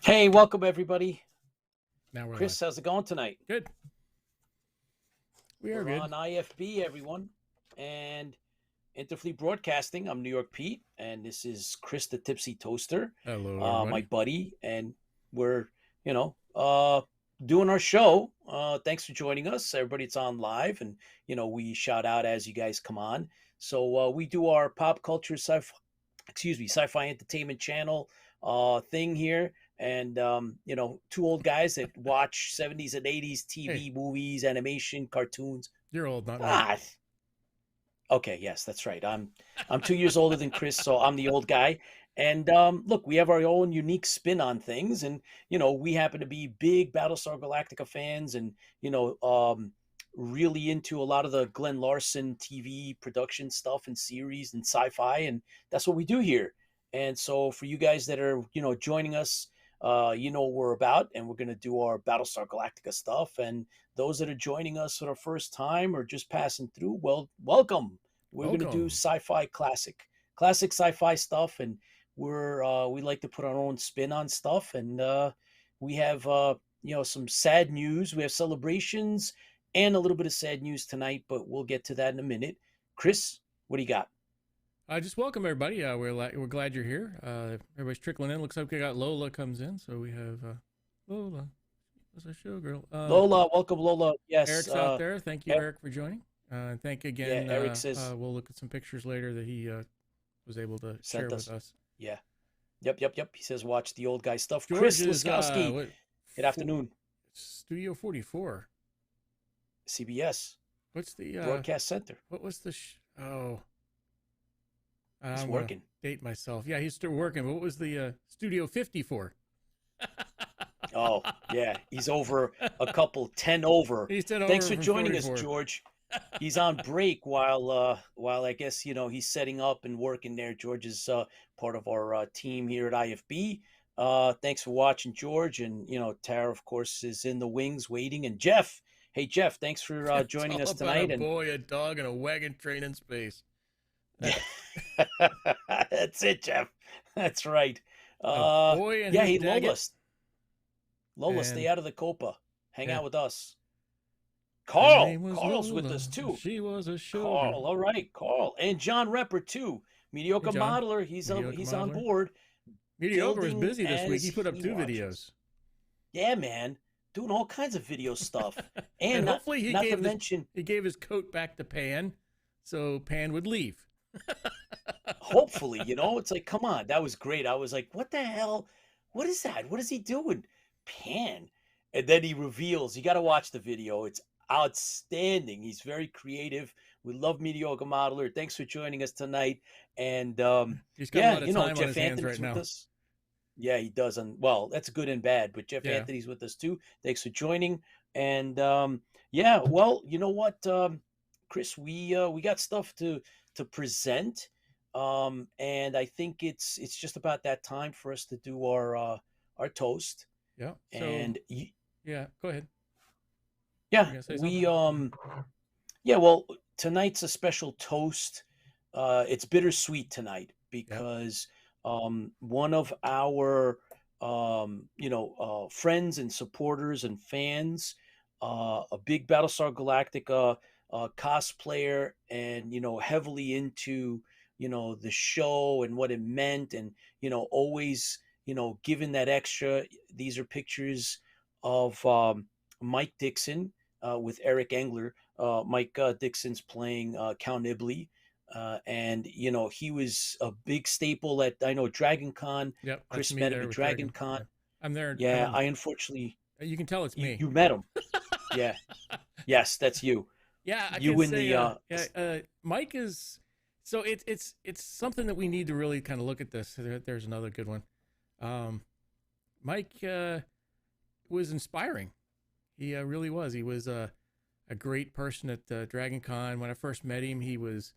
Hey, welcome everybody. Now we're Chris, live. how's it going tonight? Good. We are We're good. on IFB, everyone, and Interfleet Broadcasting. I'm New York Pete, and this is Chris the Tipsy Toaster, Hello, my everybody. buddy, and we're you know doing our show. Thanks for joining us, everybody. It's on live, and we shout out as you guys come on. So we do our pop culture sci-fi entertainment channel thing here, and two old guys that watch 70s and 80s Hey, TV movies, animation, cartoons. you're old, not me. ah okay, yes, that's right. I'm 2 years older than Chris, so I'm the old guy. And look, we have our own unique spin on things, and we happen to be big Battlestar Galactica fans, and really into a lot of the Glenn Larson TV production stuff and series and sci-fi, and that's what we do here. And so for you guys that are joining us, you know what we're about, and we're going to do our Battlestar Galactica stuff. And those that are joining us for the first time or just passing through, well, welcome. We're going to do Welcome. sci-fi classic sci-fi stuff, and we like to put our own spin on stuff. And we have some sad news. We have celebrations and a little bit of sad news tonight, but we'll get to that in a minute. Chris, what do you got? Just welcome everybody. We're glad you're here. Everybody's trickling in. Looks like we got Lola comes in, so we have Lola. That's a showgirl. Lola, welcome, Lola. Yes, Eric's out there. Thank you, E- Eric, for joining. Thank yeah, again. Eric says We'll look at some pictures later that he was able to share sent with us. us. Yeah, yep. He says watch the old guy stuff. George Chris is Laskowski, what? good afternoon. Studio 44. CBS What's the Broadcast Center. What was the? Oh. He's I'm gonna working. date myself. Yeah, he's still working. But what was the Studio 54? Oh, yeah. He's over a couple, 10 over. He's 10 Thanks over for from joining us, 44. George. He's on break while I guess, he's setting up and working there. George is part of our team here at IFB. Thanks for watching, George. And, Tara, of course, is in the wings waiting. And Jeff. Hey, Jeff, thanks for It's joining all us about a tonight. And boy, a dog, and a wagon train in space. yeah, that's it, Jeff. That's right. A boy and Yeah, his hey, daggett. Lola, stay And out of the Copa. Hang yeah, out with us. her name was Carl's with Lola. us too. She was a showgirl. Carl, all right, Carl. And John Repper too. Hey, Mediocre John. modeler, he's Mediocre he's on modeler. board. Mediocre was Building busy this week. as He put up he 2 watches. videos. Yeah, man. Doing all kinds of video stuff. And And not hopefully not to mention, he gave his coat back to Pan, so Pan would leave. hopefully, it's like, come on, that was great. I was like, what the hell? What is that? What is he doing? Pan. And then he reveals, you got to watch the video. It's outstanding. He's very creative. We love Mediocre Modeler. Thanks for joining us tonight. And He's got a yeah, lot of time on Jeff his hands right Anthony's with now. us. Yeah, he does. And well, that's good and bad, but Jeff Yeah. Anthony's with us too. Thanks for joining. And yeah, well, you know what, Chris, we got stuff to present. And I think it's just about that time for us to do our toast. Yeah. So And yeah, go ahead. yeah, You gonna say we something? yeah, well, tonight's a special toast. It's bittersweet tonight Yep. because one of our friends and supporters and fans, a big Battlestar Galactica cosplayer, and heavily into the show and what it meant, and always giving that extra. These are pictures of Mike Dixon with Eric Engler. Mike Dixon's playing Count Ibley. And he was a big staple at, I know, Dragon Con. Yep. That's Chris me met him there at with Dragon Dragon. Con. Yeah. I'm there. Yeah, I unfortunately, You can tell it's you, me. you met him. Yeah. Yes, that's you. Yeah, I You can in say. the Mike is. So it's something that we need to really kind of look at this. There's another good one. Mike was inspiring. He really was. He was a great person at Dragon Con. When I first met him, he was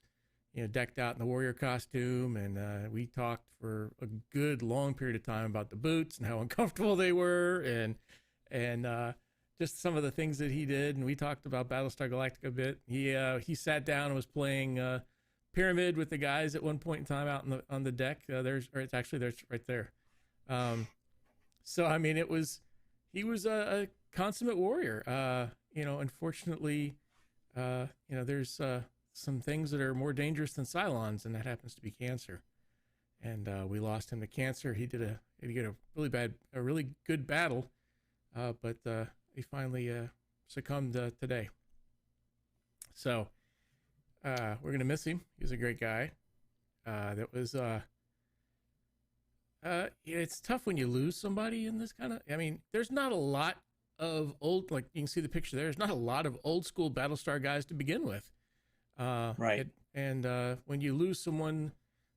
decked out in the warrior costume, and we talked for a good long period of time about the boots and how uncomfortable they were, and just some of the things that he did. And we talked about Battlestar Galactica a bit. He sat down and was playing Pyramid with the guys at one point in time out on the deck. There's right there. Um, So I mean, he was a consummate warrior. Unfortunately, there's some things that are more dangerous than Cylons, and that happens to be cancer. And we lost him to cancer. He did a really good battle, but he finally succumbed today. So we're gonna miss him. He was a great guy. It's tough when you lose somebody in this kind of. I mean, there's not a lot of old, like you can see the picture there. There's not a lot of old school Battlestar guys to begin with. Right. When you lose someone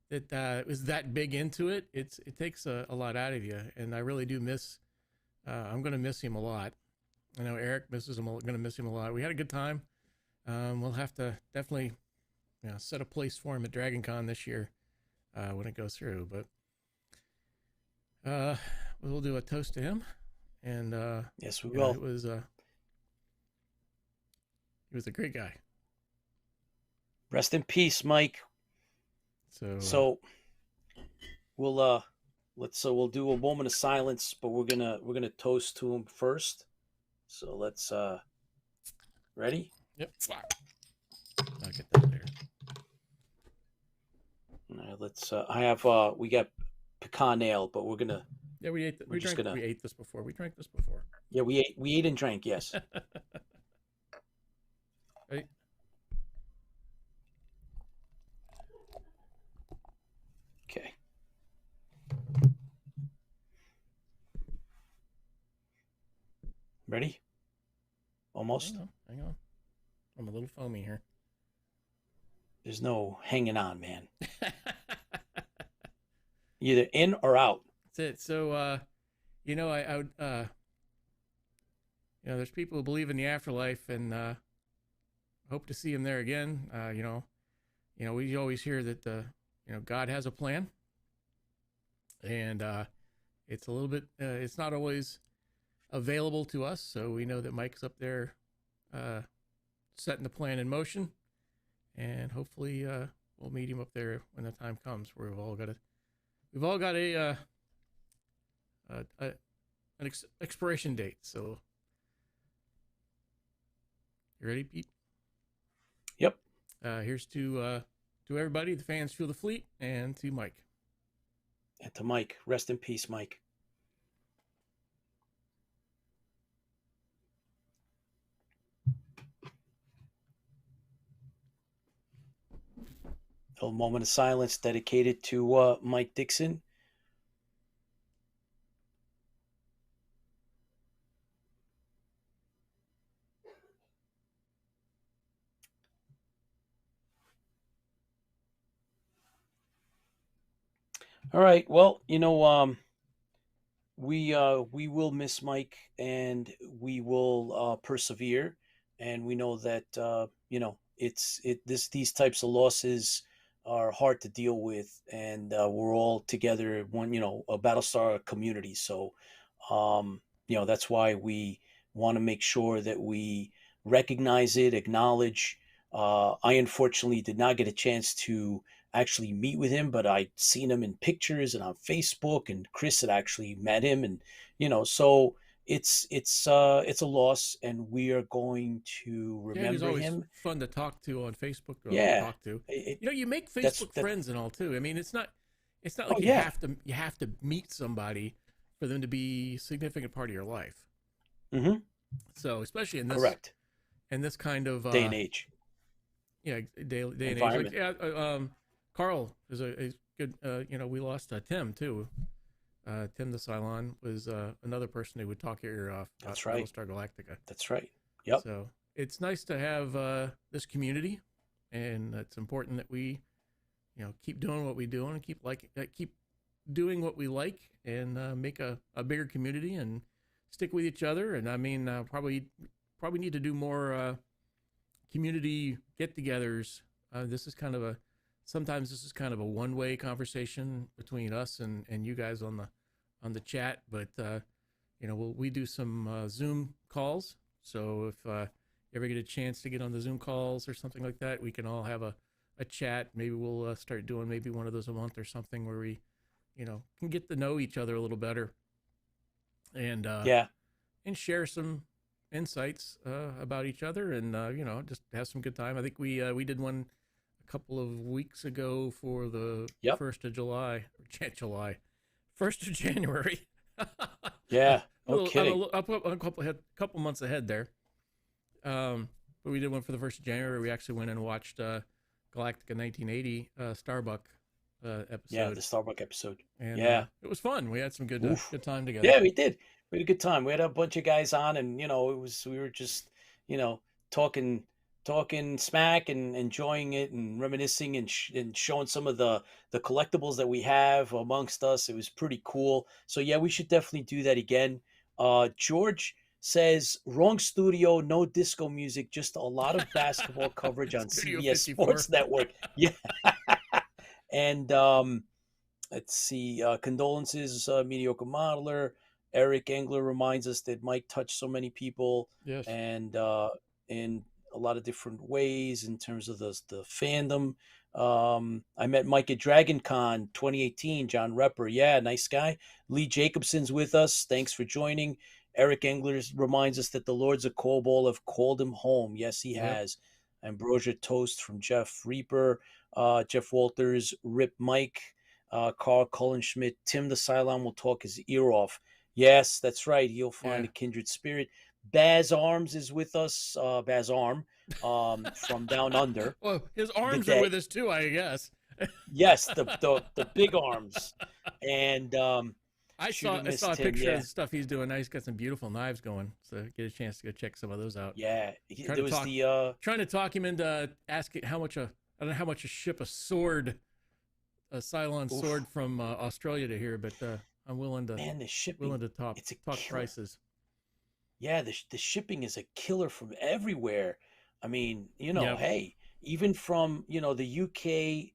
that is that big into it, it takes a lot out of you. And I really do miss. I'm going to miss him a lot. I know Eric misses him. Going to miss him a lot. We had a good time. We'll have to definitely, set a place for him at Dragon Con this year when it goes through. But we'll do a toast to him. And yes, we will. He was a great guy. Rest in peace, Mike. So we'll we'll do a moment of silence, but we're gonna toast to him first. So let's ready? Yep. I'll get that there. All right, let's we got pecan ale, but we're gonna. Yeah, we ate. We ate this before. We drank this before. Yeah, we ate and drank. Yes. Right. Okay. Ready? Almost. Hang on. I'm a little foamy here. There's no hanging on, man. Either in or out. That's it. So, I would, there's people who believe in the afterlife and hope to see him there again. We always hear that God has a plan, and it's a little bit, it's not always available to us. So we know that Mike's up there setting the plan in motion, and hopefully we'll meet him up there when the time comes where we've all got an expiration date. So you ready, Pete? Yep. Here's to everybody, the fans, Fuel the Fleet, and to Mike. And to Mike, rest in peace, Mike. A moment of silence dedicated to Mike Dixon. All right. Well, we will miss Mike, and we will persevere, and we know that these types of losses are hard to deal with, and we're all together one a Battlestar community. So that's why we want to make sure that we recognize it, acknowledge. I unfortunately did not get a chance to actually meet with him, but I'd seen him in pictures and on Facebook, and Chris had actually met him, and so it's a loss, and we are going to remember he's always him. Fun to talk to on Facebook. Talk to. You make Facebook friends and all too. I mean, it's not like you have to meet somebody for them to be a significant part of your life. Mm-hmm. So especially in this in this kind of day and age. Yeah, day and age. Like, Carl is a good. We lost Tim too. Tim the Cylon was another person who would talk your ear off. That's right. Battlestar Galactica. That's right. Yep. So it's nice to have this community, and it's important that we, keep doing what we do and keep doing what we like, and make a bigger community and stick with each other. And I mean, probably need to do more community get-togethers. Sometimes this is kind of a one-way conversation between us and you guys on the chat, but we do some Zoom calls. So if you ever get a chance to get on the Zoom calls or something like that, we can all have a chat. Maybe we'll start doing maybe one of those a month or something where we, can get to know each other a little better. and Yeah. share some insights about each other, and just have some good time. I think we did one a couple of weeks ago for the Yep. 1st of July, 1st of January. Yeah. I'm No kidding. a couple months ahead there. But we did one for the 1st of January. We actually went and watched Galactica 1980 Starbuck Yeah, episode, the Starbuck episode. and Yeah. it was fun. We had some Oof. good time together. Yeah, we did. We had a good time. We had a bunch of guys on, and we were just talking smack and enjoying it and reminiscing and showing some of the collectibles that we have amongst us. It was pretty cool. So yeah, we should definitely do that again. George says wrong studio, no disco music, just a lot of basketball coverage on Studio CBS 54. Sports Network. Yeah, and let's see. Condolences, mediocre modeler. Eric Engler reminds us that Mike touched so many people, Yes. and in a lot of different ways in terms of the fandom. I met Mike at Dragon Con 2018. John Repper, yeah, nice guy. Lee Jacobson's with us. Thanks for joining. Eric Engler reminds us that the Lords of Cobol have called him home. Yes, he Yep. has. Ambrosia Toast from Jeff Reaper. Jeff Walters, Rip Mike. Carl Cullenschmidt, Tim the Cylon will talk his ear off. Yes, that's right. He'll find Yeah. a kindred spirit. Baz Arms is with us. Baz Arm from Down Under. Well, his arms The are day. with us too, I guess. Yes, the big arms. And I saw a Tim, picture yeah. of the stuff he's doing. Now he's got some beautiful knives going, so get a chance to go check some of those out. Yeah, Trying to talk him into asking how much I don't know how much a ship a Cylon sword from Australia to here, but I'm willing to the shipping, talk prices. Yeah, the shipping is a killer from everywhere. I mean, Yep. hey, even from the UK,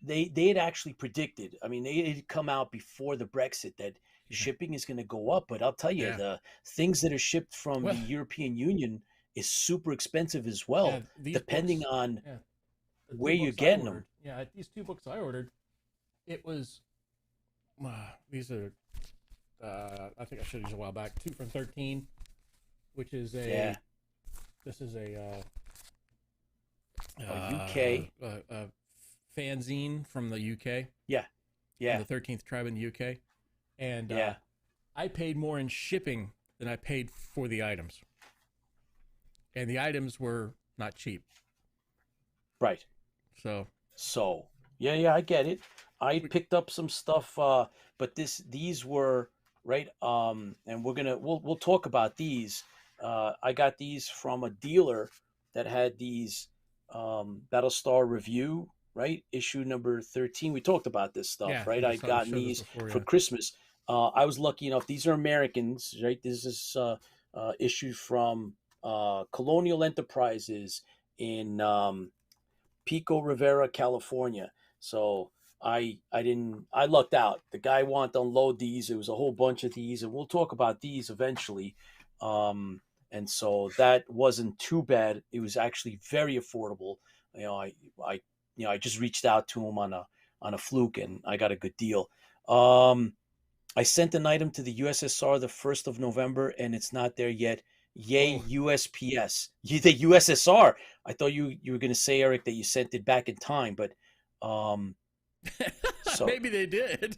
they had actually predicted. I mean, they had come out before the Brexit that shipping is going to go up. But I'll tell you, the things that are shipped from the European Union is super expensive as well, depending on where you're getting them. Yeah, these 2 books I ordered, it was these are I think I showed these a while back. 2 from 13, which is this is a UK fanzine from the UK. Yeah. The 13th tribe in the UK, and I paid more in shipping than I paid for the items, and the items were not cheap. Right. So yeah, I get it. I picked up some stuff, but these were right. And we'll talk about these. I got these from a dealer that had these Battlestar Review, right? Issue number 13. We talked about this stuff, right? I'd gotten these for Christmas. I was lucky enough. These are Americans, right? This is issue from Colonial Enterprises in Pico Rivera, California. So I lucked out. The guy wanted to unload these. It was a whole bunch of these, and we'll talk about these eventually. And so that wasn't too bad. It was actually very affordable. I just reached out to him on a fluke, and I got a good deal. I sent an item to the USSR the 1st of November, and it's not there yet. Yay, USPS. The USSR. I thought you were going to say, Eric, that you sent it back in time, but so maybe they did.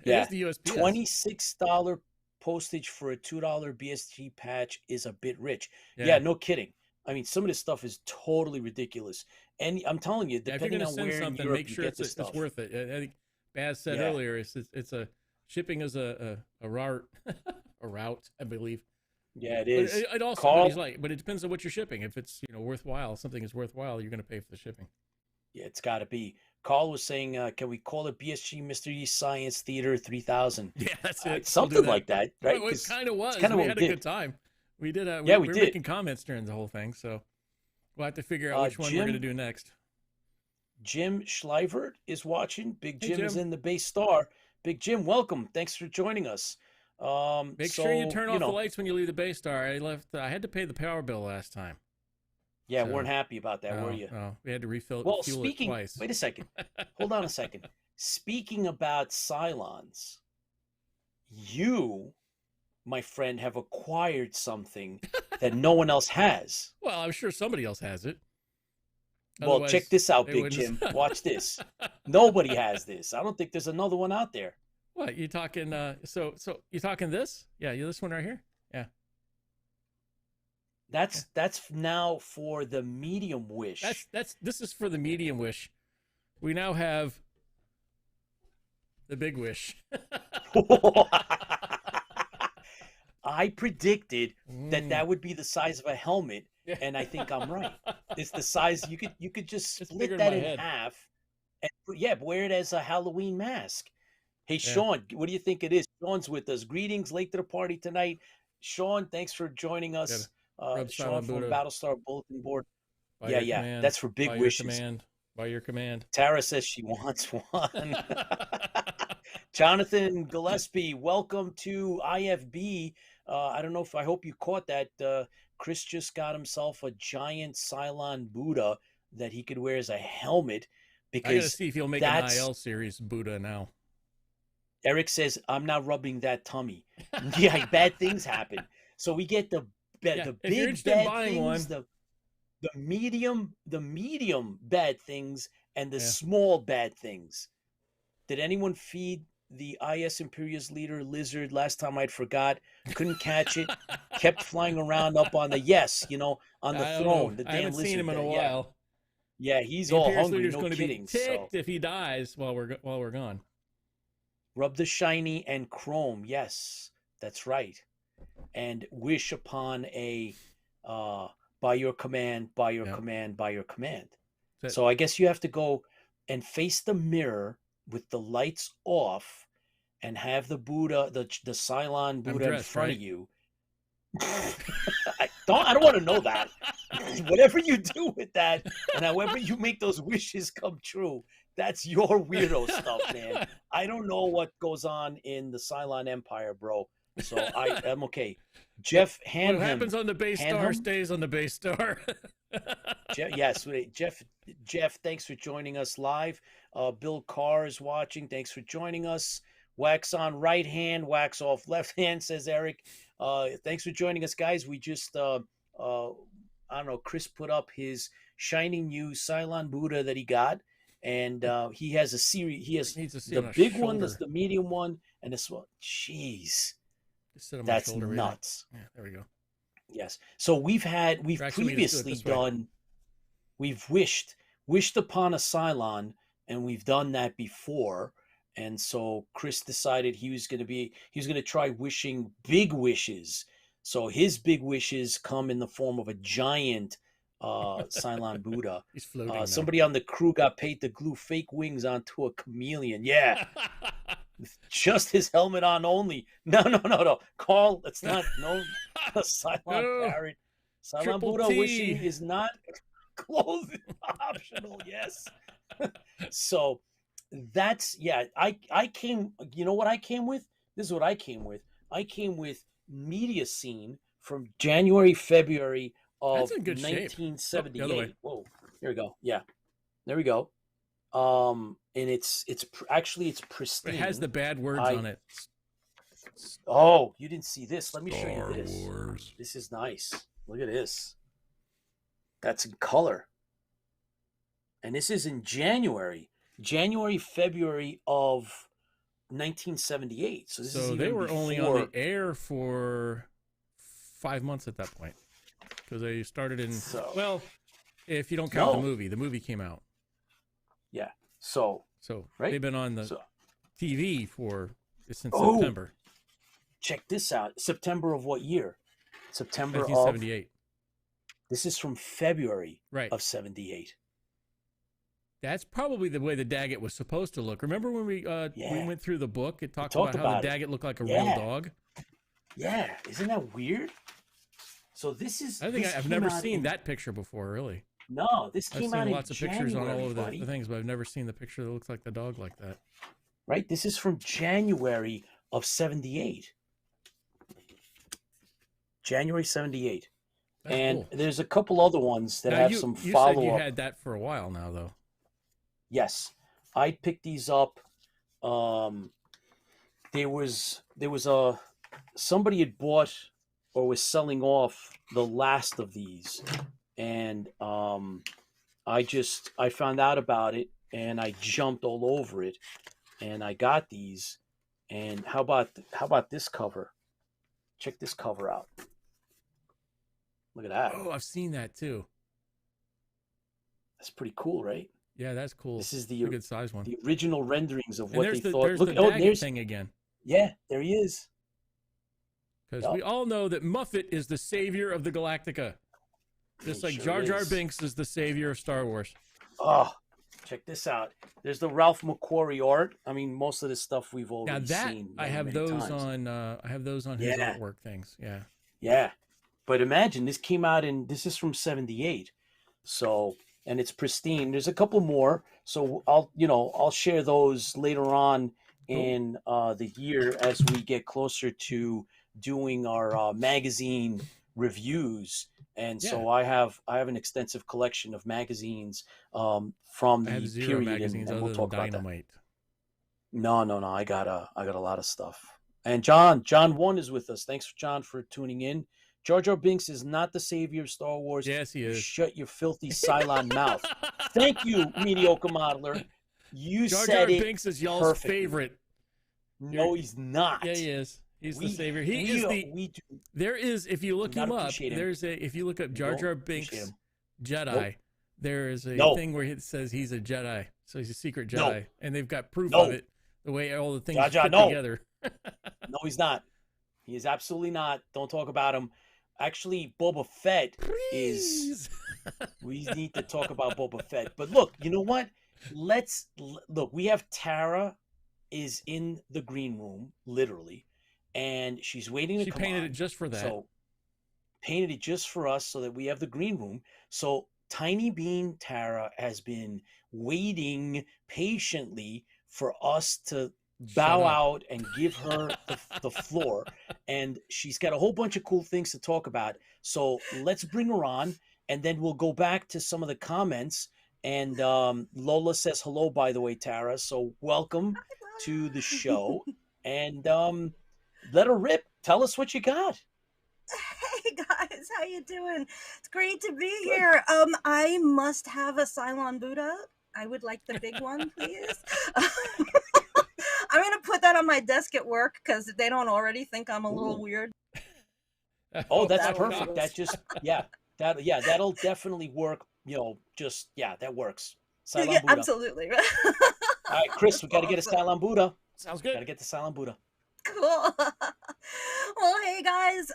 Yeah, the USPS. $26 postage for a $2 BSG patch is a bit rich. Yeah, no kidding. I mean, some of this stuff is totally ridiculous, and I'm telling you, depending on where in Europe make sure it's worth it. I think Baz said earlier, it's a shipping is a route, I believe. Yeah, it is. It also but it depends on what you're shipping. If it's worthwhile, something is worthwhile, you're going to pay for the shipping. Yeah, it's got to be. Carl was saying, can we call it BSG Mystery Science Theater 3000? Yeah, that's it. Something like that, right? Well, it kind of was. We had a good time. We did. We were making comments during the whole thing, so we'll have to figure out which one we're going to do next. Jim Schleivert is watching. Big Jim is in the base star. Big Jim, welcome. Thanks for joining us. Make sure you turn off the lights when you leave the base star. I had to pay the power bill last time. Yeah, weren't happy about that, were you? No, we had to refill it twice. Wait a second. Hold on a second. Speaking about Cylons, You, my friend, have acquired something that no one else has. Well, I'm sure somebody else has it. Well, check Otherwise, this out, they Big wouldn't. Jim. Watch this. Nobody has this. I don't think there's another one out there. What you talking? So you talking this? Yeah, you this one right here. Yeah. That's now for the medium wish. This is for the medium wish. We now have the big wish. I predicted that would be the size of a helmet, and I think I'm right. It's the size you could just split that in half, and wear it as a Halloween mask. Hey, Sean, what do you think it is? Sean's with us. Greetings, late to the party tonight. Sean, thanks for joining us. Sean from Battlestar Bulletin Board. Yeah. That's for big wishes. By your command. Tara says she wants one. Jonathan Gillespie, welcome to IFB. I don't know if I hope you caught that. Chris just got himself a giant Cylon Buddha that he could wear as a helmet. Because I gotta see if he'll make an IL series Buddha now. Eric says, I'm not rubbing that tummy. Yeah, bad things happen. So we get the big bad things, the medium bad things, and the small bad things. Did anyone feed the IS Imperius leader lizard last time? I'd forgot. Couldn't catch it. Kept flying around up on the on the throne. The I haven't seen him in a while. Yeah, he's all hungry. No going kidding. To be ticked if he dies while we're gone. Rub the shiny and chrome. Yes, that's right. And wish upon a by your command, by your command, by your command. So I guess you have to go and face the mirror with the lights off and have the Buddha, the Cylon Buddha in front of you. I don't want to know that. Whatever you do with that, and however you make those wishes come true, that's your weirdo stuff, man. I don't know what goes on in the Cylon Empire, bro. So I'm okay. Jeff, what happens on the base star stays on the base star. Jeff, thanks for joining us live. Bill Carr is watching. Thanks for joining us. Wax on right hand, wax off left hand, says Eric. Thanks for joining us, guys. We just, I don't know, Chris put up his shiny new Cylon Buddha that he got. And he has a series. He has the big one, there's the medium one, and this one. Jeez. That's nuts. Yeah, there we go. Yes. So we've previously done, we've wished upon a Cylon, and we've done that before. And so Chris decided he was going to try wishing big wishes. So his big wishes come in the form of a giant Cylon Buddha. He's floating. Somebody on the crew got paid to glue fake wings onto a chameleon. Yeah. Just his helmet on only. No. Carl, it's not Cylon parrot. Cylon Buddha wishing is not clothing optional. Yes. So that's I came. You know what I came with? This is what I came with. I came with media scene from January, February of 1978. Whoa, here we go. Yeah, there we go. And it's pristine. It has the bad words on it. Oh, you didn't see this? Let me show you this. Wars. This is nice. Look at this. That's in color. And this is in January, February of 1978. So they were only on the air for 5 months at that point, because they started in if you don't count the movie came out. Yeah. So right? They've been on the TV since September. Check this out. September of what year? September 1978. This is from February of 78. That's probably the way the Daggett was supposed to look. Remember when we went through the book? It talked about how the Daggett looked like a real dog. Yeah, isn't that weird? So this is. I think I've never seen that picture before, really. No, this came out in January. I've seen lots of pictures on all of the things, but I've never seen the picture that looks like the dog like that. Right? This is from January of 78. January 78. That's cool. There's a couple other ones that have some follow-up. You said you had that for a while now, though. Yes. I picked these up. there was a somebody had bought or was selling off the last of these, and I found out about it and I jumped all over it, and I got these. And how about this cover? Check this cover out. Look at that. Oh, I've seen that too. That's pretty cool, right? Yeah, that's cool. This is a good size one. The original renderings of and what they thought. There's the Daggett thing again. Yeah, there he is. Because we all know that Muffet is the savior of the Galactica. Just like Jar Jar Binks is the savior of Star Wars. Oh, check this out. There's the Ralph McQuarrie art. I mean, most of the stuff we've already seen. I have those on his artwork things. Yeah. Yeah. But imagine this came out this is from 78. So, and it's pristine. There's a couple more. So I'll share those later on in the year as we get closer to doing our magazine reviews. And so I have an extensive collection of magazines from the period, and we'll talk about Dynamite. That. No. I got a lot of stuff. And John 1 is with us. Thanks, John, for tuning in. Jar Jar Binks is not the savior of Star Wars. Yes, he is. Shut your filthy Cylon mouth. Thank you, mediocre modeler. You Jar said Jar Binks is y'all's favorite. No, he's not. Yeah, he is. He's the savior. There is, if you look him up, if you look up Jar Jar Binks Jedi, there is a thing where it says he's a Jedi. So he's a secret Jedi. And they've got proof of it, the way all the things fit together. No, he's not. He is absolutely not. Don't talk about him. Actually, Boba Fett is... We need to talk about Boba Fett. But look, you know what? Look, we have Tara is in the green room, literally. And she's waiting to come on. She painted it just for that. So, painted it just for us so that we have the green room. So, Tiny Bean Tara has been waiting patiently for us to bow out and give her the floor. And she's got a whole bunch of cool things to talk about. So, let's bring her on, and then we'll go back to some of the comments. And Lola says hello, by the way, Tara. So, welcome to the show. And... let her rip. Tell us what you got. Hey guys, how you doing? It's great to be here. I must have a Cylon Buddha. I would like the big one, please. I'm gonna put that on my desk at work because they don't already think I'm a little weird. Oh, that's perfect. That just that'll definitely work. That works. Cylon Buddha. Absolutely. All right, Chris, we got to get a Cylon Buddha. Sounds good. Got to get the Cylon Buddha. Cool. Well, hey guys,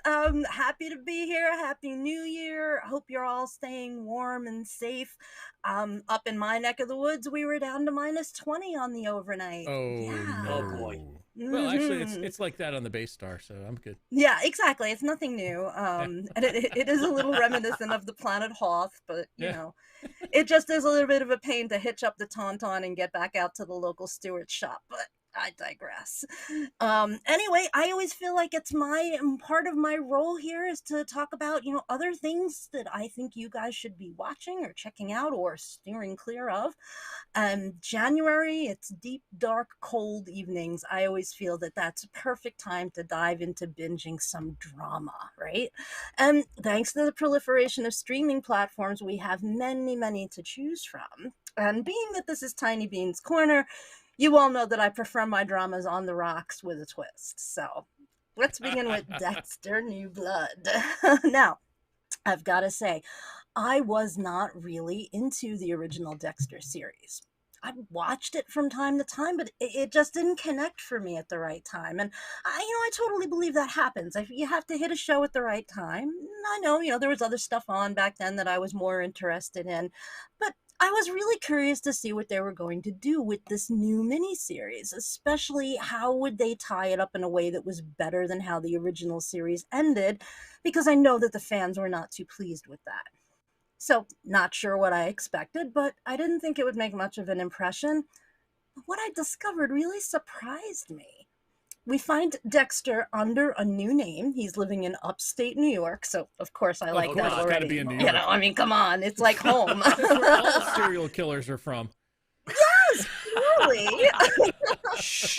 happy to be here. Happy New Year. Hope you're all staying warm and safe. Up in my neck of the woods, we were down to -20 on the overnight. Oh boy. Well, actually, it's like that on the base star, so I'm good. Yeah, exactly. It's nothing new. And it is a little reminiscent of the planet Hoth, but you know, it just is a little bit of a pain to hitch up the Tauntaun and get back out to the local steward's shop. But I digress. Anyway, I always feel like it's part of my role here is to talk about, other things that I think you guys should be watching or checking out or steering clear of. January, it's deep, dark, cold evenings. I always feel that that's a perfect time to dive into binging some drama, right? And thanks to the proliferation of streaming platforms, we have many, many to choose from. And being that this is Tiny Bean's Corner, you all know that I prefer my dramas on the rocks with a twist. So let's begin with Dexter New Blood. Now, I've got to say, I was not really into the original Dexter series. I watched it from time to time, but it just didn't connect for me at the right time. And I totally believe that happens. You have to hit a show at the right time. I know, there was other stuff on back then that I was more interested in, but I was really curious to see what they were going to do with this new miniseries, especially how would they tie it up in a way that was better than how the original series ended, because I know that the fans were not too pleased with that. So, not sure what I expected, but I didn't think it would make much of an impression. But what I discovered really surprised me. We find Dexter under a new name. He's living in upstate New York, so of course I like that already. It's got to be in New York. Come on, it's like home. That's where all serial killers are from. Yes, really.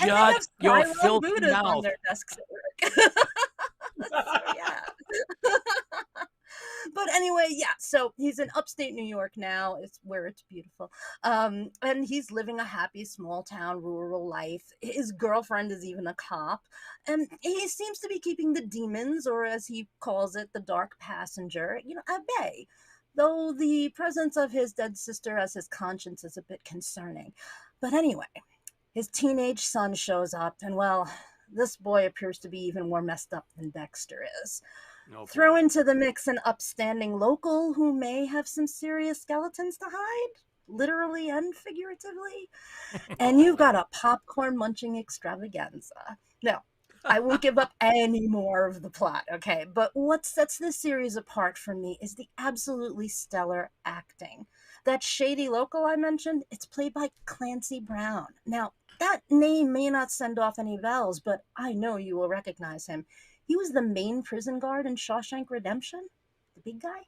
And they have Shut your spiral filthy Buddhas on mouth. their desks at work. So, yeah. But anyway, yeah, so he's in upstate New York now. It's where it's beautiful. And he's living a happy small town rural life. His girlfriend is even a cop, and he seems to be keeping the demons, or as he calls it, the dark passenger, at bay. Though the presence of his dead sister as his conscience is a bit concerning. But anyway, his teenage son shows up, and well, this boy appears to be even more messed up than Dexter is. Oh, Throw boy. into the mix an upstanding local who may have some serious skeletons to hide, literally and figuratively, and you've got a popcorn munching extravaganza. Now, I won't give up any more of the plot, okay? But what sets this series apart for me is the absolutely stellar acting. That shady local I mentioned, it's played by Clancy Brown. Now, that name may not send off any bells, but I know you will recognize him. He was the main prison guard in Shawshank Redemption, the big guy.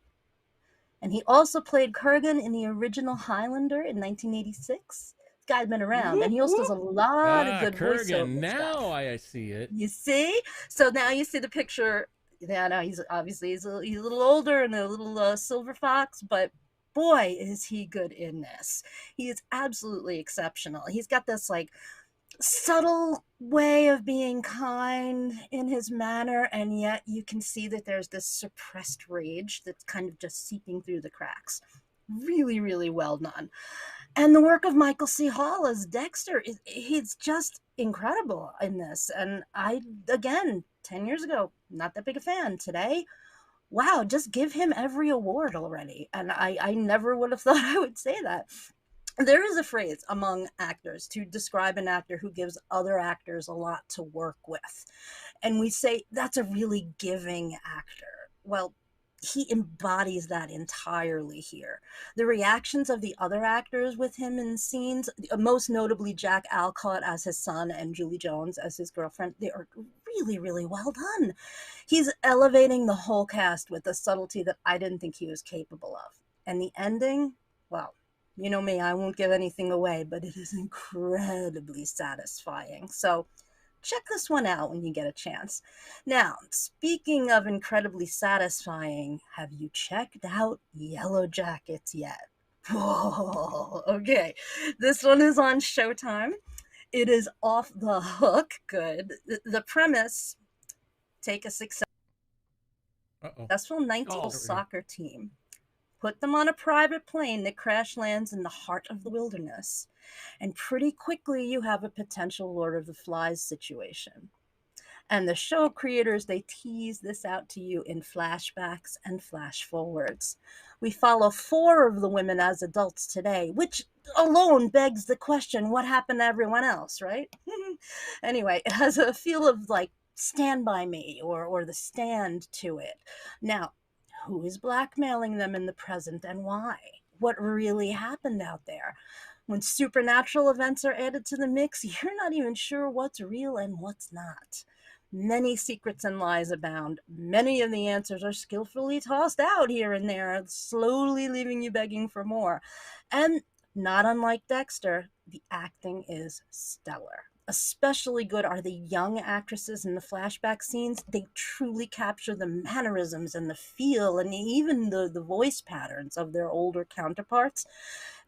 And he also played Kurgan in the original Highlander in 1986. This guy's been around, and he also does a lot of good voiceover Kurgan. Now stuff. I see it. You see? So now you see the picture. Yeah, no, he's obviously he's a little older and a little silver fox, but boy, is he good in this. He is absolutely exceptional. He's got this like subtle way of being kind in his manner, and yet you can see that there's this suppressed rage that's kind of just seeping through the cracks. Really, really well done. And the work of Michael C. Hall as Dexter, he's just incredible in this. And again, 10 years ago, not that big a fan. Today, wow, just give him every award already. And I never would have thought I would say that. There is a phrase among actors to describe an actor who gives other actors a lot to work with. And we say that's a really giving actor. Well, he embodies that entirely here. The reactions of the other actors with him in scenes, most notably Jack Alcott as his son and Julie Jones as his girlfriend, they are really, really well done. He's elevating the whole cast with a subtlety that I didn't think he was capable of. And the ending, well, you know me, I won't give anything away, but it is incredibly satisfying. So check this one out when you get a chance. Now, speaking of incredibly satisfying, have you checked out Yellowjackets yet? Whoa, okay. This one is on Showtime. It is off the hook good. The premise, take a successful 19 soccer team, put them on a private plane that crash lands in the heart of the wilderness. And pretty quickly, you have a potential Lord of the Flies situation. And the show creators, they tease this out to you in flashbacks and flash forwards. We follow 4 of the women as adults today, which alone begs the question, what happened to everyone else, right? Anyway, it has a feel of like Stand By Me or The Stand to it. Now, who is blackmailing them in the present and why? What really happened out there? When supernatural events are added to the mix, you're not even sure what's real and what's not. Many secrets and lies abound. Many of the answers are skillfully tossed out here and there, slowly leaving you begging for more. And not unlike Dexter, the acting is stellar. Especially good are the young actresses in the flashback scenes. They truly capture the mannerisms and the feel and even the voice patterns of their older counterparts.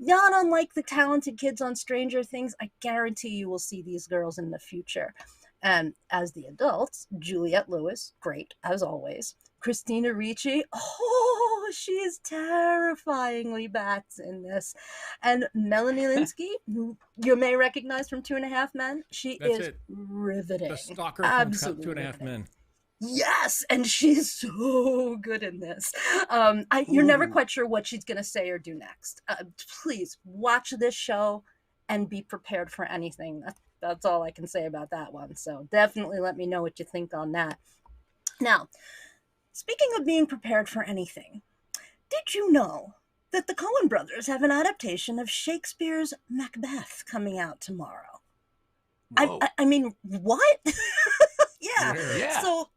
Not unlike the talented kids on Stranger Things, I guarantee you will see these girls in the future. And as the adults, Juliette Lewis, great as always. Christina Ricci, oh, she is terrifyingly bats in this. And Melanie Linsky, who you may recognize from 2.5 Men, is riveting. The stalker absolutely from 2.5 Men. Yes, and she's so good in this. You're never quite sure what she's going to say or do next. Please watch this show and be prepared for anything. That's all I can say about that one. So definitely let me know what you think on that. Now, speaking of being prepared for anything, did you know that the Coen brothers have an adaptation of Shakespeare's Macbeth coming out tomorrow? I mean, what? Yeah. So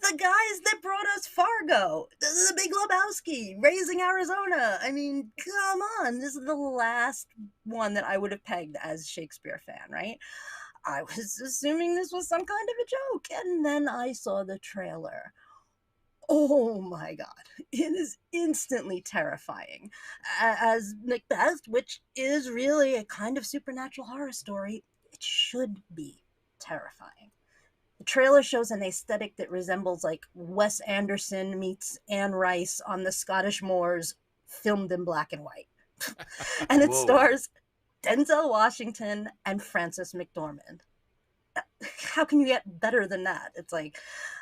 the guys that brought us Fargo, the Big Lebowski, Raising Arizona. I mean, come on. This is the last one that I would have pegged as a Shakespeare fan, right? I was assuming this was some kind of a joke, and then I saw the trailer. Oh my god, it is instantly terrifying. As Macbeth, which is really a kind of supernatural horror story, it should be terrifying. The trailer shows an aesthetic that resembles like Wes Anderson meets Anne Rice on the Scottish moors, filmed in black and white. And it Whoa. stars Denzel Washington and Frances McDormand. How can you get better than that? It's like,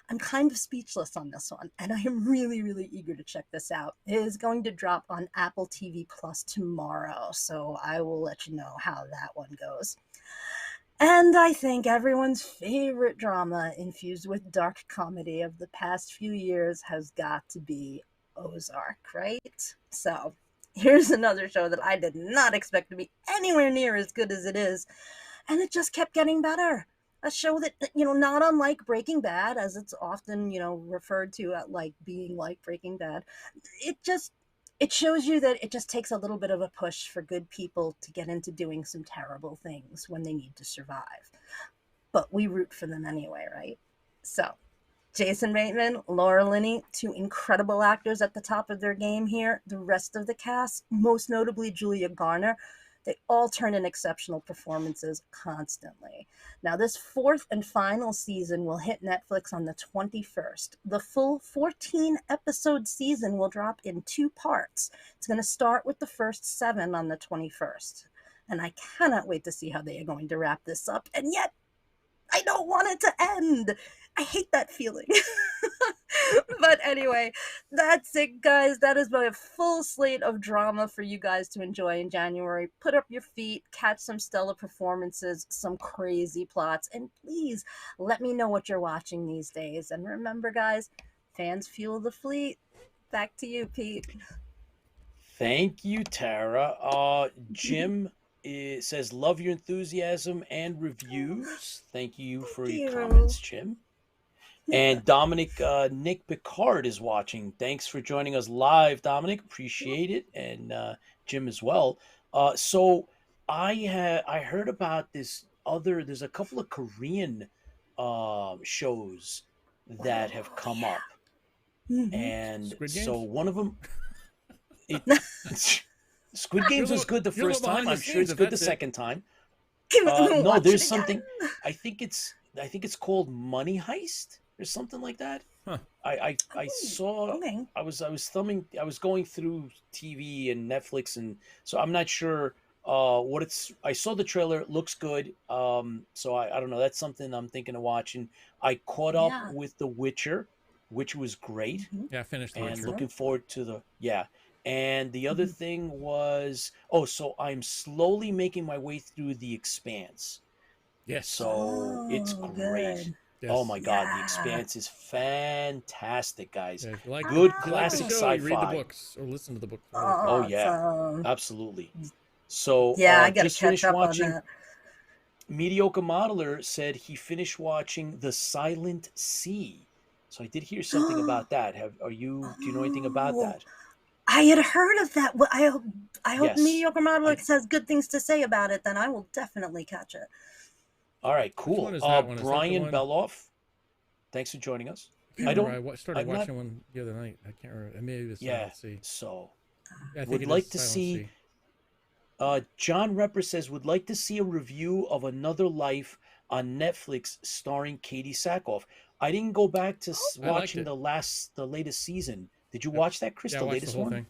I'm kind of speechless on this one, and I am really, really eager to check this out. It is going to drop on Apple TV Plus tomorrow, so I will let you know how that one goes. And I think everyone's favorite drama infused with dark comedy of the past few years has got to be Ozark, right? So here's another show that I did not expect to be anywhere near as good as it is, and it just kept getting better. A show that, not unlike Breaking Bad, as it's often, referred to at like being like Breaking Bad, it shows you that it just takes a little bit of a push for good people to get into doing some terrible things when they need to survive. But we root for them anyway, right? So, Jason Bateman, Laura Linney, two incredible actors at the top of their game here. The rest of the cast, most notably Julia Garner, they all turn in exceptional performances constantly. Now, this fourth and final season will hit Netflix on the 21st. The full 14-episode season will drop in 2 parts. It's going to start with the first 7 on the 21st. And I cannot wait to see how they are going to wrap this up. And yet, I don't want it to end. I hate that feeling. But anyway, that's it, guys. That is my full slate of drama for you guys to enjoy in January. Put up your feet, catch some stellar performances, some crazy plots, and please let me know what you're watching these days. And remember, guys, fans fuel the fleet. Back to you, Pete. Thank you, Tara. Jim says, love your enthusiasm and reviews. Thank you for your comments, Jim. And Dominic, Nick Picard is watching. Thanks for joining us live, Dominic. Appreciate it. And Jim as well. So I heard about there's a couple of Korean shows that have come up. And so one of them, Squid Games was good the first time. I'm sure it's good the second time. No, there's something. I think it's called Money Heist or something like that. Huh. I saw. Okay. I was going through TV and Netflix, and so I'm not sure what it's. I saw the trailer. It looks good. So I don't know. That's something I'm thinking of watching. I caught up with The Witcher, which was great. Yeah, I finished The and Witcher. looking forward to the And the other thing was, so I'm slowly making my way through The Expanse. Yes. So it's great. Good. Yes. Oh my God, The Expanse is fantastic, guys. Yeah, if you like, Good if you like the classic show, you read sci-fi. the books or listen to the books. Oh yeah, Awesome. absolutely. So Yeah, I gotta just catch finished up watching. on that. Mediocre Modeler said he finished watching The Silent Sea. So I did hear something about that. Do you know anything about that? I had heard of that. Well, I hope Yes. Mediocre Modeler has good things to say about it. Then I will definitely catch it. All right, cool. one is that one? Is that the Brian one- Beloff, thanks for joining us. I don't. started I'm not- watching one the other night. I can't remember. Maybe it was Yeah. Silent Sea. So Yeah, I think would it like is to Silent see. Sea. John Repper says would like to see a review of Another Life on Netflix starring Katie Sackhoff. I didn't go back to I liked watching it. the latest season. Did you watch that, Chris? Yeah, I the watched latest the whole one? thing.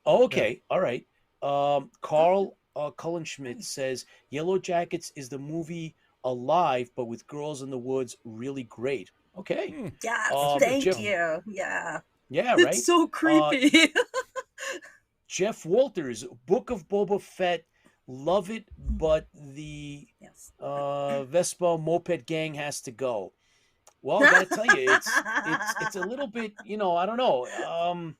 Oh, okay. All right. Carl Cullenschmidt says Yellowjackets is the movie alive, but with girls in the woods, really great. Okay. Hmm. Yes, Jeff- thank you. Yeah, Yeah, right. it's so creepy. Jeff Walters, Book of Boba Fett, love it, but the Yes. Vespa moped gang has to go. Well, I gotta tell you, it's a little bit, I don't know.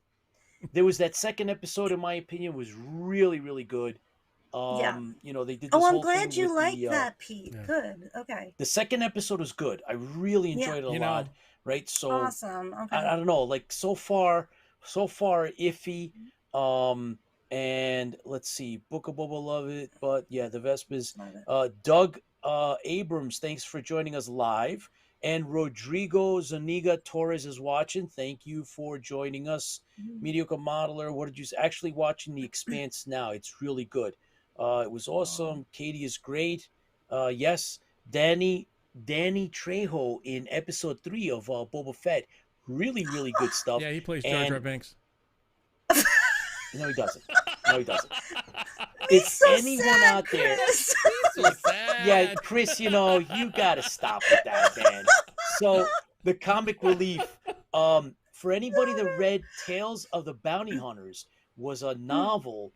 There was that second episode, in my opinion, was really, really good. Yeah. They did this Oh, I'm whole glad thing you with liked the, that, Pete. Yeah. Good. Okay. the second episode was good. I really enjoyed it a You know- lot. Right. So Awesome. Okay. I don't know, like so far iffy. And let's see, Book of Boba, love it, but yeah, the Vespas. Love it. Doug Abrams, thanks for joining us live. And Rodrigo Zuniga Torres is watching. Thank you for joining us. Mediocre Modeler, what did you actually watching The Expanse now? It's really good. It was awesome. Katie is great. Yes, Danny Trejo in episode 3 of Boba Fett. Really, really good stuff. Yeah, he plays Jar Jar And Binks. no, he doesn't. No, he doesn't. He's If so anyone sad, out there, Chris. So sad. yeah, Chris, you know, you gotta stop with that, man. So the comic relief, for anybody that read Tales of the Bounty Hunters, was a novel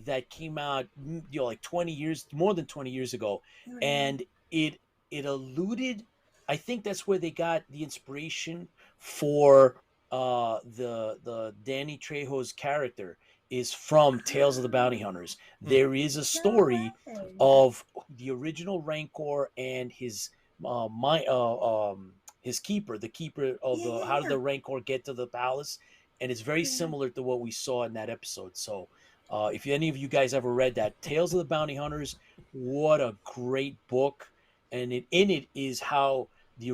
that came out, you know, like 20 years, more than 20 years ago, and it alluded. I think that's where they got the inspiration for the Danny Trejo's character is from Tales of the Bounty Hunters. There is a story of the original Rancor and his his keeper, the keeper of the how did the Rancor get to the palace, and it's very similar to what we saw in that episode. So if any of you guys ever read that Tales of the Bounty Hunters, what a great book. And in it is how the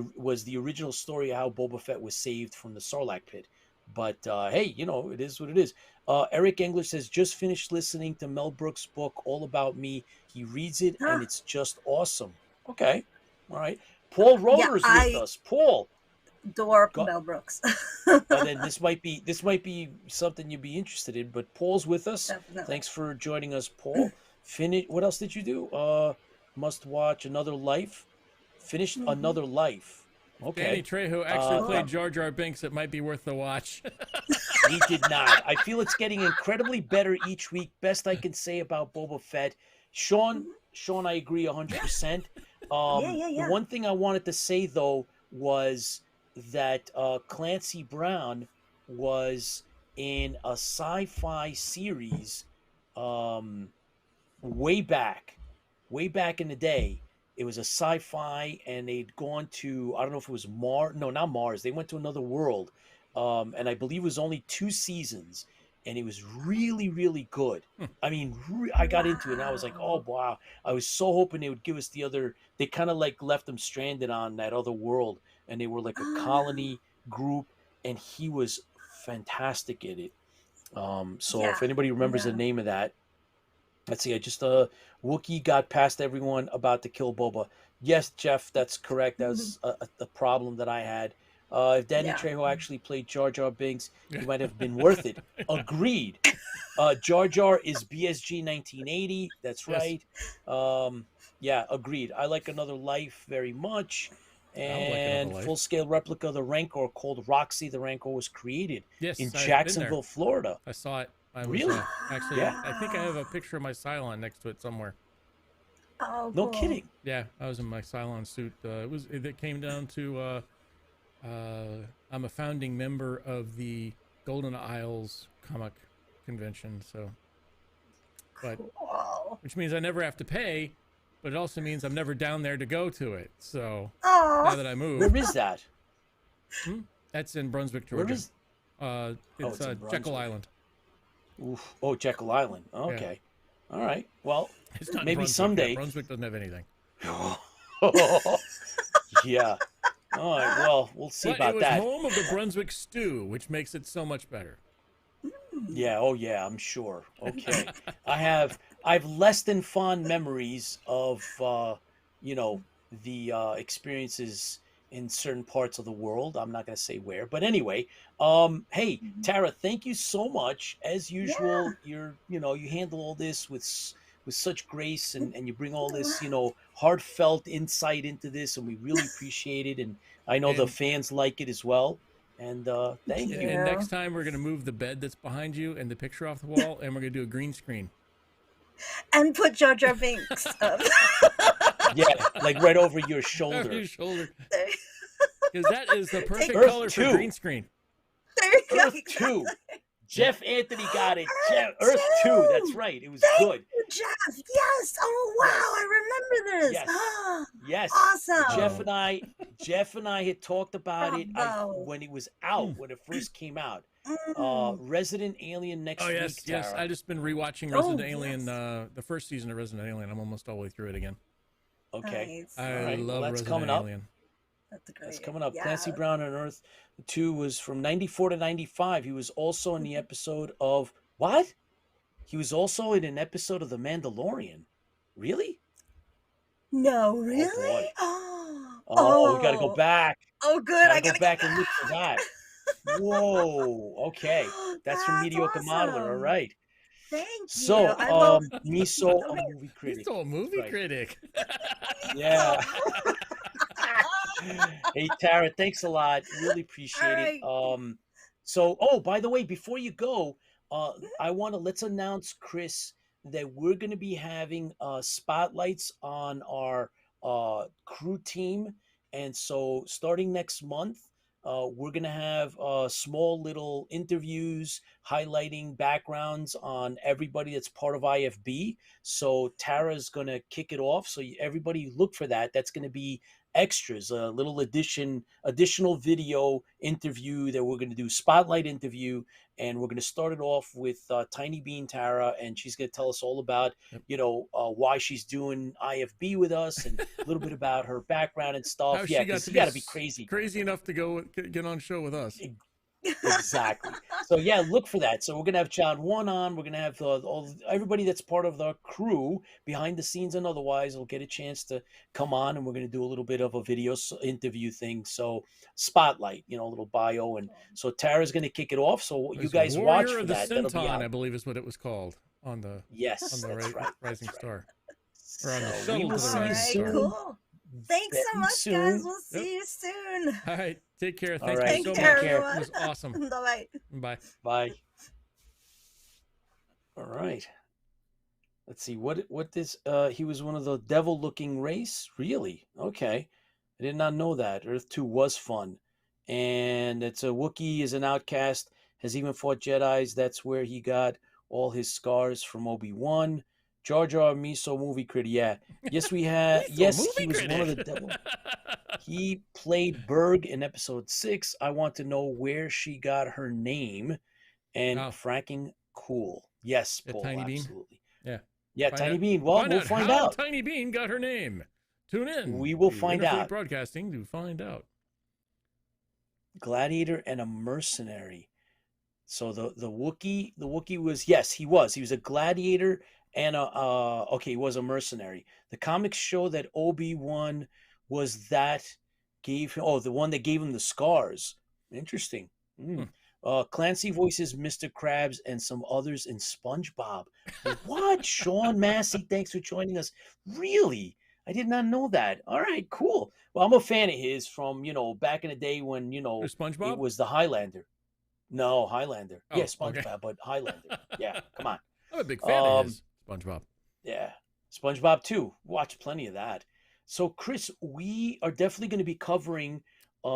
original story of how Boba Fett was saved from the Sarlacc pit. But hey, you know, it is what it is. Eric Engler says, just finished listening to Mel Brooks' book, All About Me. He reads it, and it's just awesome. Okay. All right. Paul Roder's with us. Paul. Adore Mel Brooks. And then this might be something you'd be interested in, but Paul's with us. Definitely. Thanks for joining us, Paul. What else did you do? Must watch Another Life. Finished Another Life. Okay. Danny Trejo actually played Jar Jar Binks. It might be worth the watch. He did not. I feel it's getting incredibly better each week. Best I can say about Boba Fett. Sean, I agree 100%. The one thing I wanted to say, though, was that Clancy Brown was in a sci-fi series way back in the day. It was a sci-fi, and they'd gone to, I don't know if it was Mars. No, not Mars. They went to another world, and I believe it was only 2 seasons, and it was really, really good. I mean, I got into it, and I was like, oh, wow. I was so hoping they would give us the other. They kind of like left them stranded on that other world, and they were like a colony group, and he was fantastic at it. So if anybody remembers the name of that, let's see. I just Wookiee got past everyone about to kill Boba. Yes, Jeff, that's correct. That was the problem that I had. If Danny Trejo actually played Jar Jar Binks, he might have been worth it. Agreed. Jar Jar is BSG 1980. That's right. Yeah, agreed. I like Another Life very much. And full-scale replica of the Rancor called Roxy. The Rancor was created in Jacksonville, Florida. I saw it. Really? Actually, Yeah. I think I have a picture of my Cylon next to it somewhere. Oh, No cool. kidding. Yeah, I was in my Cylon suit. It came down to I'm a founding member of the Golden Isles comic convention, so Cool. which means I never have to pay, but it also means I'm never down there to go to it. So Oh. now that I moved, Where is that? that's in Brunswick, Georgia. Where is? It's in Jekyll Brunswick. Island. Oof. Oh, Jekyll Island. Okay. All right. Well, It's not maybe Brunswick. someday. Brunswick doesn't have anything. Yeah. All right. Well, we'll see But about it was that. home of the Brunswick stew, which makes it so much better. Yeah. Oh, yeah. I'm sure. Okay. I've less than fond memories of the experiences in certain parts of the world. I'm not going to say where, but anyway. Hey, Tara, thank you so much. As usual, you handle all this with such grace, and you bring all this heartfelt insight into this, and we really appreciate it. And I know the fans like it as well. And thank you. And next time we're going to move the bed that's behind you and the picture off the wall, and we're going to do a green screen. And put Jar Jar Binks up. Yeah, like right over your shoulder. Over your shoulder. Because that is the perfect Earth color 2. for green screen. There you go. Earth 2. Jeff Anthony got it. Earth 2. That's right. It was good. Jeff, yes. Oh wow, I remember this. Yes. Ah, Yes. awesome. Jeff and I had talked about it Bravo. when it was out, when it first came out. Mm. Resident Alien next week. Yes. Tara. I just been rewatching Oh, Resident Alien, yes. the first season of Resident Alien. I'm almost all the way through it again. Okay. Nice. All I right. Well, love that's Resident coming up. Alien. That's That's great. coming up. Clancy Yeah. Brown on Earth 2 was from 94 to 95. He was also in the episode of what? He was also in an episode of The Mandalorian. Really? No, Oh really? boy. Oh, Oh, we got to go oh, back. oh, good. Got to I go gotta go back and look for back. that. Whoa. Okay. That's from That's Mediocre Modeler. All awesome. right. Thank you. So, I love. Miso, a Okay. movie He's critic. still a movie Right. critic. Yeah. So. Hey, Tara, thanks a lot. Really All appreciate it. right. By the way, before you go, let's announce, Chris, that we're going to be having spotlights on our crew team. And so starting next month, we're going to have small little interviews highlighting backgrounds on everybody that's part of IFB. So Tara's going to kick it off. So everybody look for that. That's going to be extras, a little additional video interview that we're going to do, spotlight interview, and we're going to start it off with Tiny Bean Tara, and she's going to tell us all about why she's doing IFB with us and a little bit about her background and stuff. How Yeah, she got because to you be got to be crazy enough to get on show with us. Exactly. So yeah, look for that. So we're gonna have John One on. We're gonna have everybody that's part of the crew behind the scenes and otherwise will get a chance to come on, and we're gonna do a little bit of a video interview thing. So spotlight, a little bio, and so Tara's gonna kick it off. So you guys watch Warrior for of the that. That'll be Centon, out. I believe is what it was called on the Yes, that's right. Rising That's Star. Right. Or on the So shuttle we to will the see All you Rising right. Star. soon. Cool. Thanks so Very much, soon. guys. We'll see you soon. All right. Take care. All Thank right. you so Take much. care, care. everyone. It was awesome. Bye. Bye. Bye. All right. Let's see what this he was one of the devil looking race. Really? Okay. I did not know that. Earth 2 was fun. And it's a Wookiee is an outcast, has even fought Jedis. That's where he got all his scars from Obi-Wan. Jar Jar Miso movie critic. Yeah. Yes, we had yes, he was one of the devil. He played Berg in episode 6. I want to know where she got her name. And fracking cool. Yes, Paul, Tiny Bean? absolutely. Yeah. Yeah, Tiny Bean. Well, we'll find how out. Tiny Bean got her name. Tune in. We will to find Interfleet out. Broadcasting to find out. Gladiator and a mercenary. So the Wookiee was, yes, he was a gladiator and he was a mercenary. The comics show that Obi-Wan was the one that gave him the scars. Interesting. Clancy voices Mr. Krabs and some others in SpongeBob. What? Sean Massey, thanks for joining us. Really? I did not know that. All right, cool. Well, I'm a fan of his from, back in the day when, SpongeBob? it was the Highlander. No, Highlander. Oh, yeah, SpongeBob, okay. But Highlander. Yeah, come on. I'm a big fan of his, SpongeBob. Yeah, SpongeBob too. Watch plenty of that. So, Chris, we are definitely going to be covering 2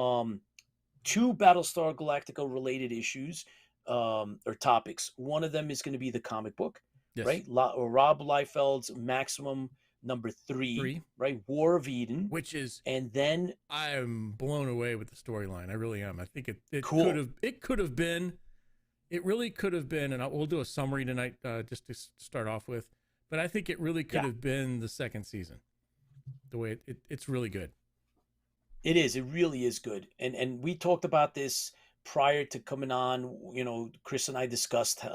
Battlestar Galactica related issues or topics. One of them is going to be the comic book, right? Rob Liefeld's Maximum number 3, right? War of Eden, which is, and then I'm blown away with the storyline. I really am. I think it cool. could have been, it really could have been, and we'll do a summary tonight just to start off with. But I think it really could have been the second season. The way it's really good. It is. It really is good. And we talked about this prior to coming on. Chris and I discussed.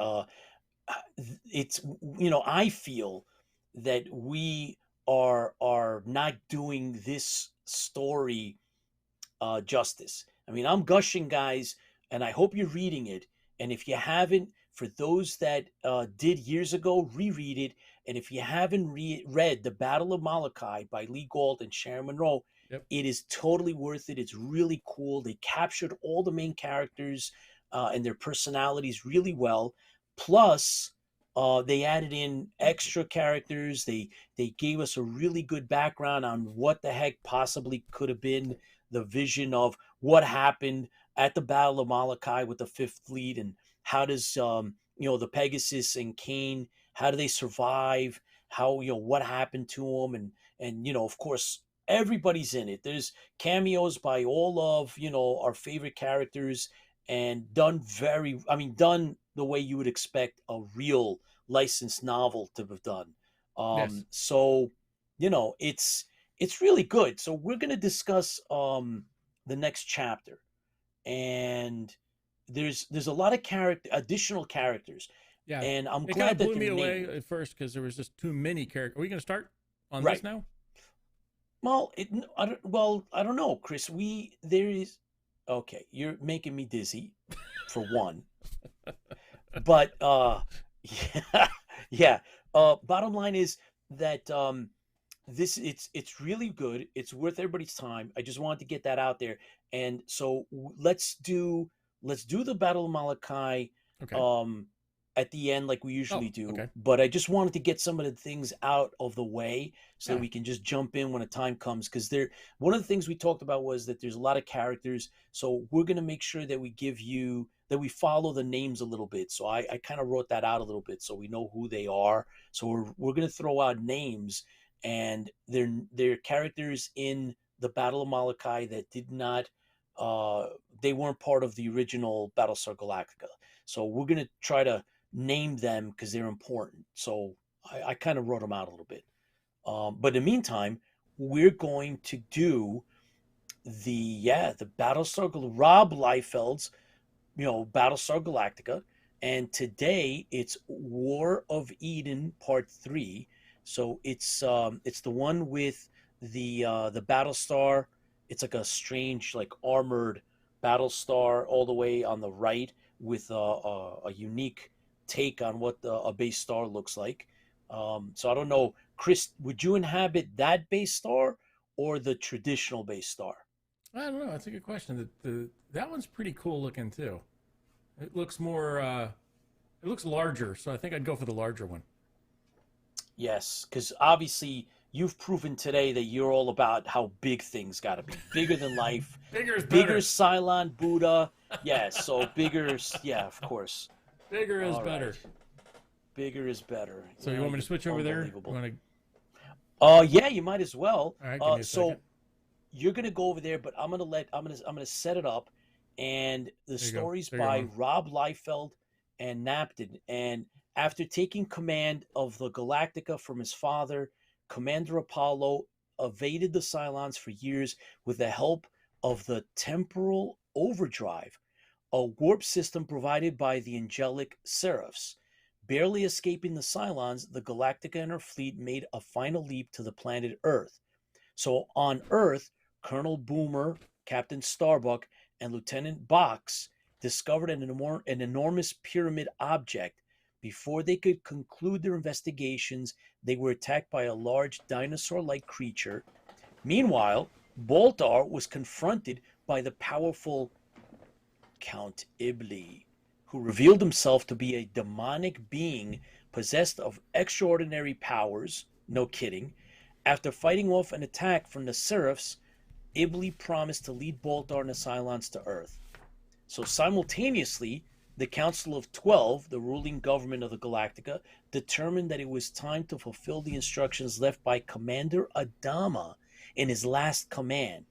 It's I feel that we are not doing this story justice. I mean, I'm gushing, guys, and I hope you're reading it. And if you haven't, for those that did years ago, reread it. And if you haven't read The Battle of Malachi by Lee Gold and Sharon Monroe, it is totally worth it. It's really cool. They captured all the main characters and their personalities really well. Plus, they added in extra characters. They gave us a really good background on what the heck possibly could have been the vision of what happened at the Battle of Malachi with the Fifth Fleet, and how does the Pegasus and Kane, how do they survive? How what happened to them, and of course everybody's in it. There's cameos by all of our favorite characters, and done the way you would expect a real licensed novel to have done. So it's it's really good. So we're going to discuss the next chapter, and there's a lot of additional characters, Yeah, and I'm it kind glad of that blew me they're away naming. at first because there was just too many characters. Are we going to start on Right. this now? Well, I don't know, Chris. There is okay. You're making me dizzy, for one. But yeah, yeah. Bottom line is that it's really good. It's worth everybody's time. I just wanted to get that out there. And so let's do the Battle of Malachi Okay. at the end like we Oh, usually do. okay. But I just wanted to get some of the things out of the way so Yeah. that we can just jump in when the time comes. Because one of the things we talked about was that there's a lot of characters. So we're gonna make sure that we follow the names a little bit. So I kind of wrote that out a little bit so we know who they are. So we're gonna throw out names, and they're characters in the Battle of Malachi that did not they weren't part of the original Battlestar Galactica. So we're gonna try to name them because they're important. So I kind of wrote them out a little bit. But in the meantime, we're going to do the Battlestar Rob Liefeld's Battlestar Galactica, and today it's War of Eden Part 3. So it's the one with the Battlestar. It's like a strange, like, armored Battlestar all the way on the right with a unique take on what a base star looks like. So I don't know, Chris, would you inhabit that base star or the traditional base star? I don't know. That's a good question. That one's pretty cool looking too. It looks more. It looks larger, so I think I'd go for the larger one. Yes, because obviously you've proven today that you're all about how big things got to be. Bigger than life. Bigger is Bigger better. Cylon Buddha. Yeah, so bigger, yeah, of course. Bigger is All better. right. Bigger is better. So you want me to switch over there? You Unbelievable. want to? Yeah, you might as well. All right, give me a So second. you're gonna go over there, but I'm gonna set it up, and the There you go. story's There you by go. Rob Liefeld and Napton. And after taking command of the Galactica from his father, Commander Apollo evaded the Cylons for years with the help of the Temporal Overdrive, a warp system provided by the angelic Seraphs. Barely escaping the Cylons, the Galactica and her fleet made a final leap to the planet Earth. So on Earth, Colonel Boomer, Captain Starbuck, and Lieutenant Box discovered an enormous pyramid object. Before they could conclude their investigations, they were attacked by a large dinosaur-like creature. Meanwhile, Baltar was confronted by the powerful Count Iblis, who revealed himself to be a demonic being possessed of extraordinary powers. No kidding. After fighting off an attack from the Seraphs, Iblis promised to lead Baltar and the Cylons to Earth. So simultaneously, the Council of 12, the ruling government of the Galactica, determined that it was time to fulfill the instructions left by Commander Adama in his last command.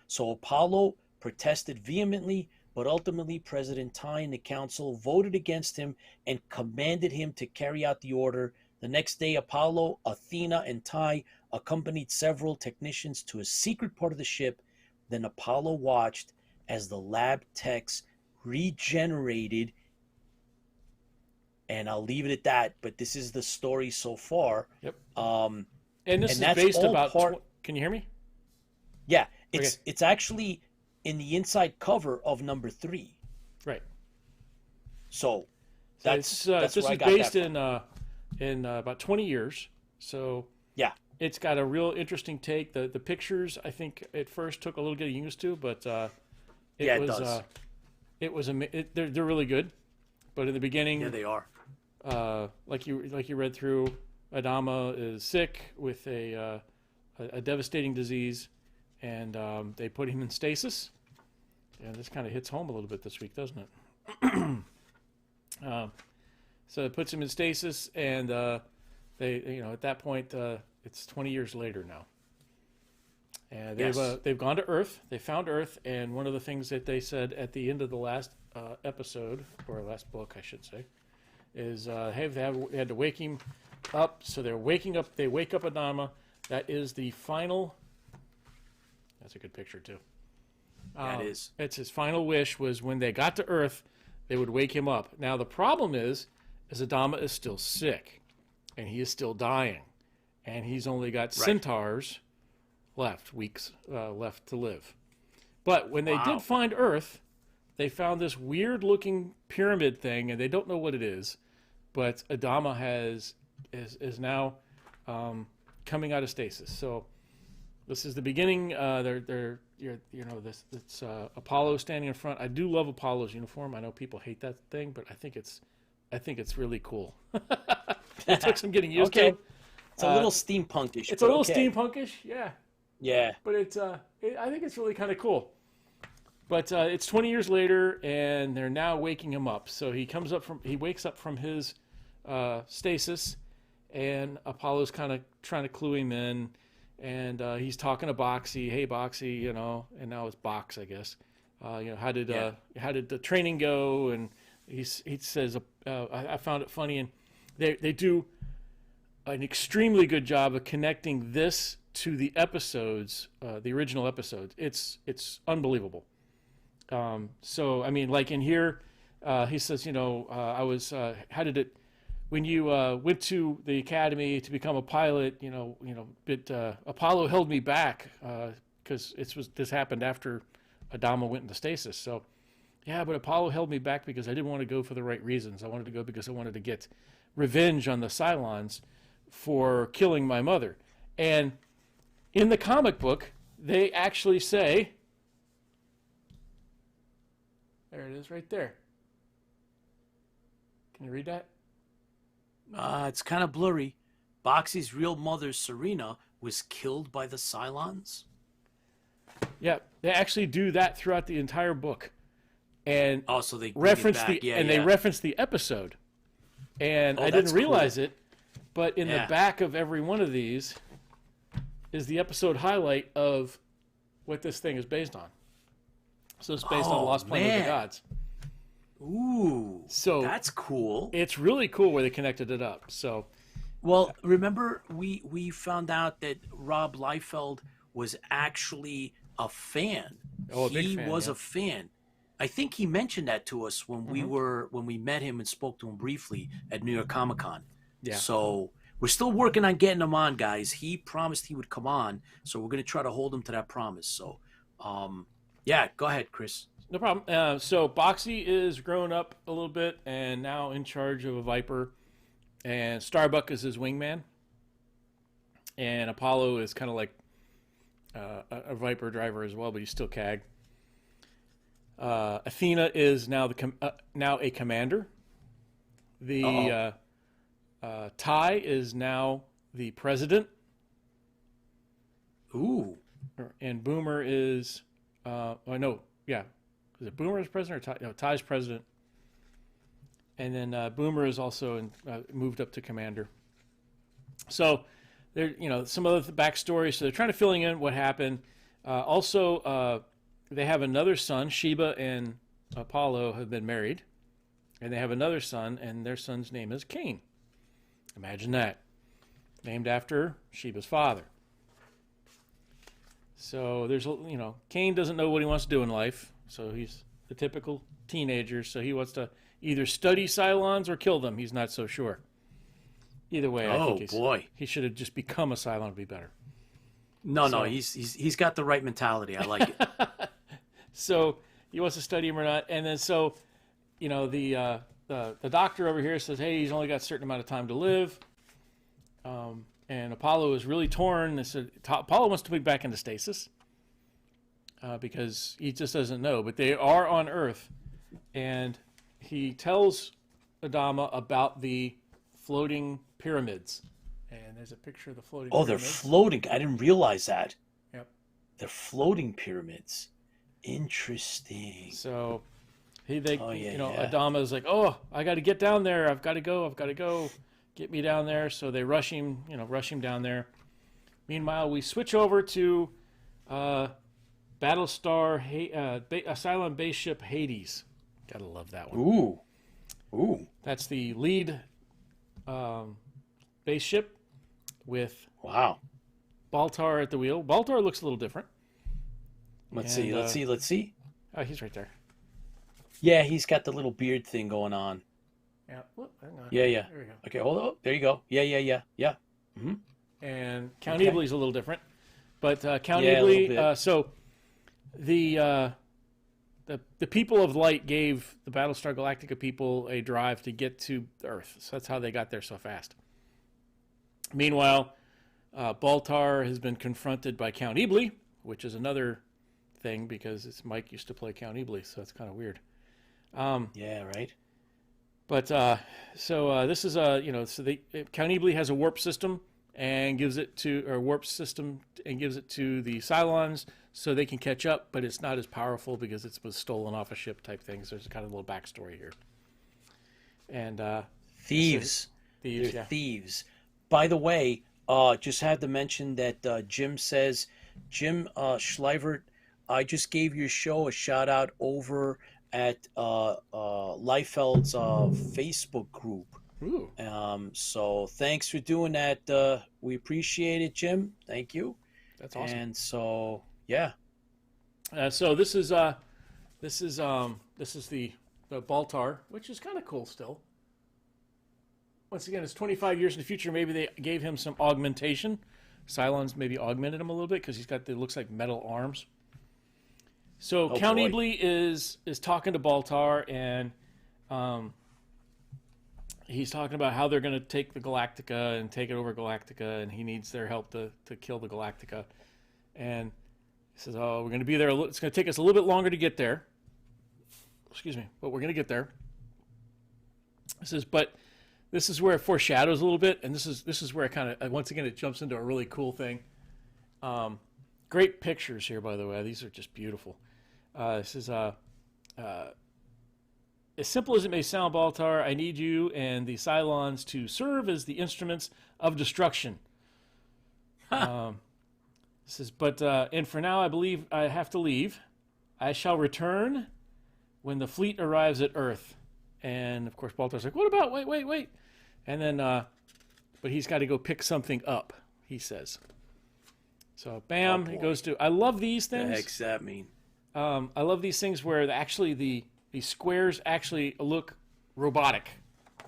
So Apollo protested vehemently, but ultimately President Tai and the Council voted against him and commanded him to carry out the order. The next day, Apollo, Athena, and Tai accompanied several technicians to a secret part of the ship. Then Apollo watched as the lab techs regenerated, and I'll leave it at that. But this is the story so far. Yep. And this is that's based all about. part. Can you hear me? Yeah, Okay. it's actually in the inside cover of number 3. Right. So That's that's this where I is got based that from. in about 20 years. So Yeah. it's got a real interesting take. The pictures I think at first took a little getting used to, but It does. They're really good. But in the beginning, Yeah, they are. like you read through, Adama is sick with a devastating disease, and they put him in stasis. And this kind of hits home a little bit this week, doesn't it? So it puts him in stasis, and they, at that point, it's 20 years later now. And they've gone to Earth. They found Earth, and one of the things that they said at the end of the last episode, or last book, I should say, is they had to wake him up. So they're waking up. They wake up Adama. That is the final That's a good picture too. That is. It's his final wish was when they got to Earth, they would wake him up. Now the problem is Adama is still sick, and he is still dying, and he's only got centaurs left, weeks left to live. But when they did find Earth, they found this weird-looking pyramid thing, and they don't know what it is. But Adama is now coming out of stasis. So this is the beginning. It's Apollo standing in front. I do love Apollo's uniform. I know people hate that thing, but I think it's really cool. It took some getting used to. It's a little steampunkish. It's a little steampunkish, yeah. Yeah. But I think it's really kind of cool. But it's 20 years later, and they're now waking him up. So he wakes up from his stasis, and Apollo's kind of trying to clue him in, and he's talking to Boxy. Hey, Boxy, and now it's Box, I guess. How did the training go? And he says, I found it funny, and they do an extremely good job of connecting this to the episodes, the original episodes. It's unbelievable. So I mean, like in here, he says, how did it, when you went to the academy to become a pilot, Apollo held me back because this happened after Adama went into stasis. So yeah, but Apollo held me back because I didn't want to go for the right reasons. I wanted to go because I wanted to get revenge on the Cylons for killing my mother. And in the comic book, they actually say, there it is right there. Can you read that? It's kind of blurry. Boxy's real mother, Serena, was killed by the Cylons? Yeah, they actually do that throughout the entire book. And so they reference they reference the episode. And I didn't realize it, but in the back of every one of these is the episode highlight of what this thing is based on. So it's based on Lost Planet of the Gods. Ooh, so that's cool. It's really cool where they connected it up. So, well, remember we found out that Rob Liefeld was actually a fan. Oh, a big fan. He was a fan. I think he mentioned that to us when we met him and spoke to him briefly at New York Comic Con. Yeah. So we're still working on getting him on, guys. He promised he would come on, so we're going to try to hold him to that promise. So, yeah, go ahead, Chris. No problem. So Boxy is grown up a little bit and now in charge of a Viper, and Starbuck is his wingman, and Apollo is kind of like a Viper driver as well, but he's still CAG. Athena is now now a commander. The Ty is now the president. Ooh. And Boomer is is it Boomer is president or Ty? No, Ty's president. And then Boomer is also moved up to commander. So there, some other backstory. So they're trying to fill in what happened. Also, they have another son. Sheba and Apollo have been married, and they have another son, and their son's name is Cain. Imagine that, named after Sheba's father. So there's, Cain doesn't know what he wants to do in life. So he's the typical teenager. So he wants to either study Cylons or kill them. He's not so sure. Either way, I think he should have just become a Cylon to be better. No, he's got the right mentality. I like it. So he wants to study him or not, and then the doctor over here says, hey, he's only got a certain amount of time to live. And Apollo is really torn. They said Apollo wants to move back into stasis because he just doesn't know. But they are on Earth, and he tells Adama about the floating pyramids. And there's a picture of the floating pyramids. Oh, they're floating. I didn't realize that. Yep. They're floating pyramids. Interesting. So Adama is like, oh, I got to get down there. I've got to go. Get me down there. So they rush him down there. Meanwhile, we switch over to Battlestar Cylon base ship Hades. Gotta love that one. Ooh. That's the lead base ship with Baltar at the wheel. Baltar looks a little different. Let's see. Oh, he's right there. Yeah, he's got the little beard thing going on. Yeah. Whoop, hang on. Yeah. There we go. Okay, hold on. There you go. Yeah. Mm-hmm. And Count Ebly's a little different, but Count Yeah, Ebly. So the people of light gave the Battlestar Galactica people a drive to get to Earth. So that's how they got there so fast. Meanwhile, Baltar has been confronted by Count Ebly, which is another thing because Mike used to play Count Ebly, so it's kind of weird. Yeah, right. But this is Count Ebly has a warp system and gives it to the Cylons so they can catch up, but it's not as powerful because it was stolen off a ship type thing. So there's kind of a little backstory here. And thieves. Yeah. Thieves. By the way, just had to mention that Jim Schleivert, I just gave your show a shout out over at Liefeld's Facebook group. Ooh. So thanks for doing that. We appreciate it, Jim. Thank you. That's awesome. And so yeah. So this is the Baltar, which is kind of cool still. Once again, it's 25 years in the future. Maybe they gave him some augmentation. Cylons maybe augmented him a little bit because he's got it looks like metal arms. So Count Ebly is talking to Baltar, and he's talking about how they're going to take the Galactica and take it over Galactica, and he needs their help to kill the Galactica. And he says, "Oh, we're going to be there. It's going to take us a little bit longer to get there. Excuse me, but we're going to get there." He says, "But this is where it foreshadows a little bit, and this is where it kind of once again it jumps into a really cool thing. Great pictures here, by the way. These are just beautiful. This is as simple as it may sound, Baltar. I need you and the Cylons to serve as the instruments of destruction." Says, "But and for now, I believe I have to leave. I shall return when the fleet arrives at Earth." And of course, Baltar's like, "What about? Wait." And then, but he's got to go pick something up, he says. So, bam, he goes to. I love these things. The heck's that mean? I love these things where the squares actually look robotic.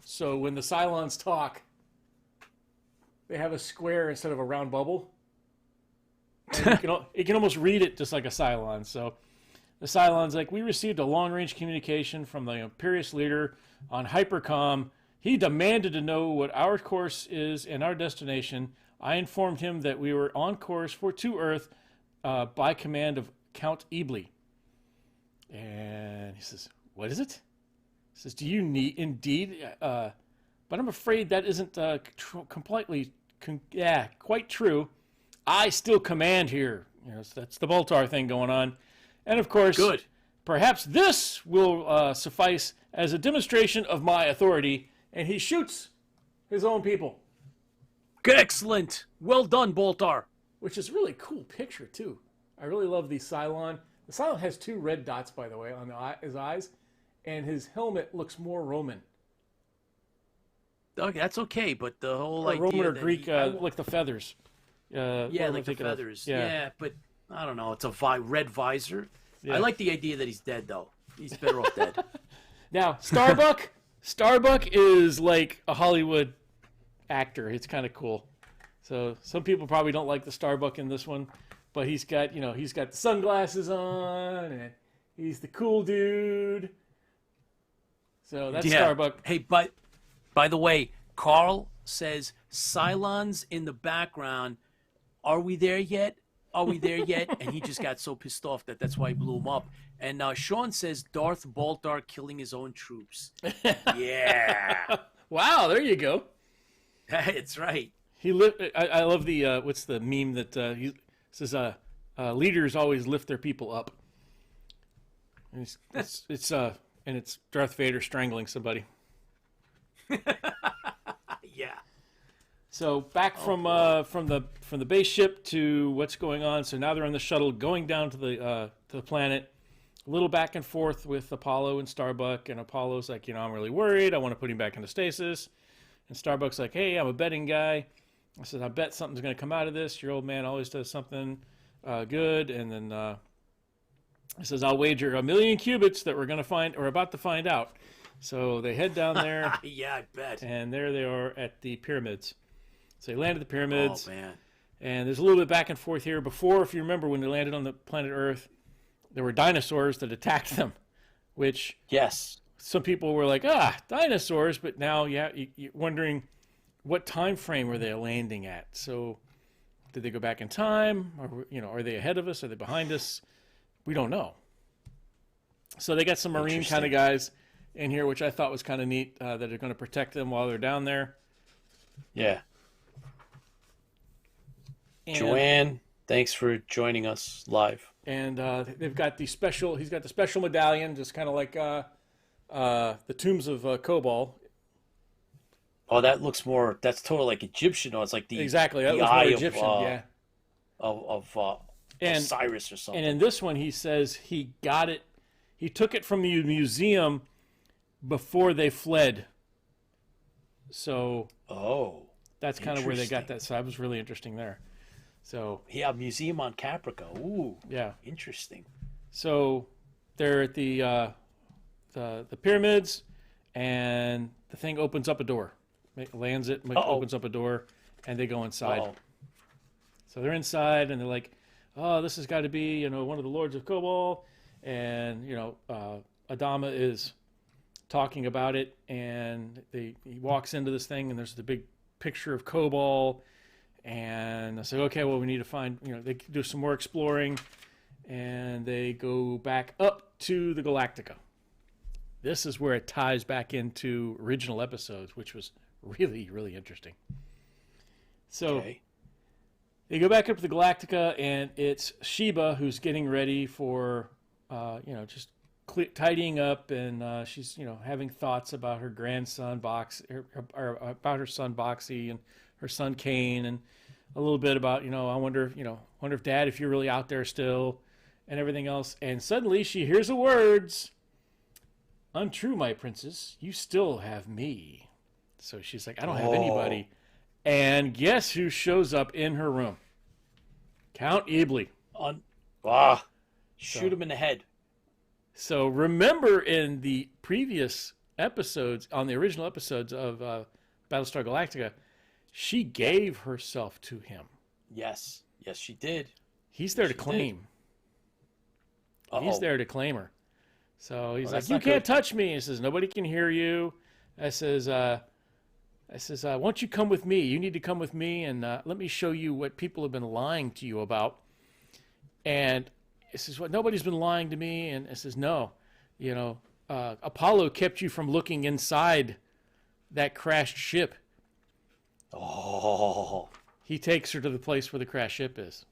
So when the Cylons talk, they have a square instead of a round bubble. And you can almost read it just like a Cylon. So the Cylon's like, "We received a long-range communication from the Imperious leader on Hypercom. He demanded to know what our course is and our destination. I informed him that we were on course to Earth by command of Count Ebly." And he says, "What is it?" He says, "Do you need indeed? But I'm afraid that isn't quite true. I still command here." So that's the Baltar thing going on. And of course, good. Perhaps this will suffice as a demonstration of my authority. And he shoots his own people. Excellent. Well done, Baltar. Which is a really cool picture, too. I really love the Cylon. The Cylon has 2 red dots, by the way, on his eyes. And his helmet looks more Roman. Okay, that's okay, but the whole idea Roman or Greek, like the feathers. Yeah, like the feathers. Yeah, but I don't know. It's a red visor. Yeah. I like the idea that he's dead, though. He's better off dead. Now, Starbuck is like a Hollywood actor. It's kind of cool. So some people probably don't like the Starbuck in this one, but he's got the sunglasses on and he's the cool dude. So that's Starbuck. Hey, but by the way, Carl says Cylons in the background. Are we there yet? Are we there yet? And he just got so pissed off that's why he blew him up. And Sean says Darth Baltar killing his own troops. Yeah. Wow, there you go. It's right. I love the what's the meme that he says leaders always lift their people up. And it's Darth Vader strangling somebody. Yeah. So back from the base ship to what's going on. So now they're on the shuttle going down to the planet. A little back and forth with Apollo and Starbuck, and Apollo's like, I'm really worried. I want to put him back into stasis. And Starbuck's like, hey, I'm a betting guy. I said, I bet something's going to come out of this. Your old man always does something good. And then He says, I'll wager 1,000,000 cubits that we're going to find, or about to find out. So they head down there. Yeah, I bet. And there they are at the pyramids. So they land at the pyramids. Oh, man. And there's a little bit back and forth here. Before, if you remember, when they landed on the planet Earth, there were dinosaurs that attacked them, which yes, some people were like, dinosaurs. But now, you're wondering what time frame were they landing at? So did they go back in time? Or, are they ahead of us? Are they behind us? We don't know. So they got some Marine kind of guys in here, which I thought was kind of neat, that are going to protect them while they're down there. Yeah. And, Joanne, thanks for joining us live. And they've got he's got the special medallion, just kind of like the tombs of Kobol. Oh, that's totally like Egyptian. Oh, it's like exactly. That the was eye more Egyptian, of and Cyrus or something. And in this one, he says he took it from the museum before they fled. So that's kind of where they got that. So that was really interesting there. So yeah, museum on Caprica. Ooh, yeah, interesting. So they're at the pyramids, and the thing opens up a door. It lands it, opens up a door, and they go inside. So they're inside, and they're like, "Oh, this has got to be, one of the lords of Kobol," and Adama is talking about it, and he walks into this thing, and there's the big picture of Kobol. And I said, okay, well, we need to find, they do some more exploring, and they go back up to the Galactica. This is where it ties back into original episodes, which was really, really interesting. So they go back up to the Galactica, and it's Sheba who's getting ready for, just tidying up, and she's, having thoughts about her grandson, or about her son, Boxy, and her son Kane, and a little bit about, I wonder if Dad, if you're really out there still, and everything else. And suddenly she hears the words, "Untrue, my princess, you still have me." So she's like, I don't have anybody. And guess who shows up in her room? Count Ebley. Shoot him in the head. So remember in the previous episodes, on the original episodes of Battlestar Galactica, she gave herself to him. Yes, she did. He's there to claim. He's there to claim her. So he's like, "You can't touch me." He says, "Nobody can hear you." I says, "Why don't you come with me? You need to come with me, and let me show you what people have been lying to you about." And it says, "What? Nobody's been lying to me." And it says, "No, Apollo kept you from looking inside that crashed ship." He takes her to the place where the crashed ship is.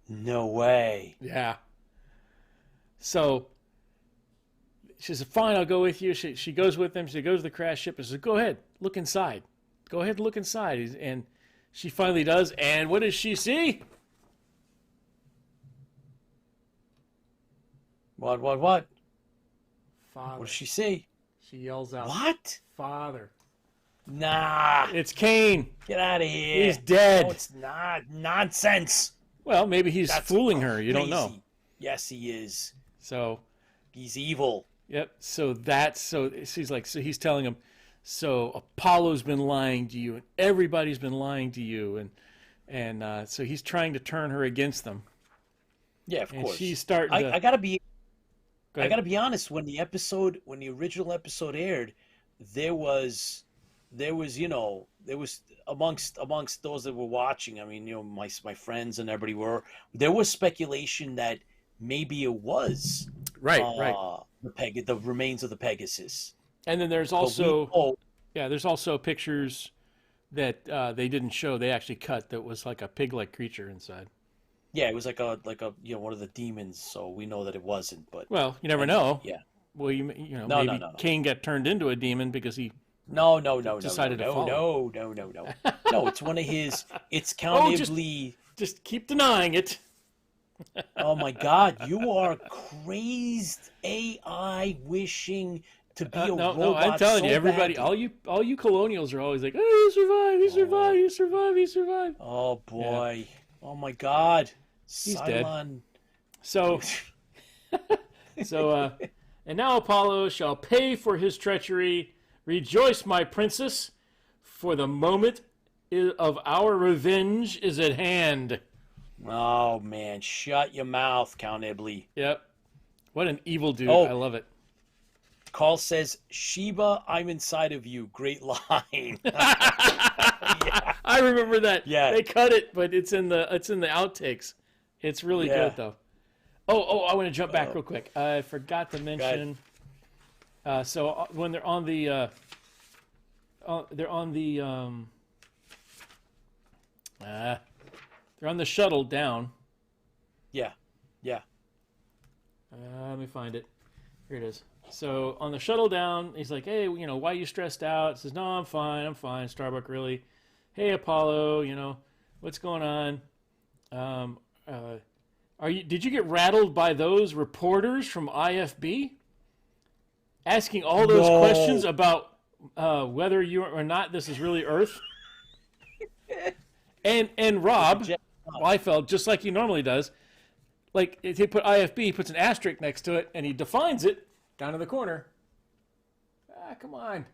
No way. Yeah. So she says, "Fine, I'll go with you." She goes with him. She goes to the crashed ship and says, "Go ahead, look inside. Go ahead and look inside." And she finally does. And what does she see? What? Father. What does she see? She yells out, "What? Father." Nah. It's Kane. Get out of here. He's dead. No, it's not. Nonsense. Well, maybe he's fooling her. You don't know. Yes, he is. So he's evil. Yep. So she's like, so he's telling him, so Apollo's been lying to you, and everybody's been lying to you, and so he's trying to turn her against them. Yeah, of course. She's starting. I gotta be honest. When the original episode aired, there was amongst those that were watching. I mean, my friends and everybody there was speculation that maybe it was right the remains of the Pegasus. And then there's also there's also pictures that they didn't show. They actually cut that was like a pig-like creature inside. Yeah, it was like a one of the demons. So we know that it wasn't. But well, you never know. Yeah. Well, maybe Kane got turned into a demon because he decided to follow. No, it's one of his. It's Count Ibley. Just keep denying it. Oh my God, you are crazed AI wishing to be a robot. No, I'm telling you, everybody, badly. all you colonials are always like, "Oh, he survived." Oh boy. Yeah. Oh my God. He's Cylon. dead. So So, and now Apollo shall pay for his treachery. Rejoice, my princess, for the moment of our revenge is at hand. Oh, man. Shut your mouth, Count Ibley. Yep. What an evil dude. Oh. I love it. Carl says, Sheba, I'm inside of you. Great line. Yeah. I remember that. Yeah. They cut it, but it's in the outtakes. It's really good though. Oh, I want to jump back real quick. I forgot to mention. So when they're on the shuttle down. Yeah. Let me find it. Here it is. So on the shuttle down, he's like, "Hey, why are you stressed out?" He says, "No, I'm fine. Starbuck, really. Hey, Apollo, what's going on? Did you get rattled by those reporters from IFB asking all those questions about whether you or not this is really Earth?" and Rob Liefeld, just like he normally does, like if he put IFB, he puts an asterisk next to it, and he defines it down in the corner. Come on.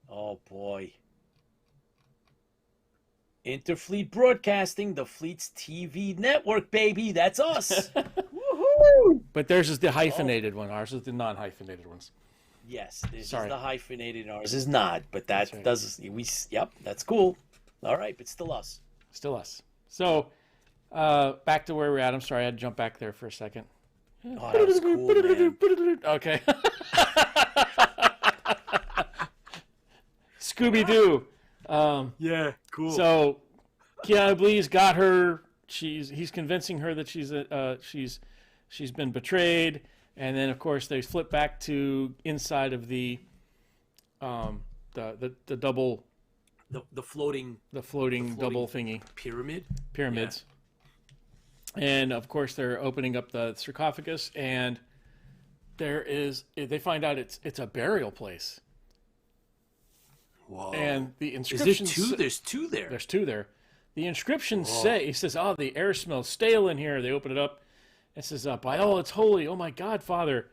Oh, boy. Interfleet Broadcasting, the fleet's TV network, baby. That's us. Woohoo! But theirs is the hyphenated one. Ours is the non-hyphenated ones. Yes, this is the hyphenated. Ours is not, but that does. Yep, that's cool. All right, but still us. Still us. So, back to where we're at. I'm sorry, I had to jump back there for a second. Oh, that was cool, man. Okay. Scooby-Doo. Yeah, cool. So, Keanu Blee's got her. He's convincing her that she's been betrayed, and then of course they flip back to inside of the double. The floating double thingy. Pyramids. Yeah. And of course they're opening up the sarcophagus, and they find out it's a burial place. Whoa. And the inscriptions. There's two there. There's two there. The inscriptions say, he says, "Oh, the air smells stale in here." They open it up. It says, "By all it's holy, oh my God, Father,"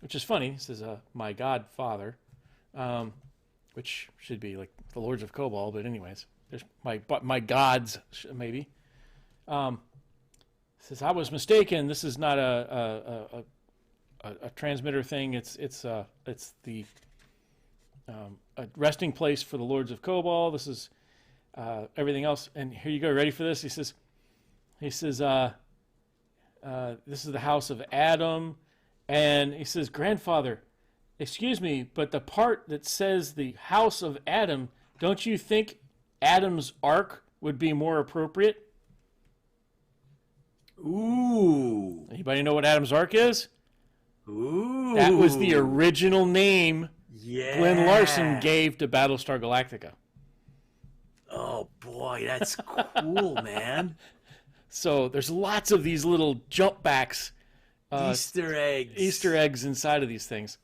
which is funny. It says, "My God, Father," which should be like the Lords of Kobol, but anyways, there's my gods maybe. It says, "I was mistaken. This is not a transmitter thing. It's the a resting place for the Lords of Kobol. This is everything else." And here you go. Ready for this? He says, "This is the house of Adam," and he says, "Grandfather, excuse me, but the part that says the house of Adam, don't you think Adam's Ark would be more appropriate?" Ooh. Anybody know what Adam's Ark is? Ooh. That was the original name Glenn Larson gave to Battlestar Galactica. Oh boy, that's cool, man. So there's lots of these little jump backs, Easter eggs inside of these things.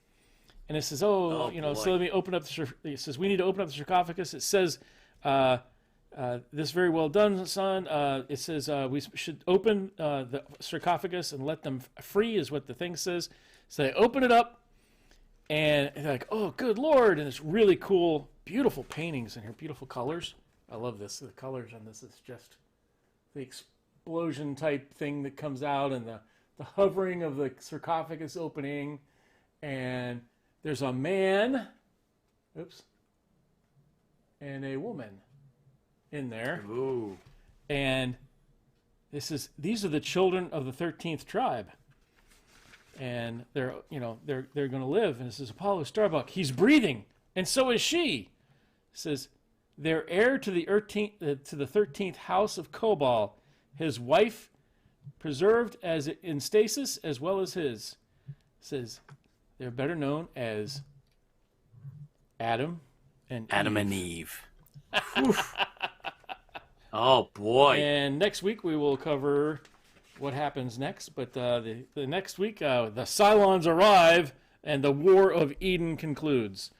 And it says, so let me open up it says, we need to open up the sarcophagus. It says, this very well done, son. It says, we should open the sarcophagus and let them free, is what the thing says. So they open it up, and they're like, "Oh, good Lord." And it's really cool, beautiful paintings in here, beautiful colors. I love this. The colors on this is just the explosion type thing that comes out, and the hovering of the sarcophagus opening. And there's a man, and a woman in there. Ooh. And these are the children of the 13th tribe. And they're going to live. And it says, Apollo Starbuck, he's breathing, and so is she. It says, they're heir to the 13th house of Kobol, his wife preserved as in stasis as well as his. It says, they're better known as Adam and Eve. Oh boy! And next week we will cover what happens next. But the next week, the Cylons arrive and the War of Eden concludes.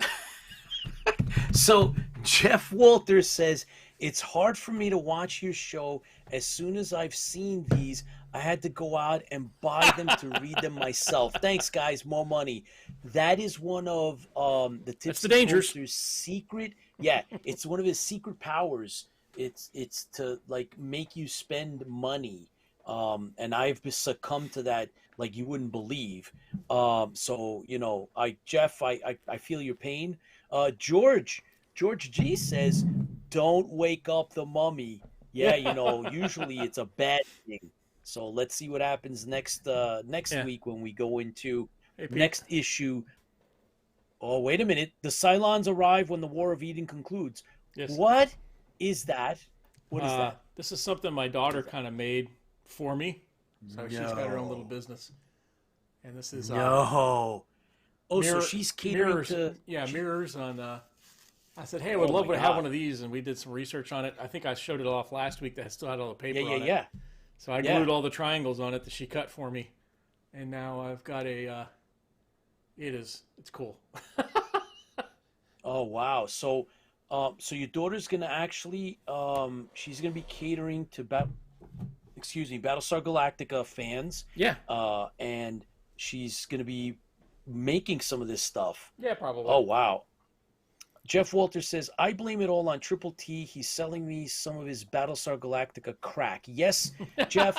So Jeff Walters says, it's hard for me to watch your show as soon as I've seen these, I had to go out and buy them to read them myself. Thanks, guys. More money. That is one of the That's the Tipsy dangers. Toaster's secret. Yeah, it's one of his secret powers. It's to like make you spend money. And I've succumbed to that like you wouldn't believe. So Jeff, I feel your pain. George G says, "Don't wake up the mummy." Yeah, usually it's a bad thing. So let's see what happens next Yeah. week when we go into Hey, Pete. next issue. Oh, wait a minute. The Cylons arrive when the War of Eden concludes. Yes. What is that? What is that? This is something my daughter kind of made for me. So she's got her own little business. And this is No. Oh, so she's catering mirrors, to mirrors on I said, hey, I would love to have one of these, and we did some research on it. I think I showed it off last week that still had all the paper on it. Yeah. So I glued all the triangles on it that she cut for me. And now I've got it's cool. Oh, wow. So your daughter's gonna actually she's gonna be catering to Battlestar Galactica fans. Yeah. And she's gonna be making some of this stuff. Yeah, probably. Oh, wow. Jeff Walter says, I blame it all on Triple T. He's selling me some of his Battlestar Galactica crack. Yes, Jeff,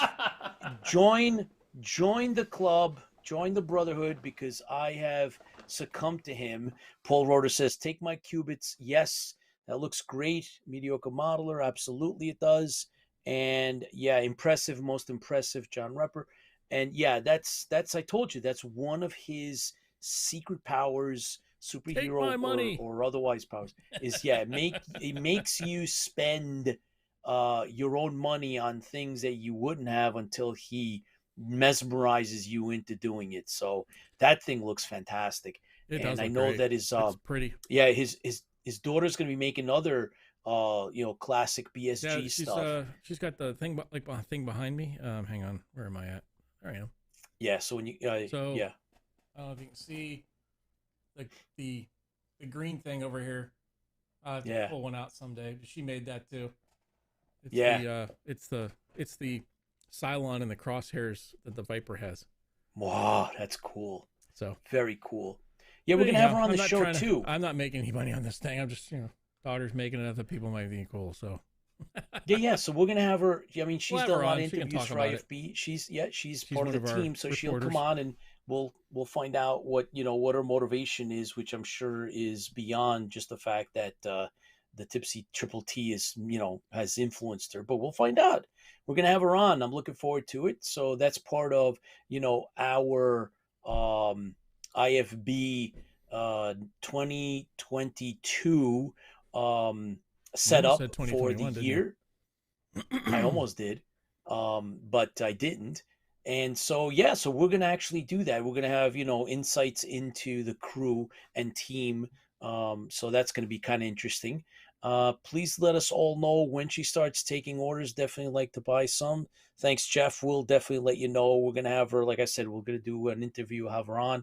join the club, join the brotherhood, because I have succumbed to him. Paul Roeder says, take my qubits. Yes, that looks great. Mediocre modeler. Absolutely it does. And yeah, impressive, most impressive, John Repper. And yeah, that's I told you, that's one of his secret powers, superhero or otherwise powers, is it makes you spend your own money on things that you wouldn't have until he mesmerizes you into doing it. So that thing looks fantastic. It and does I know great. that is pretty. Yeah, his daughter's going to be making other classic BSG stuff. She's got the thing thing behind me. Hang on, where am I at? There I am. Yeah, so when you yeah, I don't know if you can see the green thing over here. I'll pull one out someday. She made that too. It's it's the Cylon and the crosshairs that the Viper has. Wow, that's cool. So very cool. Yeah, we're gonna have her on the show too. I'm not making any money on this thing. I'm just daughter's making it. Other people might be cool. So yeah. So we're gonna have her. I mean, she's done a lot of interviews for IFB. It. She's part of the team, so she'll come on and we'll find out what her motivation is, which I'm sure is beyond just the fact that the Tipsy Triple T is has influenced her. But we'll find out. We're gonna have her on. I'm looking forward to it. So that's part of our IFB 2022 set up for the year. I almost did, but I didn't. And so so we're gonna actually do that. We're gonna have insights into the crew and team. So that's gonna be kind of interesting. Please let us all know when she starts taking orders. Definitely like to buy some. Thanks, Jeff. We'll definitely let you know. We're gonna have her, like I said, we're gonna do an interview, have her on.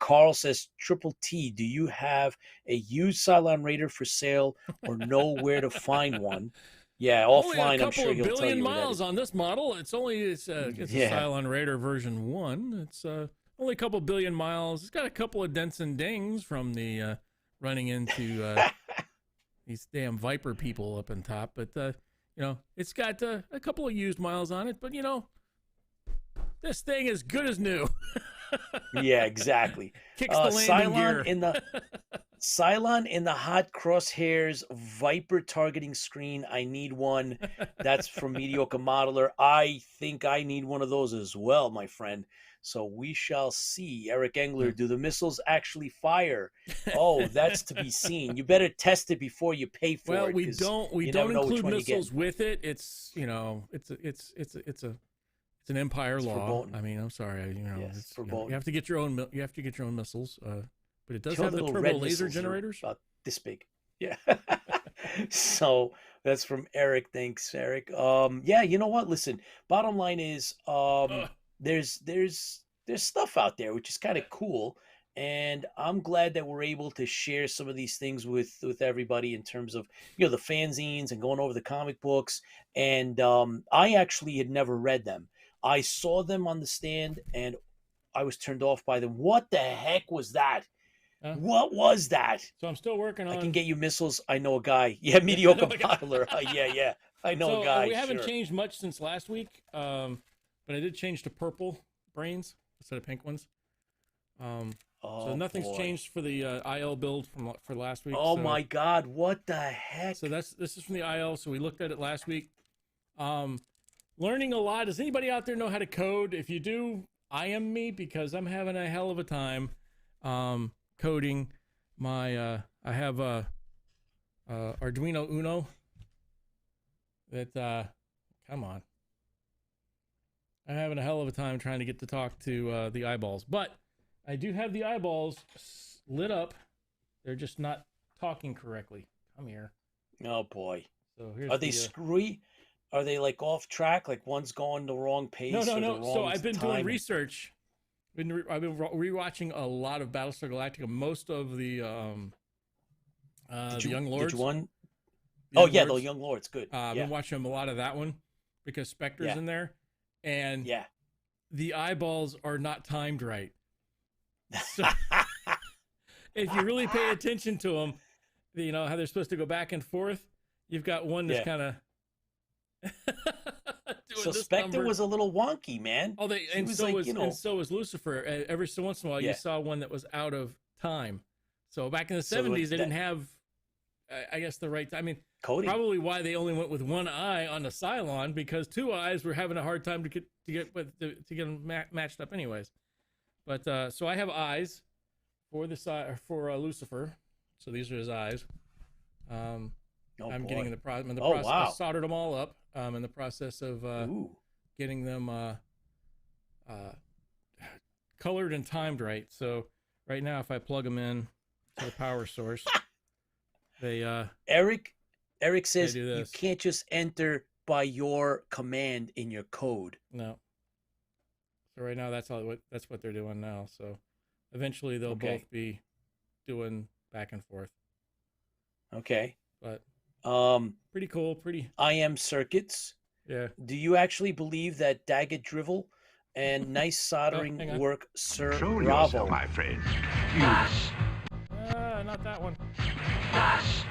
Carl says, Triple T, do you have a used Cylon Raider for sale or know where to find one? Yeah, offline. I'm sure he'll tell you. Only a couple of billion miles on this model. It's a Cylon Raider version 1. It's only a couple billion miles. It's got a couple of dents and dings from the running into these damn Viper people up on top, but it's got a couple of used miles on it. But this thing is good as new. Yeah, exactly. Kicks the landing gear. Cylon in the hot crosshairs Viper targeting screen. I need one. That's from Mediocre Modeler. I think I need one of those as well, my friend. So we shall see. Eric Engler, do the missiles actually fire? Oh, that's to be seen. You better test it before you pay for it. Well, we don't include missiles with it. It's it's an Empire law. I mean, I'm sorry. You have to get your own. You have to get your own missiles. But it does have the turbo laser generators. About this big. Yeah. So that's from Eric. Thanks, Eric. Yeah. You know what? Listen. Bottom line is, there's stuff out there which is kind of cool, and I'm glad that we're able to share some of these things with everybody in terms of, you know, the fanzines and going over the comic books. And I actually had never read them. I saw them on the stand, and I was turned off by them. What the heck was that? What was that? So I'm still working on. I can get you missiles. I know a guy. Yeah, mediocre bottler. Yeah. I know a guy. We haven't changed much since last week, but I did change to purple brains instead of pink ones. So nothing's changed for the IL build for last week. Oh my God! What the heck? So this is from the IL. So we looked at it last week. Learning a lot. Does anybody out there know how to code? If you do, IM me, because I'm having a hell of a time coding my. I have a Arduino Uno. That come on. I'm having a hell of a time trying to get to talk to the eyeballs, but I do have the eyeballs lit up. They're just not talking correctly. Come here. Oh boy. So here's Are they screwy? Are they like off track? Like one's going the wrong pace? No. The wrong So I've been doing time? research. I've been rewatching a lot of Battlestar Galactica. Most of the Young Lords. Did you one? The Young Lords. Good. I've been watching a lot of that one because Spectre's in there, and the eyeballs are not timed right. So if you really pay attention to them, you know how they're supposed to go back and forth. You've got one that's kind of. So Spectre was a little wonky, man. Oh, and so was Lucifer. Every so once in a while, you saw one that was out of time. So back in the 70s, they didn't have, I guess, the right time. I mean, coding. Probably why they only went with one eye on the Cylon, because two eyes were having a hard time to get them matched up, anyways. But so I have eyes for for Lucifer. So these are his eyes. I'm getting in the process. I soldered them all up. In the process of getting them colored and timed right. So right now, if I plug them in to the power source, they Eric says you can't just enter by your command in your code. No. So right now, that's what they're doing now. So eventually, they'll both be doing back and forth. Okay. But pretty cool. IM circuits. Yeah. Do you actually believe that Daggett drivel and nice soldering work, Sir Control Bravo? yourself, my friend. Not that one. You actually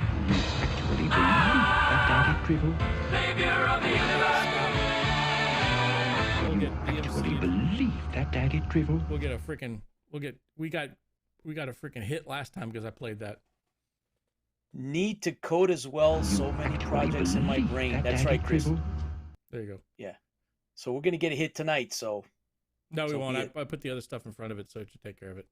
believe that Daggett drivel? Savior of the universe. We'll get Actually believe that Daggett drivel? We got a freaking hit last time because I played that. Need to code as well. So many projects in my brain. That's right, Chris. There you go. Yeah. So we're gonna get a hit tonight. So. No, we won't. I put the other stuff in front of it, so it should take care of it.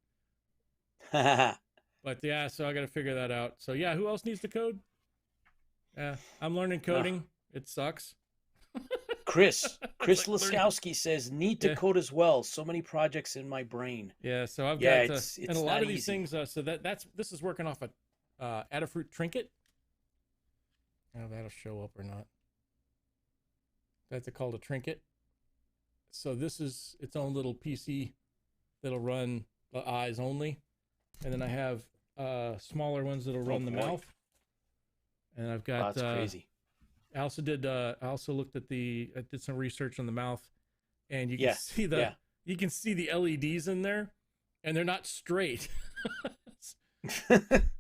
But yeah, so I got to figure that out. So yeah, who else needs to code? Yeah, I'm learning coding. It sucks. Chris Laskowski says need to code as well. So many projects in my brain. Yeah, so I've got and a lot of these things. So this is working off a Adafruit trinket. Now that'll show up or not. That's called a trinket. So this is its own little PC that'll run the eyes only, and then I have smaller ones that'll run the mouth. And I've got that's crazy. I also did looked at I did some research on the mouth, and you can see you can see the LEDs in there, and they're not straight.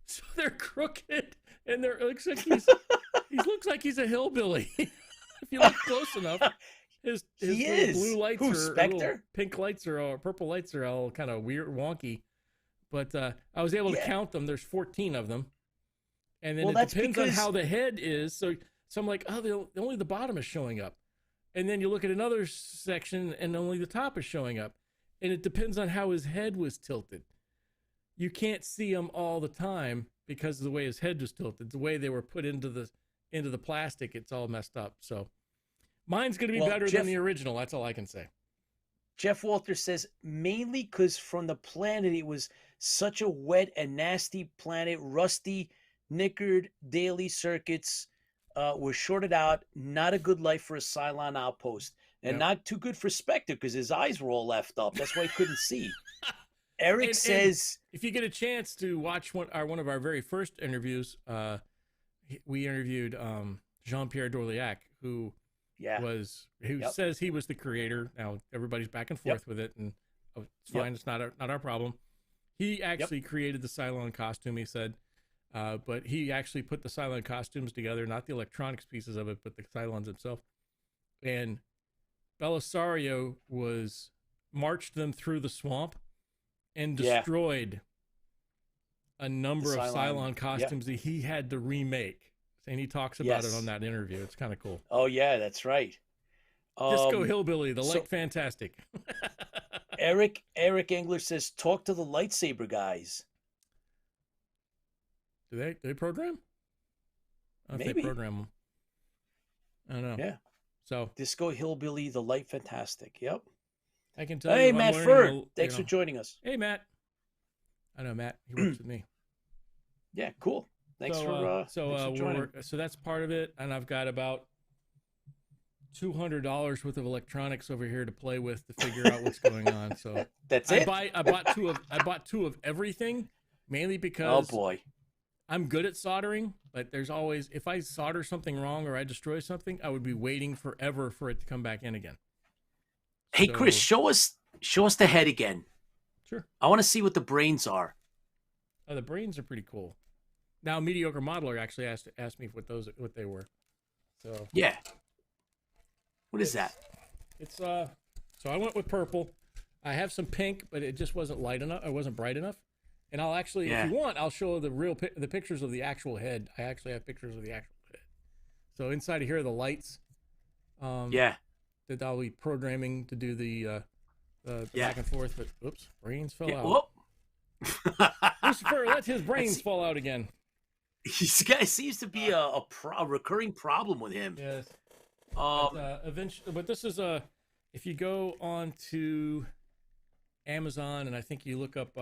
So they're crooked, and it looks like he looks like he's a hillbilly. If you look close enough, his blue lights or pink lights or purple lights are all kind of weird, wonky. But I was able to count them. There's 14 of them, and then it depends on how the head is. So I'm like, only the bottom is showing up, and then you look at another section, and only the top is showing up, and it depends on how his head was tilted. You can't see him all the time because of the way his head was tilted. The way they were put into the plastic, it's all messed up. So mine's going to be better than the original. That's all I can say. Jeff Walter says mainly because from the planet, it was such a wet and nasty planet. Rusty, knickered daily circuits were shorted out. Not a good life for a Cylon outpost. And not too good for Spectre because his eyes were all left up. That's why he couldn't see. Eric says, if you get a chance to watch one of our very first interviews, we interviewed Jean-Pierre Dorliac, who says he was the creator. Now everybody's back and forth with it, and it's fine. It's not our problem. He actually created the Cylon costume, he said, but he actually put the Cylon costumes together, not the electronics pieces of it, but the Cylons himself. And Belisario marched them through the swamp and destroyed a number of Cylon costumes that he had to remake. And he talks about it on that interview. It's kind of cool. Oh, yeah, that's right. Disco Hillbilly, the Light Fantastic. Eric Engler says, talk to the lightsaber guys. Do they program? I don't know if Maybe. they program them. I don't know. Yeah. So Disco Hillbilly, the Light Fantastic. Yep. I can tell you. Hey, Matt Ferd. Thanks for joining us. Hey, Matt. I know Matt. He works with me. Yeah, cool. Thanks for joining. So that's part of it, and I've got about $200 worth of electronics over here to play with to figure out what's going on. So that's it. I bought two of everything, mainly because I'm good at soldering, but there's always, if I solder something wrong or I destroy something, I would be waiting forever for it to come back in again. Hey, Chris, show us the head again. Sure. I want to see what the brains are. Oh, the brains are pretty cool. Now, Mediocre Modeler actually asked me what they were. So yeah. What is that? It's so I went with purple. I have some pink, but it just wasn't light enough. It wasn't bright enough. And I'll actually, if you want, I'll show the pictures of the actual head. I actually have pictures of the actual head. So inside of here are the lights. That I'll be programming to do the back and forth. But oops, brains fell out. Whoop. Lucifer, let his brains fall out again. This guy seems to be a recurring problem with him. Yes. Eventually, but this is if you go on to Amazon and I think you look up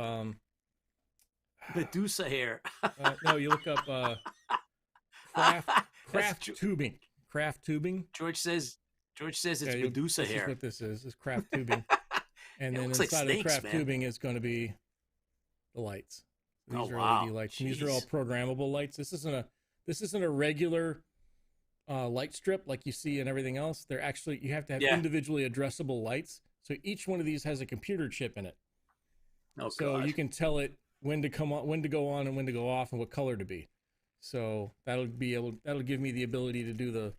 Medusa hair. No, you look up craft tubing. Craft tubing. George says it's Medusa hair. This is what this is. It's craft tubing. And then inside of the craft tubing is going to be the lights. These are LED lights. And these are all programmable lights. This isn't a regular light strip like you see in everything else. They're actually, you have to have individually addressable lights. So each one of these has a computer chip in it. So you can tell it when to come on, when to go on, and when to go off, and what color to be. So that'll give me the ability to do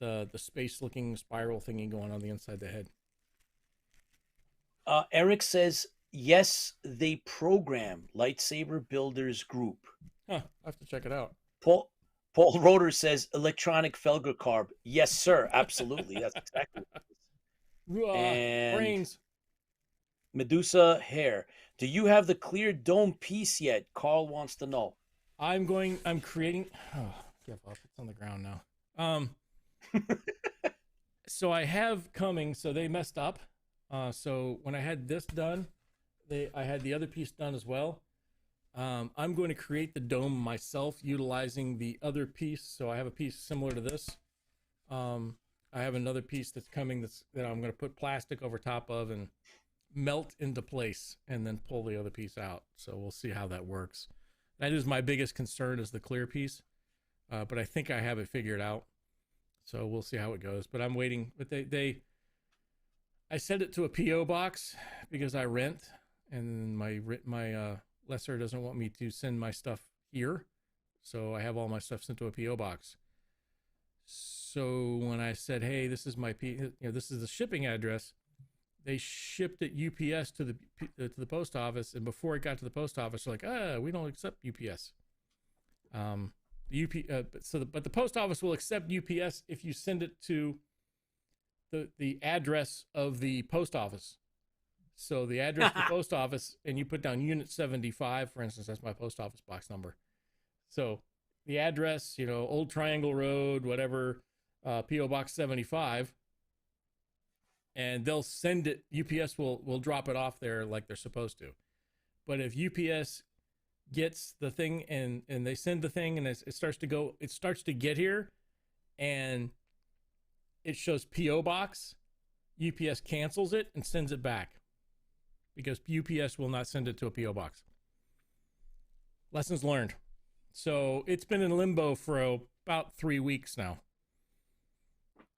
the space-looking spiral thingy going on the inside of the head. Eric says, yes, they program Lightsaber Builders Group. Huh, I have to check it out. Paul Roeder says, electronic Felger carb. Yes, sir. Absolutely. That's exactly what it is. And brains. Medusa hair. Do you have the clear dome piece yet? Carl wants to know. I'm creating. Oh, give up. It's on the ground now. So I have coming. So they messed up. So when I had this done, I had the other piece done as well. I'm going to create the dome myself utilizing the other piece. So I have a piece similar to this. I have another piece that's coming that I'm going to put plastic over top of and melt into place and then pull the other piece out. So we'll see how that works. That is my biggest concern, is the clear piece. But I think I have it figured out. So we'll see how it goes. But I'm waiting. But I sent it to a PO box because I rent, and my lessor doesn't want me to send my stuff here. So I have all my stuff sent to a PO box. So when I said, "Hey, this is this is the shipping address," they shipped it UPS to the post office, and before it got to the post office, they're like, we don't accept UPS. But the post office will accept UPS if you send it to the address of the post office. So the address of the post office, and you put down Unit 75, for instance, that's my post office box number. So the address, Old Triangle Road, whatever, PO Box 75, and they'll send it. UPS will drop it off there like they're supposed to. But if UPS gets the thing and they send the thing and it starts to get here and it shows PO Box, UPS cancels it and sends it back because UPS will not send it to a PO box. Lessons learned. So it's been in limbo for about 3 weeks now.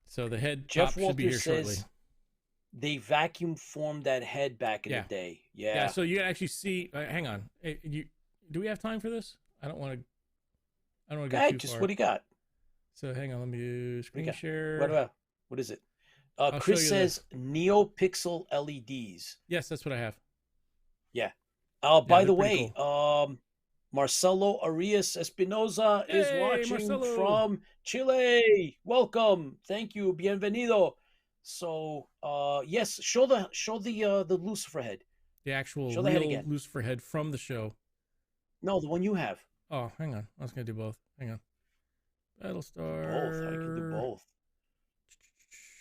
So the head Jeff top should be here Walters shortly. says they vacuum formed that head back in the day. Yeah. Yeah. So you can actually see. Hang on. Do we have time for this? I don't want to. I don't want to go too just far. what do you got? So hang on. Let me do screen share. What is it? I'll Chris show you says NeoPixel LEDs. Yes, that's what I have. Yeah. By the they're way, pretty Marcelo Arias Espinoza is Hey, watching Marcelo. from Chile. Welcome. Thank you. Bienvenido. So, yes, show the Lucifer head. The actual Show the head real again. Lucifer head from the show. No, the one you have. Oh, hang on. I was going to do both. Hang on. Battlestar. Both. I can do both.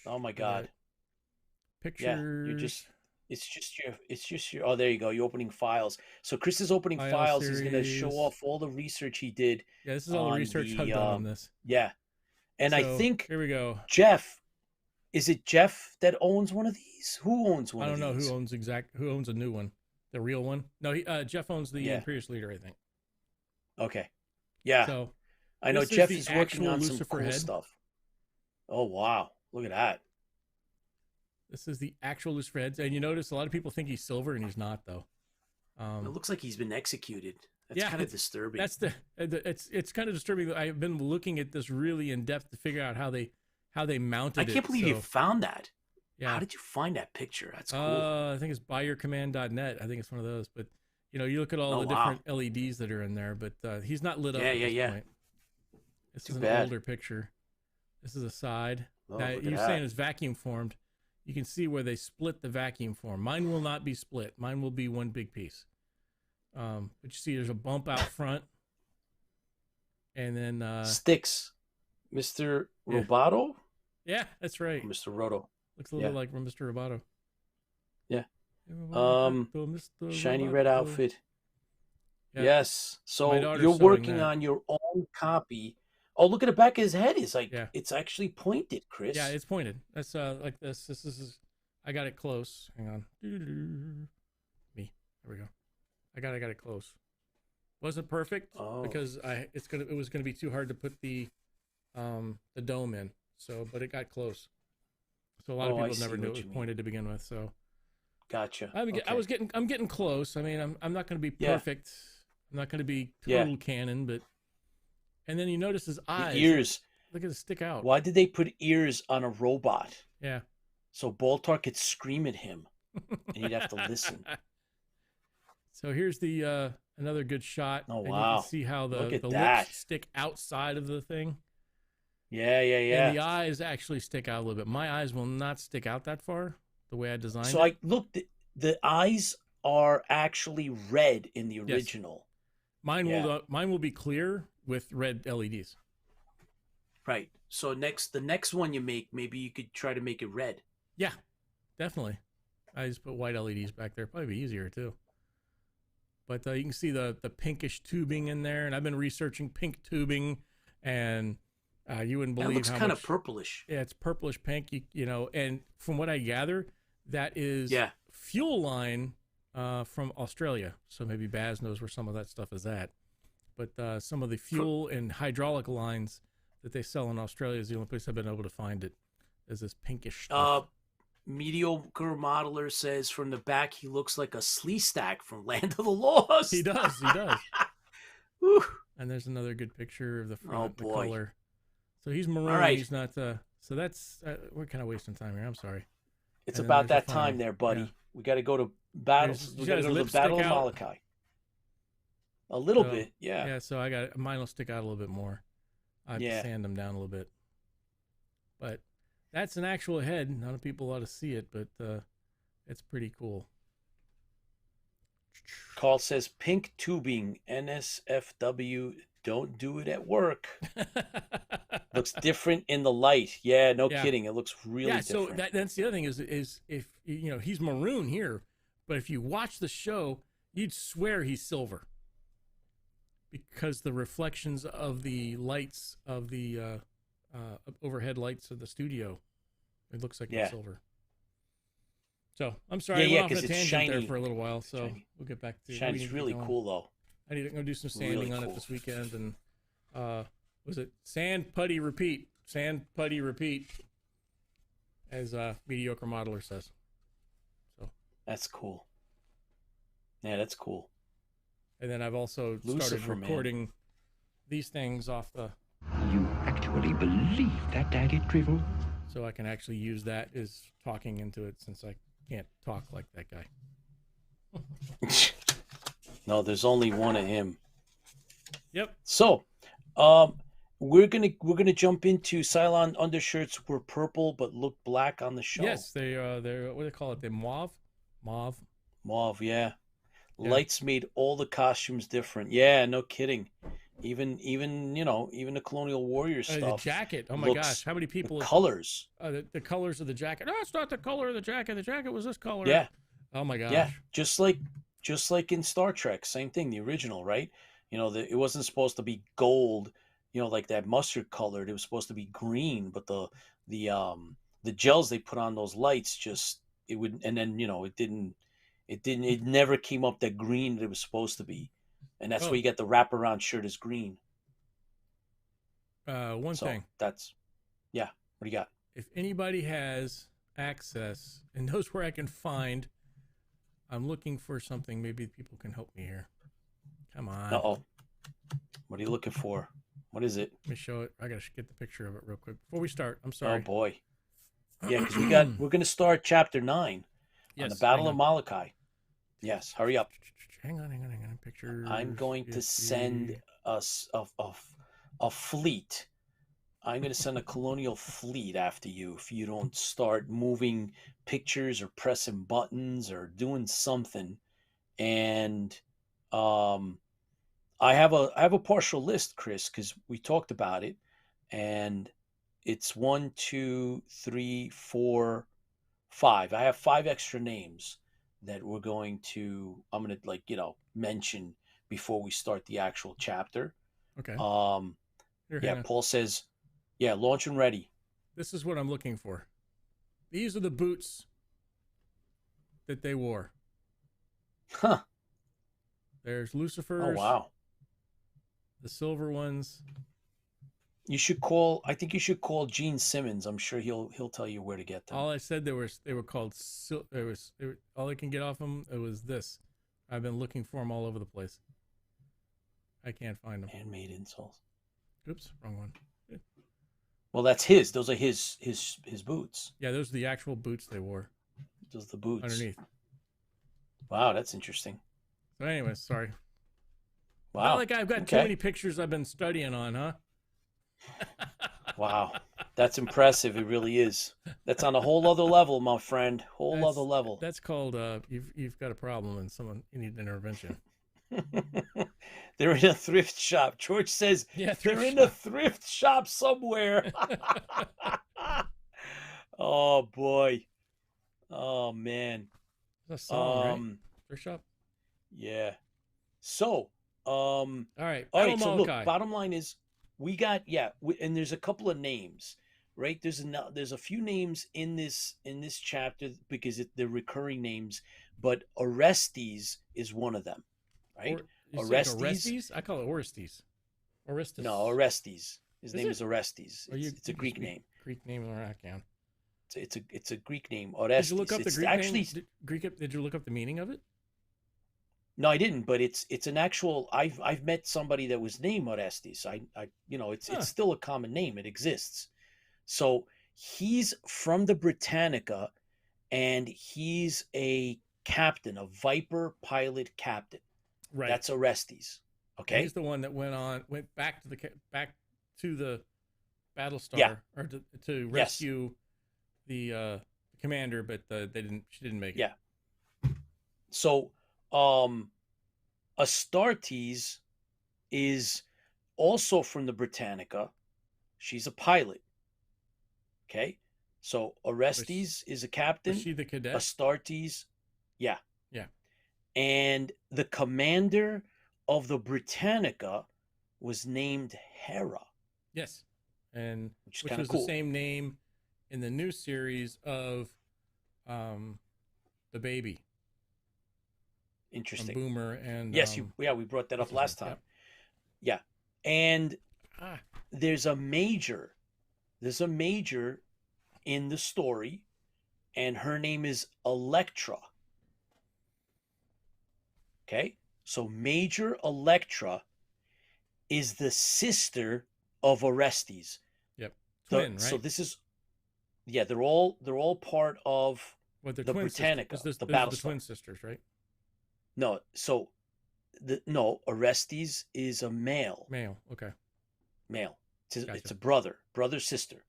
Oh my God. Pictures. Yeah, it's just your, oh, there you go. You're opening files. So Chris is opening files. He's going to show off all the research he did. Yeah, this is all the research I've done on this. Yeah. And I think here we go. Jeff, is it Jeff that owns one of these? Who owns one of these? I don't know who owns a new one. The real one? No, Jeff owns the Imperious Leader, I think. Okay. Yeah. So I know Jeff is working on some cool stuff. Oh, wow. Look at that. This is the actual Lucifer head. And you notice a lot of people think he's silver, and he's not, though. It looks like he's been executed. That's kind of disturbing. That's it's kind of disturbing. I've been looking at this really in depth to figure out how they mounted it. I can't believe you found that. Yeah. How did you find that picture? That's cool. I think it's buyyourcommand.net. I think it's one of those. But you look at all the different LEDs that are in there, but he's not lit up at this point. This is an older picture. This is a side. Now, you're saying it's vacuum formed. You can see where they split the vacuum form. Mine will not be split. Mine will be one big piece. But you see there's a bump out front. And then Sticks. Mr. Roboto? Yeah, that's right. Mr. Roto. Looks a little like Mr. Roboto. Yeah. Shiny red outfit. Yeah. Yes. So you're working on your own copy. Oh, look at the back of his head. It's like it's actually pointed, Chris. Yeah, it's pointed. That's like this. This is. I got it close. Hang on. Me. There we go. I got it close. Wasn't perfect because it was gonna be too hard to put the dome in. So, but it got close. So a lot of people never knew it was pointed to begin with. So, gotcha. I'm getting close. I mean, I'm not going to be perfect. I'm not going to be total canon, but. And then you notice his eyes. The ears. Look at it stick out. Why did they put ears on a robot? Yeah. So Baltar could scream at him, and he'd have to listen. So here's the another good shot. Oh, and wow. You can see how the lips stick outside of the thing. Yeah. And the eyes actually stick out a little bit. My eyes will not stick out that far, the way I designed it. So I looked. The eyes are actually red in the original. Yes. Mine will be clear with red LEDs. Right. So the next one you make, maybe you could try to make it red. Yeah, definitely. I just put white LEDs back there. Probably be easier too. But you can see the pinkish tubing in there, and I've been researching pink tubing, and you wouldn't believe how much. It looks kind of purplish. Yeah, it's purplish pink. You know, and from what I gather, that is fuel line from Australia. So maybe Baz knows where some of that stuff is at. But some of the fuel and hydraulic lines that they sell in Australia is the only place I've been able to find it. Is this pinkish stuff. Mediocre modeler says from the back he looks like a slee stack from Land of the Lost. He does. And there's another good picture of the front, the color. So he's maroon. Right. He's not. So that's we're kind of wasting time here. I'm sorry. It's about that time there, buddy. Yeah. We got to go to battle. We got to go to the Battle of Malachi. A little bit, yeah. Yeah, so mine will stick out a little bit more. I have to sand them down a little bit. But that's an actual head. Not a people ought to see it, but it's pretty cool. Carl says pink tubing, NSFW. Don't do it at work. Looks different in the light. Yeah, no kidding. It looks really different. So that's the other thing is if he's maroon here, but if you watch the show, you'd swear he's silver. Because the reflections of the lights of the overhead lights of the studio, it looks like it's silver. So I'm sorry, Yeah, I went off on a it's tangent there shiny. for a little while. So Shiny. we'll get back to. Shiny's really cool though. I need to go do some sanding Really on it cool. this weekend, and was it sand, putty, repeat? Sand, putty, repeat, as Mediocre Modeler says. So That's cool. Yeah, that's cool. And then I've also started Lucifer, recording these things off the, You actually believe that daggett drivel? so I can actually use that as talking into it, since I can't talk like that guy. No, there's only one of him. Yep. So, we're gonna jump into Cylon Undershirts were purple but look black on the show. Yes, they're what do they call it? They're mauve. Mauve, yeah. Yeah. Lights made all the costumes different. Yeah, no kidding. Even the Colonial Warrior The stuff. jacket. Oh my looks- gosh, how many people? The colors. The colors of the jacket. No, it's not the color of the jacket. The jacket was this color. Yeah. Oh my gosh. Yeah, just like in Star Trek, same thing, the original, right? It wasn't supposed to be gold, like that mustard colored. It was supposed to be green, but the gels they put on those lights it never came up that green that it was supposed to be, and that's Oh. why you got the wraparound shirt is green. One So thing. that's, yeah. What do you got? If anybody has access and knows where I can find, I'm looking for something. Maybe people can help me here. Come on. Uh-oh. What are you looking for? What is it? Let me show it. I gotta get the picture of it real quick before we start. I'm sorry. Oh boy. Yeah, because we're gonna start chapter 9 on the Battle of Malachi. Yes, hurry up. Hang on. Picture. I'm going to send us a fleet. I'm going to send a colonial fleet after you if you don't start moving pictures or pressing buttons or doing something. And I have a partial list, Chris, because we talked about it, and it's 1, 2, 3, 4, 5. I have 5 extra names that I'm going to mention before we start the actual chapter. Okay. Here, yeah, Paul says, yeah, launch and ready. This is what I'm looking for. These are the boots that they wore. Huh. There's Lucifer's. Oh, wow. The silver ones. I think you should call Gene Simmons. I'm sure he'll tell you where to get them. All I said they were called. All I can get off them. It was this. I've been looking for them all over the place. I can't find them. Handmade insoles. Oops, wrong one. Well, that's his. Those are his boots. Yeah, those are the actual boots they wore. Those are the boots Underneath. Wow, that's interesting. So anyways, sorry. Wow. Not like I've got too many pictures I've been studying on, huh? Wow. That's impressive. It really is. That's on a whole other level, my friend. Other level. That's called you've got a problem and you need an intervention. They're in a thrift shop. George says they're in a thrift shop somewhere. Oh boy. Oh man. That's a song, right? Thrift shop. Yeah. So, all right. So look, bottom line is we got and there's a couple of names, right? There's a few names in this chapter because they're recurring names, but Orestes is one of them, right? Orestes? I call it Orestes. Orestes. No, Orestes. His name is Orestes. It's a Greek name. Greek name or I can. It's a Greek name. Orestes. Did you look up the Greek name? Did you look up the meaning of it? No, I didn't, but it's an actual. I've met somebody that was named Orestes. It's still a common name. It exists. So he's from the Britannica, and he's a captain, a Viper pilot captain. Right. That's Orestes. Okay. And he's the one that went back to the Battlestar or to rescue the commander, but she didn't make it. Yeah. So Astartes is also from the Britannica. She's a pilot. Okay. So Orestes is a captain. Was she the cadet? Astartes, yeah. Yeah. And the commander of the Britannica was named Hera. Yes. And which was cool. The same name in the new series of the baby from Interesting. Boomer and Yes, we brought that up last time. Yep. Yeah. And Ah, there's a major in the story, and her name is Electra. Okay? So Major Electra is the sister of Orestes. yep. Twin, right? So this is they're all part of What, they're the twin Britannica, sisters. the Those are the Battlestar. twin sisters, right? No, so no, Orestes is a male. Male. Okay. Male. It's Gotcha. a brother sister.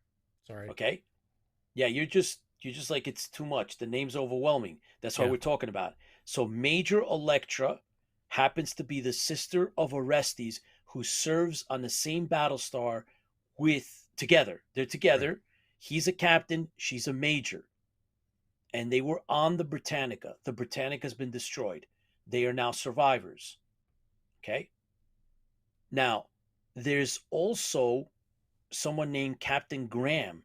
Sorry. Okay? Yeah, you're just like, it's too much. The name's overwhelming. That's why Yeah. we're talking about it. So Major Electra happens to be the sister of Orestes, who serves on the same Battlestar together. They're together. Right. He's a captain, she's a major. And they were on the Britannica. The Britannica's been destroyed. They are now survivors. Okay? Now, there's also someone named Captain Graham.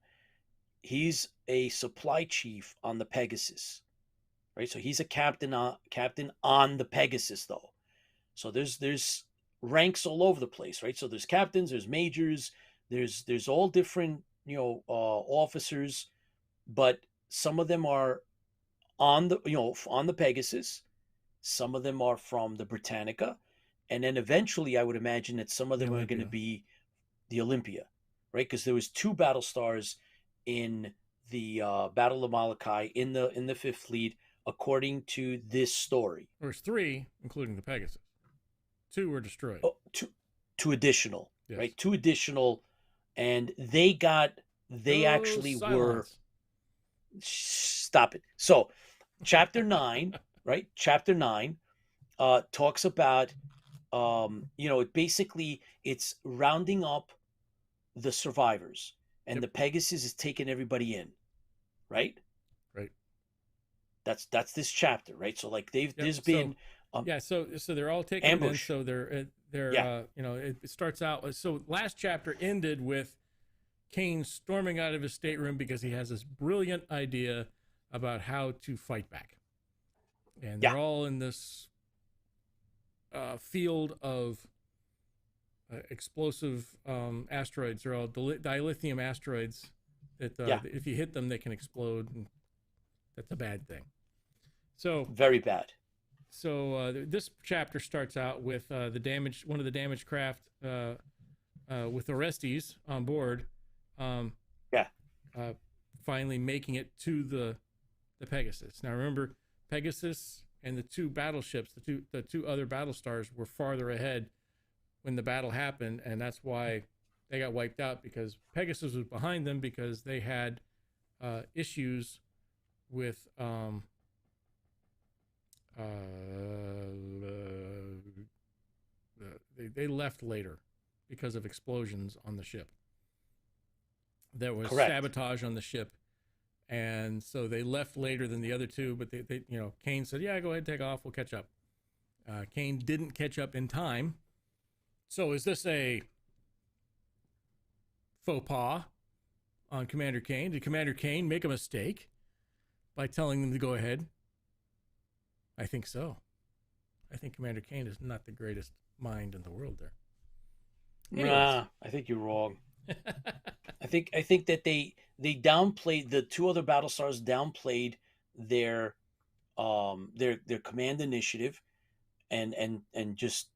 He's a supply chief on the Pegasus. Right? So he's a captain on the Pegasus, though. So there's ranks all over the place, right? So there's captains, there's majors, there's all different, officers, but some of them are on the Pegasus, some of them are from the Britannica, and then eventually I would imagine that some of them are going to be the Olympia, right? Because there was 2 battle stars in the Battle of Malachi in the Fifth Fleet, according to this story. There was 3, including the Pegasus. 2 were destroyed. Oh, two additional, Yes. right? 2 additional, and they actually Cylons. were. Stop it. So, chapter 9, right? Chapter 9 talks about, basically it's rounding up the survivors, and the Pegasus is taking everybody in, right? Right. That's this chapter, right? So like there's So been so they're all taken ambush. in. So they're it starts out. So last chapter ended with Kane storming out of his stateroom because he has this brilliant idea about how to fight back, and they're all in this field of explosive asteroids. They're all dilithium asteroids that if you hit them, they can explode, and that's a bad thing. So very bad. So this chapter starts out with one of the damaged craft with Orestes on board. Finally making it to the Pegasus. Now remember, Pegasus and the 2 battleships, the two other battle stars, were farther ahead when the battle happened, and that's why they got wiped out, because Pegasus was behind them because they had issues with they left later because of explosions on the ship. There was sabotage on the ship, and so they left later than the other 2. But they Kane said, "Yeah, go ahead, take off. We'll catch up." Kane didn't catch up in time. So is this a faux pas on Commander Kane? Did Commander Kane make a mistake by telling them to go ahead? I think so. I think Commander Kane is not the greatest mind in the world there. Nah, I think you're wrong. I think that they downplayed, the 2 other Battlestars downplayed their command initiative, and just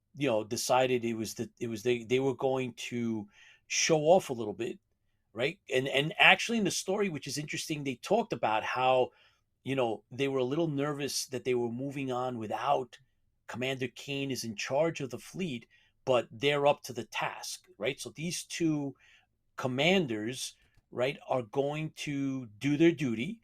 decided they were going to show off a little bit, right? And actually in the story, which is interesting, they talked about how they were a little nervous that they were moving on without Commander Kane is in charge of the fleet, but they're up to the task, right? So these 2 commanders, right, are going to do their duty,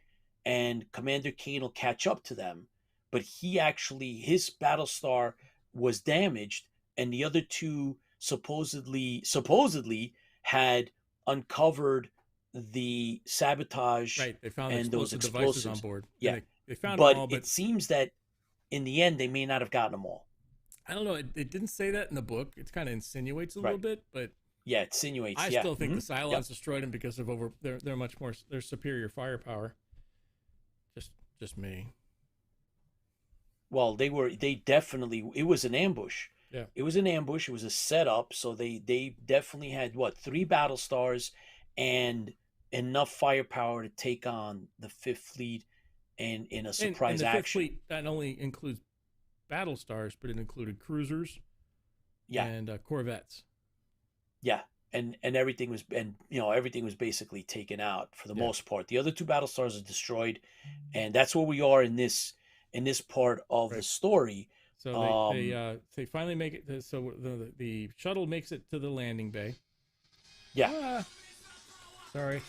and Commander Kane will catch up to them. But his Battlestar was damaged, and the other 2 supposedly had uncovered the sabotage. Right, they found and those explosive explosives devices on board. Yeah, they found but them all, but it seems that in the end they may not have gotten them all. I don't know. It didn't say that in the book. It kind of insinuates a little bit, but yeah, it insinuates. I still think the Cylons destroyed them because of they're much more, their superior firepower. Just me. Well, they definitely, it was an ambush. Yeah. It was an ambush. It was a setup. So they definitely had what, 3 battle stars and enough firepower to take on the Fifth Fleet and in a surprise and the Fifth action. Fleet not only includes battle stars, but it included cruisers, Yeah, and corvettes. yeah, and everything was, and everything was basically taken out for the Yeah. most part. The other 2 battle stars are destroyed, and that's where we are in this part of the Right. story. So they finally make it. So the shuttle makes it to the landing bay. Yeah. Sorry.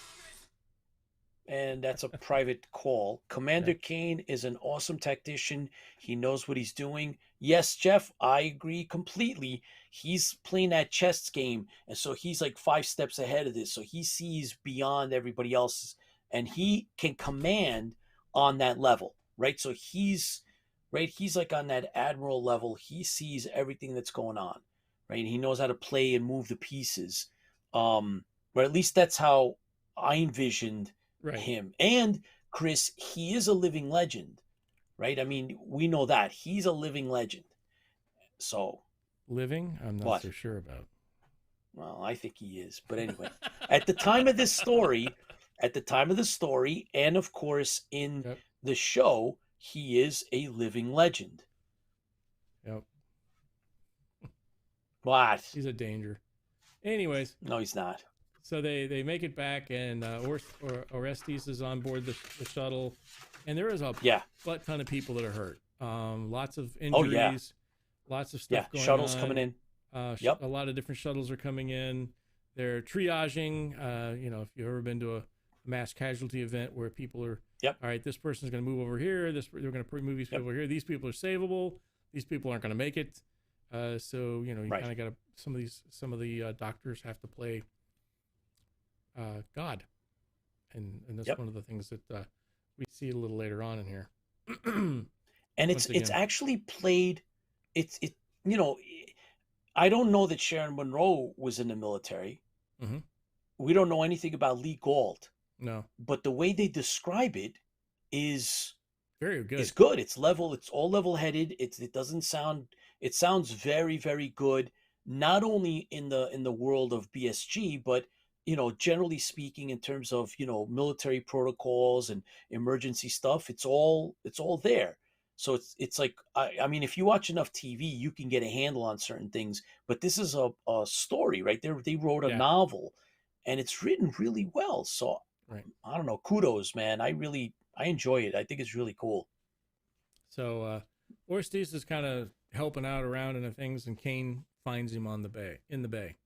And that's a private call. Commander Kane is an awesome tactician. He knows what he's doing. Yes, Jeff, I agree completely. He's playing that chess game, and so he's like 5 steps ahead of this. So he sees beyond everybody else, and he can command on that level, right? So he's like on that admiral level. He sees everything that's going on, right? And he knows how to play and move the pieces. Or at least that's how I envisioned him. And Chris, he is a living legend, right? I mean, we know that he's a living legend. So living, I'm not so sure about. Well, I think he is, but anyway, at the time of the story, and of course in the show, he is a living legend. Yep. What? He's a danger. Anyways. No, he's not. So they make it back, and Orestes is on board the shuttle, and there is a butt ton of people that are hurt. Lots of injuries, lots of stuff going shuttles on. coming in. A lot of different shuttles are coming in. They're triaging. If you've ever been to a mass casualty event where people are, all right, this person's going to move over here. We're going to move these people over here. These people are savable. These people aren't going to make it. So you kind of got to. Some of the doctors have to play God, and that's one of the things that we see a little later on in here. And it's actually played. I don't know that Sharon Monroe was in the military. Mm-hmm. We don't know anything about Lee Gault. No, but the way they describe it is very good. It's good. It's level. It's all level-headed. It doesn't sound. It sounds very, very good. Not only in the world of BSG, but generally speaking, in terms of military protocols and emergency stuff, it's all there. So it's like I mean, if you watch enough TV, you can get a handle on certain things. But this is a story, right? They wrote a novel, and it's written really well. So I don't know. Kudos, man. I enjoy it. I think it's really cool. So Orestes is kind of helping out around and things, and Kane finds him in the bay.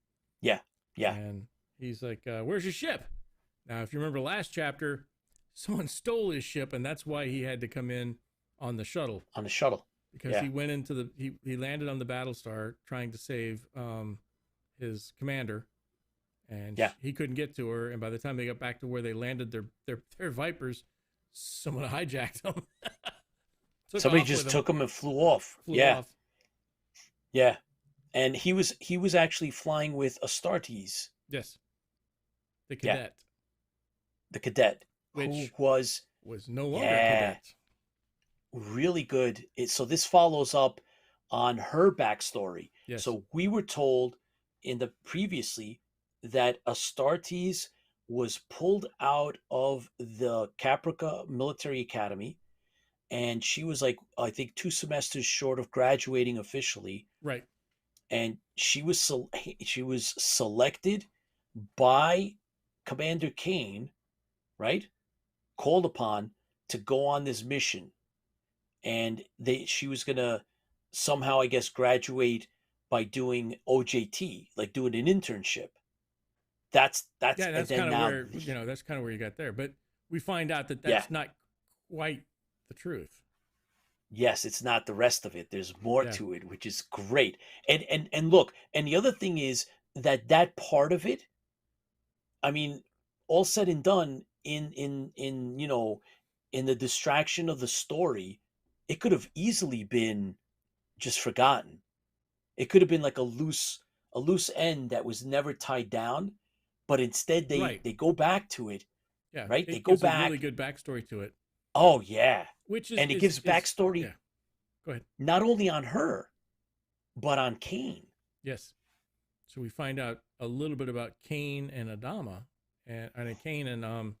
Yeah. And he's like, "Where's your ship?" Now, if you remember last chapter, someone stole his ship, and that's why he had to come in on the shuttle. Because he went into he landed on the Battlestar trying to save his commander, and he couldn't get to her. And by the time they got back to where they landed their Vipers, someone hijacked them. Somebody just took him and flew off. Yeah, and he was actually flying with Astartes. Yes, the cadet. The cadet, which who was no longer a cadet. Really good. So this follows up on her backstory. Yes. So we were told in the previously that Astartes was pulled out of the Caprica Military Academy, and she was like, I think 2 semesters short of graduating officially. Right. And she was selected by Commander Kane, right? Called upon to go on this mission. And she was gonna somehow, I guess, graduate by doing OJT, like doing an internship. That's kind of where that's kind of where you got there. But we find out that that's not quite the truth. Yes, it's not the rest of it. There's more to it, which is great. And look, and the other thing is that part of it, I mean, all said and done, in the distraction of the story, it could have easily been just forgotten. It could have been like a loose end that was never tied down, but instead they go back to it. Yeah, right. They go back. A really good backstory to it. Oh yeah, Which is it gives backstory. Go ahead. not only on her, but on Kane. Yes. So we find out a little bit about Kane and Adama, and Kane and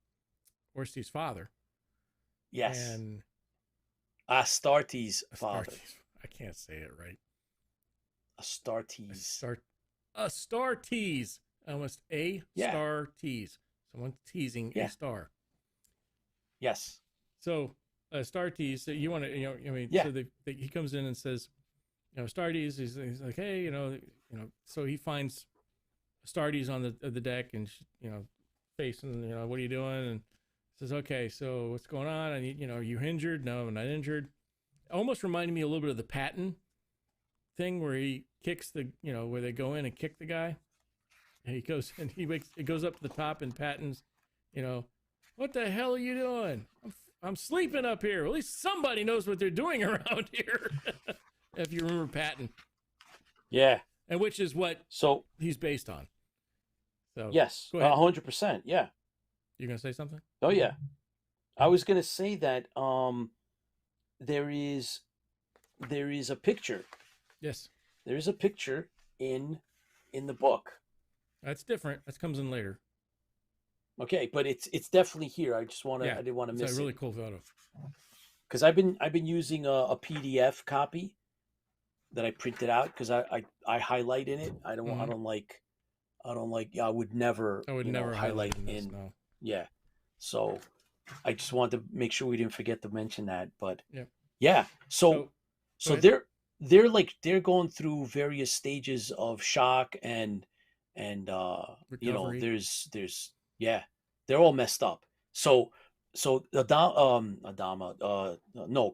Orsty's father. Yes. And Astartes' father. I can't say it right. Astartes. Astartes. Almost star tease. Someone teasing a star. Yes. So Astartes, you want to, so he comes in and says, Astartes, he's like, hey, so he finds Astartes on the deck and, facing, what are you doing? And says, okay, so what's going on? And, are you injured? No, I'm not injured. Almost reminded me a little bit of the Patton thing where he kicks where they go in and kick the guy. And he goes and it goes up to the top and Patton's, what the hell are you doing? I'm sleeping up here. At least somebody knows what they're doing around here. If you remember Patton. Yeah. And which is what he's based on. So yes, 100%. Yeah. You're going to say something? Oh, yeah. I was going to say that there is a picture. Yes. There is a picture in the book. That's different. That comes in later. Okay, but it's definitely here. I just want to. Yeah, I didn't want to miss it. It's a really cool photo. Because I've been using a PDF copy that I printed out because I highlight in it. I don't like. I would never highlight in. No. Yeah, so I just wanted to make sure we didn't forget to mention that. But yeah, yeah. So they're going through various stages of shock and recovery. there's they're all messed up. So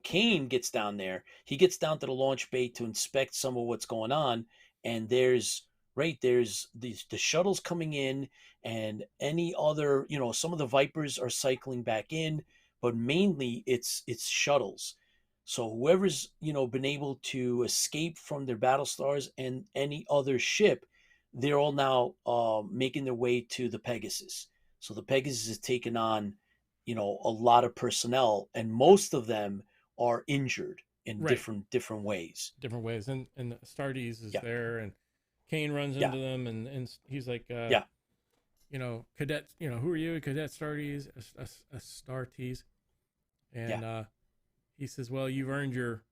Kane gets down there. He gets down to the launch bay to inspect some of what's going on, and there's the shuttles coming in, and any other, some of the Vipers are cycling back in, but mainly it's shuttles. So whoever's, been able to escape from their Battlestars and any other ship, they're all now making their way to the Pegasus. So the Pegasus is taking on, a lot of personnel, and most of them are injured in different ways. Different ways. And Astartes is there, and Kane runs into them, and he's like, cadet, who are you? Cadet Astartes, Astartes. And he says, well, you've earned you're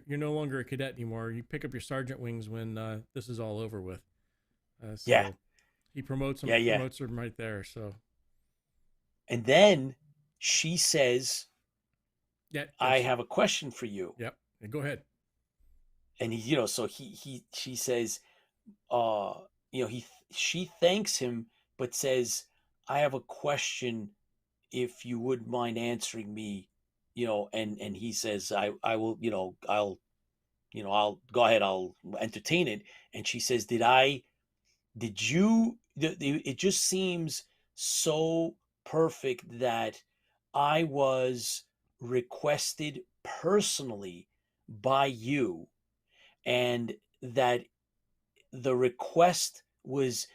no longer a cadet anymore. You pick up your sergeant wings when this is all over with. He promotes him, promotes him right there. So, and then she says, I have a question for you. Yep. Go ahead. And she says, she thanks him, but says, I have a question, if you wouldn't mind answering me, and he says, I will, I'll go ahead, I'll entertain it. And she says, it just seems so perfect that I was requested personally by you, and that the request was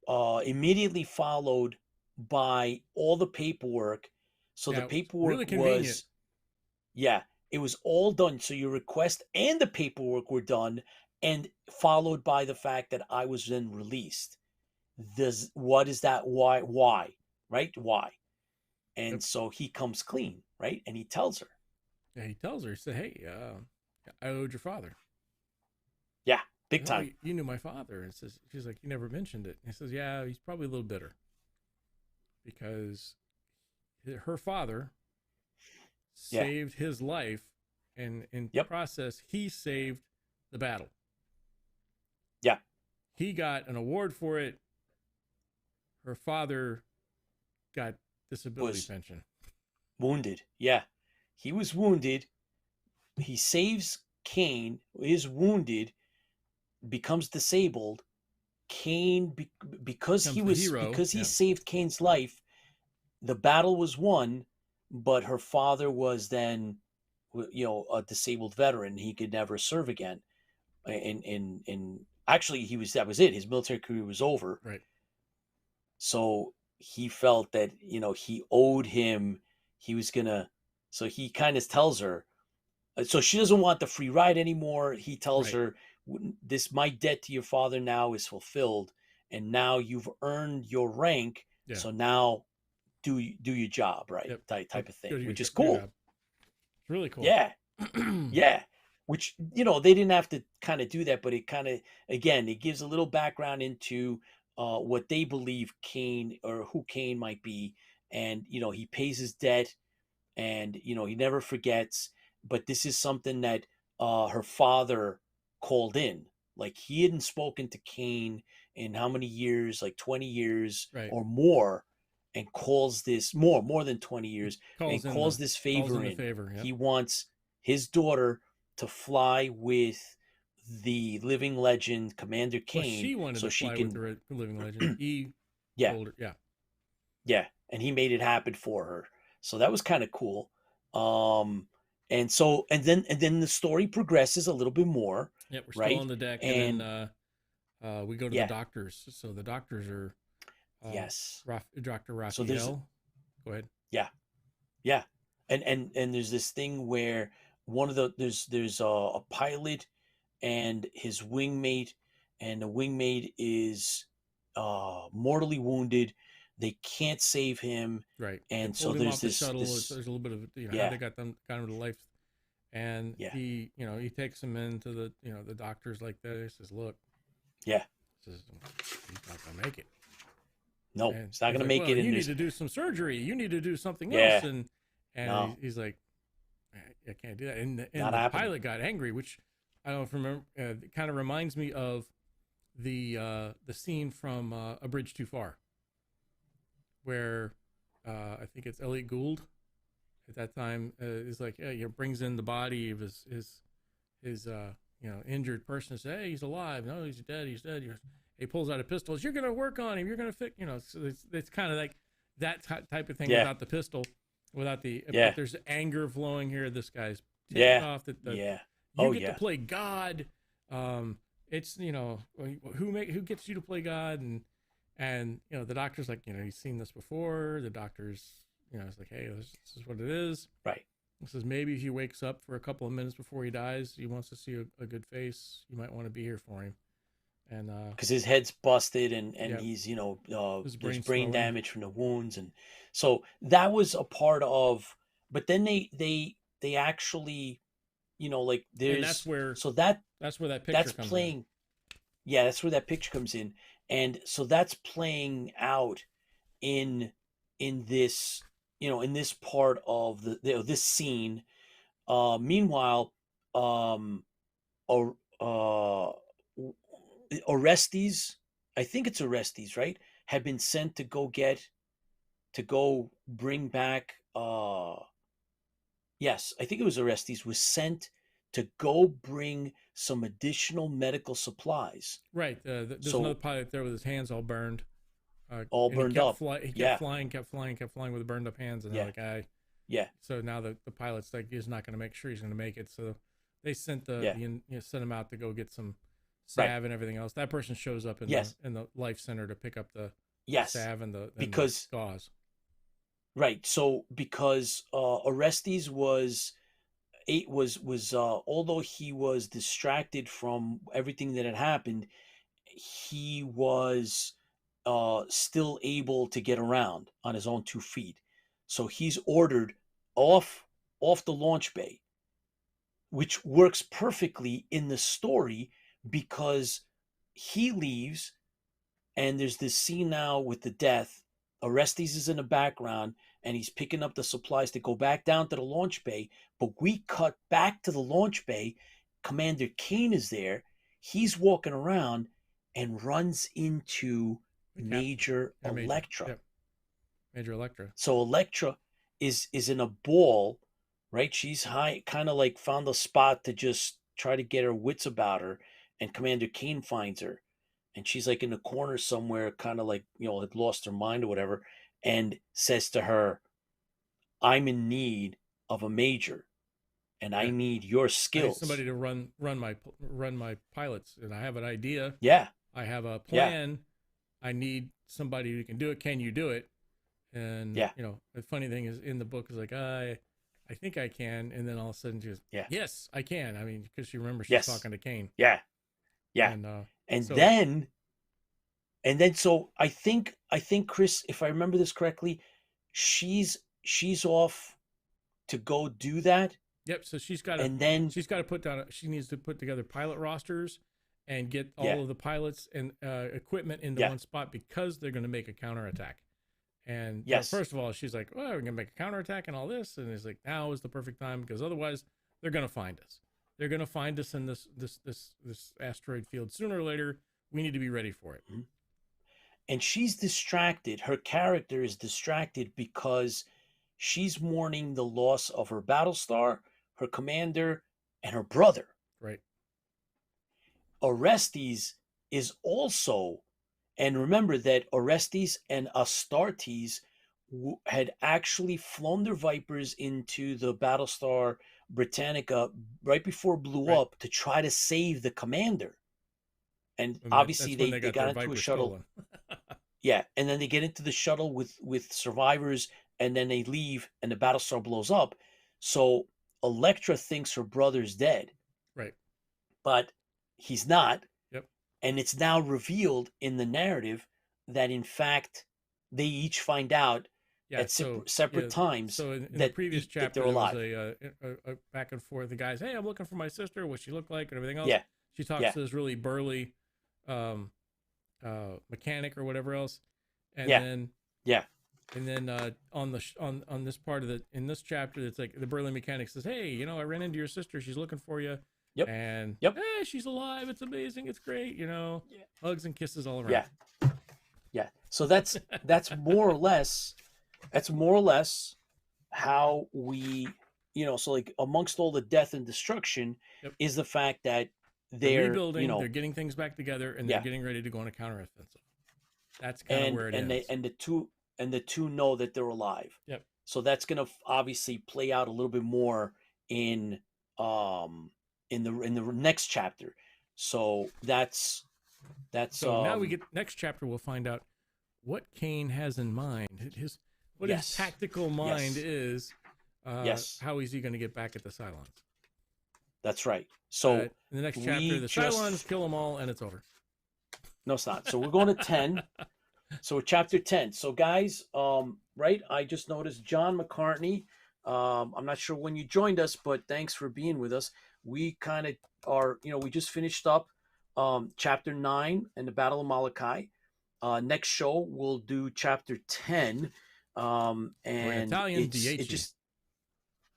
immediately followed by all the paperwork. So the paperwork really convenient. It was all done. So your request and the paperwork were done, and followed by the fact that I was then released. What is that? Why? Right? Why? And so he comes clean, right? And he tells her. Yeah, he tells her, he said, hey, I owed your father. Yeah, big time. You knew my father. And she's like, you never mentioned it. And he says, yeah, he's probably a little bitter. Because her father saved his life, and in the process, he saved the battle. Yeah. He got an award for it. Her father got disability pension. Wounded. Yeah. He was wounded. He saves Kane, is wounded, becomes disabled. Kane, because he saved Kane's life, the battle was won, but her father was then, a disabled veteran. He could never serve again. And actually, that was it. His military career was over. Right. So he felt that, he owed him. He was gonna. So he kind of tells her, So she doesn't want the free ride anymore. He tells Right. her, "This my debt to your father now is fulfilled, and now you've earned your rank. Yeah. So now do your job, right?" Yep. Type of Go thing, do which is your cool. job. It's really cool. Yeah, yeah. Which they didn't have to kind of do that, but it kind of again it gives a little background into what they believe Kane or who Kane might be, and he pays his debt, and he never forgets. But this is something that her father called in. Like he hadn't spoken to Kane in how many years? Like 20 years Right. or more, and calls this more than 20 years, and Calls this in favor the in. favor. Yep. He wants his daughter to fly with the living legend Commander Well, Kane, she wanted so to she fly with can. the living legend. He Yeah, told her, yeah. yeah, and he made it happen for her. So that was kind of cool. And then the story progresses a little bit more, Yep, we're still right? on the deck, And and then we go to the yeah, doctors. So the doctors are yes. Dr. So there's Raphael. Go ahead. yeah, yeah, and there's this thing where one of the there's a pilot and his wingmate, and the wingmate is mortally wounded. They can't save him, Right. They and so pulled him there's off the shuttle. There's this a little bit of how yeah, they got him to life, and yeah, he takes him into the the doctors like that. He says, "Look, yeah. says he's not gonna make it." No, And it's not he's gonna like, make "Well, it you in need this. to do some surgery. You need to do something else." Yeah, And no, he's like, "I can't do that." And not the happening. pilot got angry, which I don't know if you remember. It kind of reminds me of the scene from A Bridge Too Far, where I think it's Elliot Gould at that time is like, yeah, brings in the body of his injured person and says, "Hey, he's alive. No, he's dead. He's dead." He pulls out a pistol. You're going to work on him. You're going to fix. So it's kind of like that type of thing Yeah, without the pistol, without the. yeah, But there's anger flowing here. This guy's ticked yeah, off that yeah. you Oh get to yeah, play God. It's who gets you to play God, and the doctor's like, he's seen this before. The doctor's it's like, hey, this is what it is. right. This is maybe if he wakes up for a couple of minutes before he dies, he wants to see a good face. You might want to be here for him. And Because his head's busted, and yeah, he's his there's brain brain swelling. damage from the wounds, and so that was a part of. But then they actually like And that's there's where so that's where that picture that's comes playing. Yeah, that's where that picture comes in, and so that's playing out in this in this part of this scene. Meanwhile, um, or Orestes, I think it's Orestes, right? Had been sent to go bring back. Yes, I think it was Orestes was sent to go bring some additional medical supplies. in. Right. There's another So pilot there with his hands all burned. all And he burned kept up. flying. He Yeah, kept flying with the burned up hands. And they're yeah, like, yeah, so now the pilot's like, he's not going to make sure he's going to make it. So they sent yeah. sent him out to go get some Right. salve and everything else. That person shows up in Yes. the life center to pick up the Yes. salve and the Because gauze. right. So because Orestes was although he was distracted from everything that had happened, he was still able to get around on his own 2 feet. So he's ordered off the launch bay, which works perfectly in the story because he leaves, and there's this scene now with the death. Orestes is in the background, and he's picking up the supplies to go back down to the launch bay. But we cut back to the launch bay. Commander Kane is there. He's walking around and runs into Major Electra. Yep. Major Electra. So Electra is in a ball, right? She's high, kind of like found a spot to just try to get her wits about her, and Commander Kane finds her, and she's like in the corner somewhere, kind of like had lost her mind or whatever, and says to her, "I'm in need of a major, and I need your I skills. need somebody to run my pilots, and I have an idea. Yeah, I have a yeah, plan. I need somebody who can do it. Can you do it?" And yeah, the funny thing is in the book is like, I I think I can. And then all of a sudden she goes, Yeah. yes, I can. I mean, because she remembers she's Yes. talking to Kane. Yeah. Yeah. And then so I think Chris, if I remember this correctly, she's off to go do that. Yep. So she's got to put down. She needs to put together pilot rosters and get all of the pilots and equipment into one spot because they're going to make a counterattack. And first of all, she's like, "Well, we're going to make a counterattack and all this," and it's like, now is the perfect time because otherwise they're going to find us. They're going to find us in this asteroid field sooner or later. We need to be ready for it. Mm-hmm. And she's distracted. Her character is distracted because she's mourning the loss of her Battlestar, her commander, and her brother. Right. Orestes is also, and remember that Orestes and Astartes had actually flown their Vipers into the Battlestar Britannica right before it blew up to try to save the commander. And obviously they got into a shuttle. Yeah, and then they get into the shuttle with survivors, and then they leave, and the Battlestar blows up. So Elektra thinks her brother's dead. Right. But he's not. Yep. And it's now revealed in the narrative that, in fact, they each find out at separate times. So in the previous chapter, they're alive. There was a back and forth. The guys, hey, I'm looking for my sister. What she looked like and everything else. Yeah. She talks to this really burly mechanic or whatever else. And then on this part of in this chapter, it's like the burly mechanic says, hey, I ran into your sister. She's looking for you. Yep. And hey, she's alive. It's amazing. It's great. Hugs and kisses all around. Yeah. Yeah. So that's more or less how we, so like amongst all the death and destruction is the fact that they're rebuilding, they're getting things back together, and they're getting ready to go on a counteroffensive. That's kind of where it is. The two know that they're alive. Yep. So that's going to obviously play out a little bit more in the next chapter. So that's so now we get next chapter. We'll find out what Kane has in mind. His tactical mind is. How is he going to get back at the Cylons? That's right. So in the next chapter, the Cylons kill them all, and it's over. No, it's not. So we're going to 10. So chapter 10. So guys, right? I just noticed John McCartney. I'm not sure when you joined us, but thanks for being with us. We kind of are, we just finished up chapter 9 and the Battle of Malachi. Next show we'll do chapter 10. And Italian it just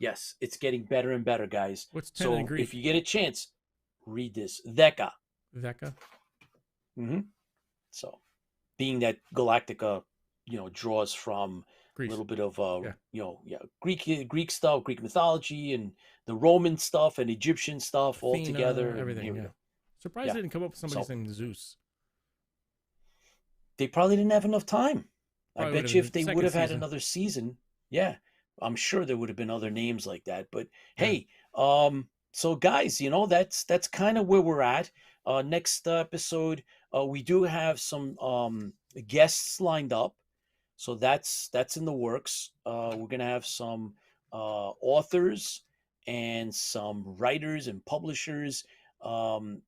it's getting better and better, guys. What's 10 in Greek? If you get a chance, read this. Veka. Mm-hmm. So, being that Galactica, draws from Greece. A little bit of Greek stuff, Greek mythology, and the Roman stuff and Egyptian stuff all together. Everything. Yeah. Surprised they didn't come up with somebody named Zeus. They probably didn't have enough time. I bet you if they would have had season. another season, I'm sure there would have been other names like that. But hey, so guys, that's kind of where we're at. Next episode, we do have some guests lined up, so that's in the works. We're gonna have some authors and some writers and publishers.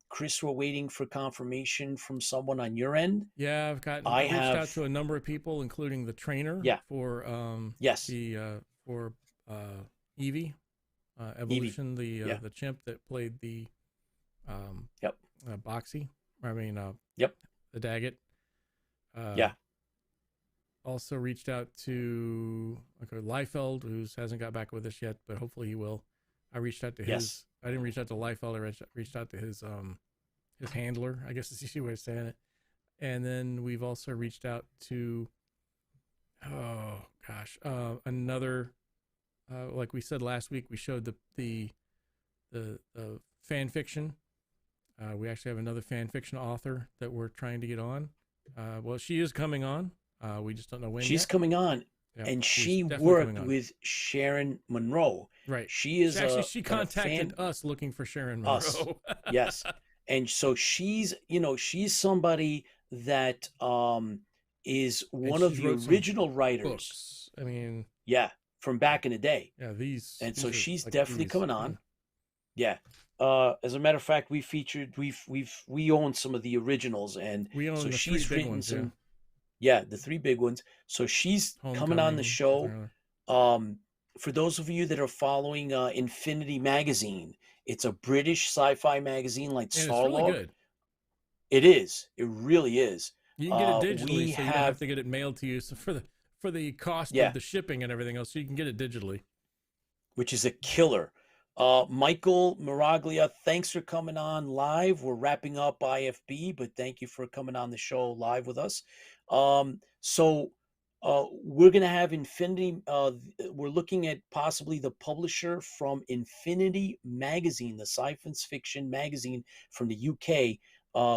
Chris, we're waiting for confirmation from someone on your end. Yeah, I've reached out to a number of people, including the trainer for for Evie, Evolution, Evie. The chimp that played the Boxy. The Daggett. Also reached out to Liefeld, who hasn't got back with us yet, but hopefully he will. I reached out to his. I didn't reach out to Liefeld. I reached out to his handler, I guess is the easy way of saying it. And then we've also reached out to another like we said last week, we showed the fan fiction. We actually have another fan fiction author that we're trying to get on. Well, she is coming on. We just don't know when. She's coming on. Yeah, and she worked with Sharon Monroe. Right. She contacted us looking for Sharon Monroe. Yes. And so she's somebody that is one of the original writers. Books. I mean, yeah, from back in the day. Yeah, And so are she's like definitely these. coming on. Yeah. As a matter of fact, we own some of the originals, and We own so the three she's big written ones, some, yeah, the three big ones. So she's coming on the Homecoming, something show. or other. For those of you that are following Infinity Magazine, it's a British sci-fi magazine like And it's really Starlog. good. It is. It really is. You can get it digitally, We so you don't have have, to get it mailed to you. So for the cost yeah, of the shipping and everything else, so you can get it digitally. which is a killer. Michael Miraglia, thanks for coming on live. We're wrapping up IFB, but thank you for coming on the show live with us. So we're going to have Infinity. We're looking at possibly the publisher from Infinity Magazine, the science fiction magazine from the UK.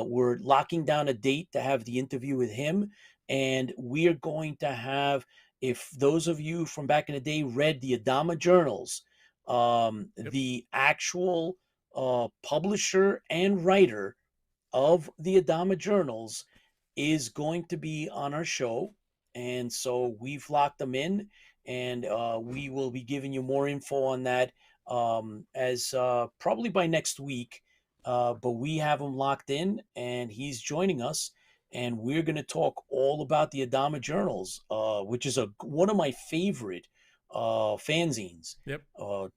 We're locking down a date to have the interview with him, and we are going to have, if those of you from back in the day read the Adama journals, Yep. the actual publisher and writer of the Adama journals is going to be on our show. And so we've locked them in, and we will be giving you more info on that as probably by next week. But we have him locked in, and he's joining us. And we're going to talk all about the Adama journals, which is one of my favorite fanzines. Yep.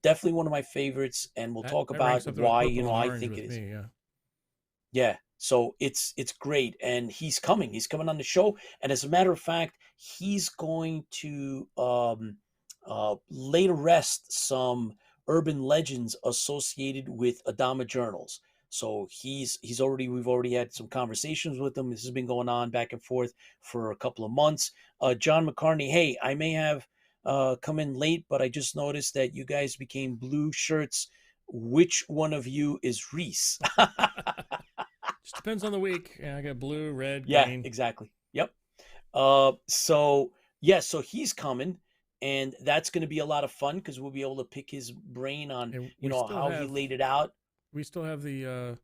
Definitely one of my favorites, and we'll talk That ranks about up there with why, purple and I orange think with it is. me, yeah. Yeah, so it's great, and he's coming on the show, and as a matter of fact, he's going to lay to rest some urban legends associated with Adama journals. So we've already had some conversations with him. This has been going on back and forth for a couple of months. John McCartney, hey, I may have come in late, but I just noticed that you guys became blue shirts. Which one of you is Reese? Just depends on the week. Yeah, I got blue, red, Yeah, green. exactly. Yep. So he's coming, and that's going to be a lot of fun because we'll be able to pick his brain on And we still how he laid it out. We still have the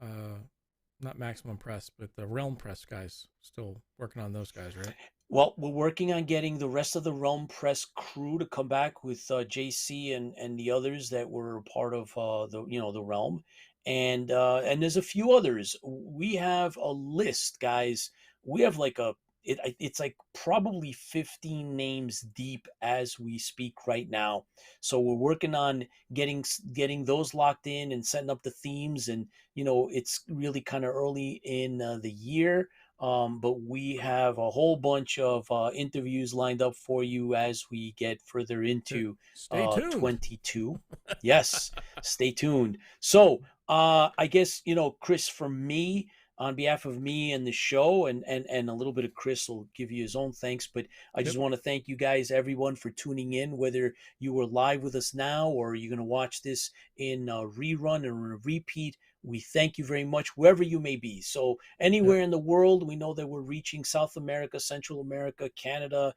not Maximum Press, but the Realm Press guys still working on those guys, right? Well, we're working on getting the rest of the Realm Press crew to come back with JC and the others that were part of the Realm, and there's a few others. We have a list, guys. We have like it's like probably 15 names deep as we speak right now. So we're working on getting those locked in and setting up the themes, and it's really kind of early in the year. But we have a whole bunch of interviews lined up for you as we get further into Stay tuned. 22. Yes, stay tuned. So I guess, Chris, from me, on behalf of me and the show, and a little bit of Chris will give you his own thanks, but I just want to thank you guys, everyone, for tuning in, whether you were live with us now or you're going to watch this in a rerun or a repeat. We thank you very much, wherever you may be. So anywhere in the world, we know that we're reaching South America, Central America, Canada,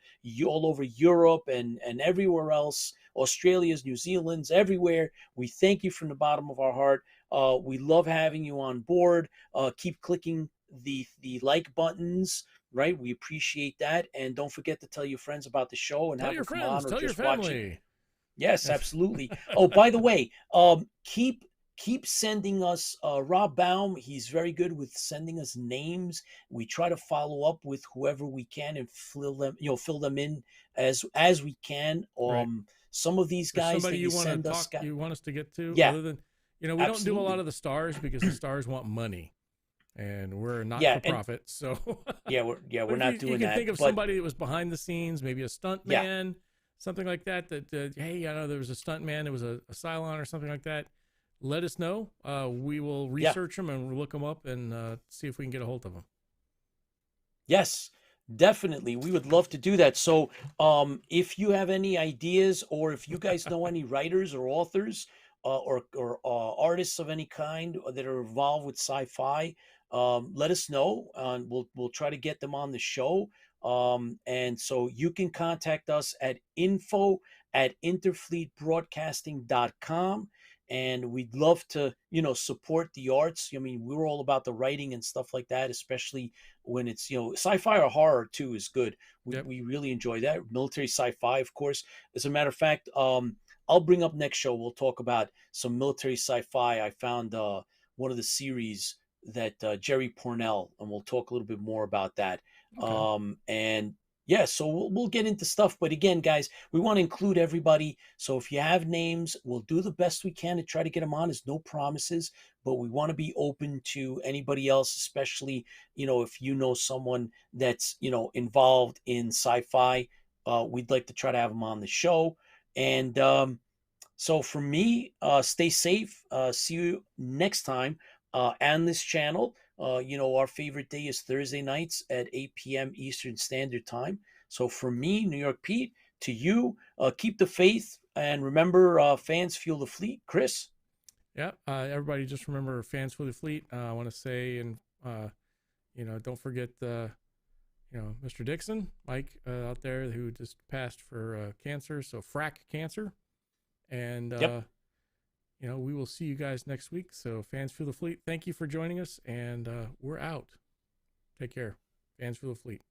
all over Europe, and everywhere else, Australia's, New Zealand's, everywhere. We thank you from the bottom of our heart. We love having you on board. Keep clicking the like buttons, right? We appreciate that. And don't forget to tell your friends about the show and Tell have your them come friends, on or tell your just watch it. family. Yes, absolutely. Oh, by the way, keep sending us Rob Baum. He's very good with sending us names. We try to follow up with whoever we can and fill them in as we can. Right. Some of these guys somebody that you want to talk, us, you want us to get to, yeah, other than we don't do a absolutely. lot of the stars because the stars want money, and we're not for profit. So we're not doing that. You can think of somebody that was behind the scenes, maybe a stunt man, something like that. Hey, I know there was a stunt man. There was a Cylon or something like that. Let us know. We will research them and look them up and see if we can get a hold of them. Yes, definitely. We would love to do that. So if you have any ideas, or if you guys know any writers or authors or artists of any kind that are involved with sci-fi, let us know. We'll try to get them on the show. And so you can contact us at info@interfleetbroadcasting.com. and we'd love to, support the arts. I mean, we're all about the writing and stuff like that, especially when it's, sci-fi or horror too is good. Yep. We really enjoy that. Military sci-fi, of course. As a matter of fact, I'll bring up next show. We'll talk about some military sci-fi. I found one of the series that Jerry Pornell, and we'll talk a little bit more about that. Okay. And yeah, so we'll get into stuff. But again, guys, we want to include everybody. So if you have names, we'll do the best we can to try to get them on. There's no promises, but we want to be open to anybody else, especially, if you know someone that's, involved in sci-fi. We'd like to try to have them on the show. And so for me, stay safe. See you next time on this channel. Our favorite day is Thursday nights at 8 p.m. Eastern Standard Time. So for me, New York Pete, to you, keep the faith. And remember, fans fuel the fleet. Chris? Yeah, everybody just remember, fans fuel the fleet. I want to say, and, don't forget, Mr. Dixon, Mike out there who just passed for cancer. So frack cancer. And, Yep. we will see you guys next week. So fans fuel the fleet, thank you for joining us, and we're out. Take care. Fans fuel the fleet.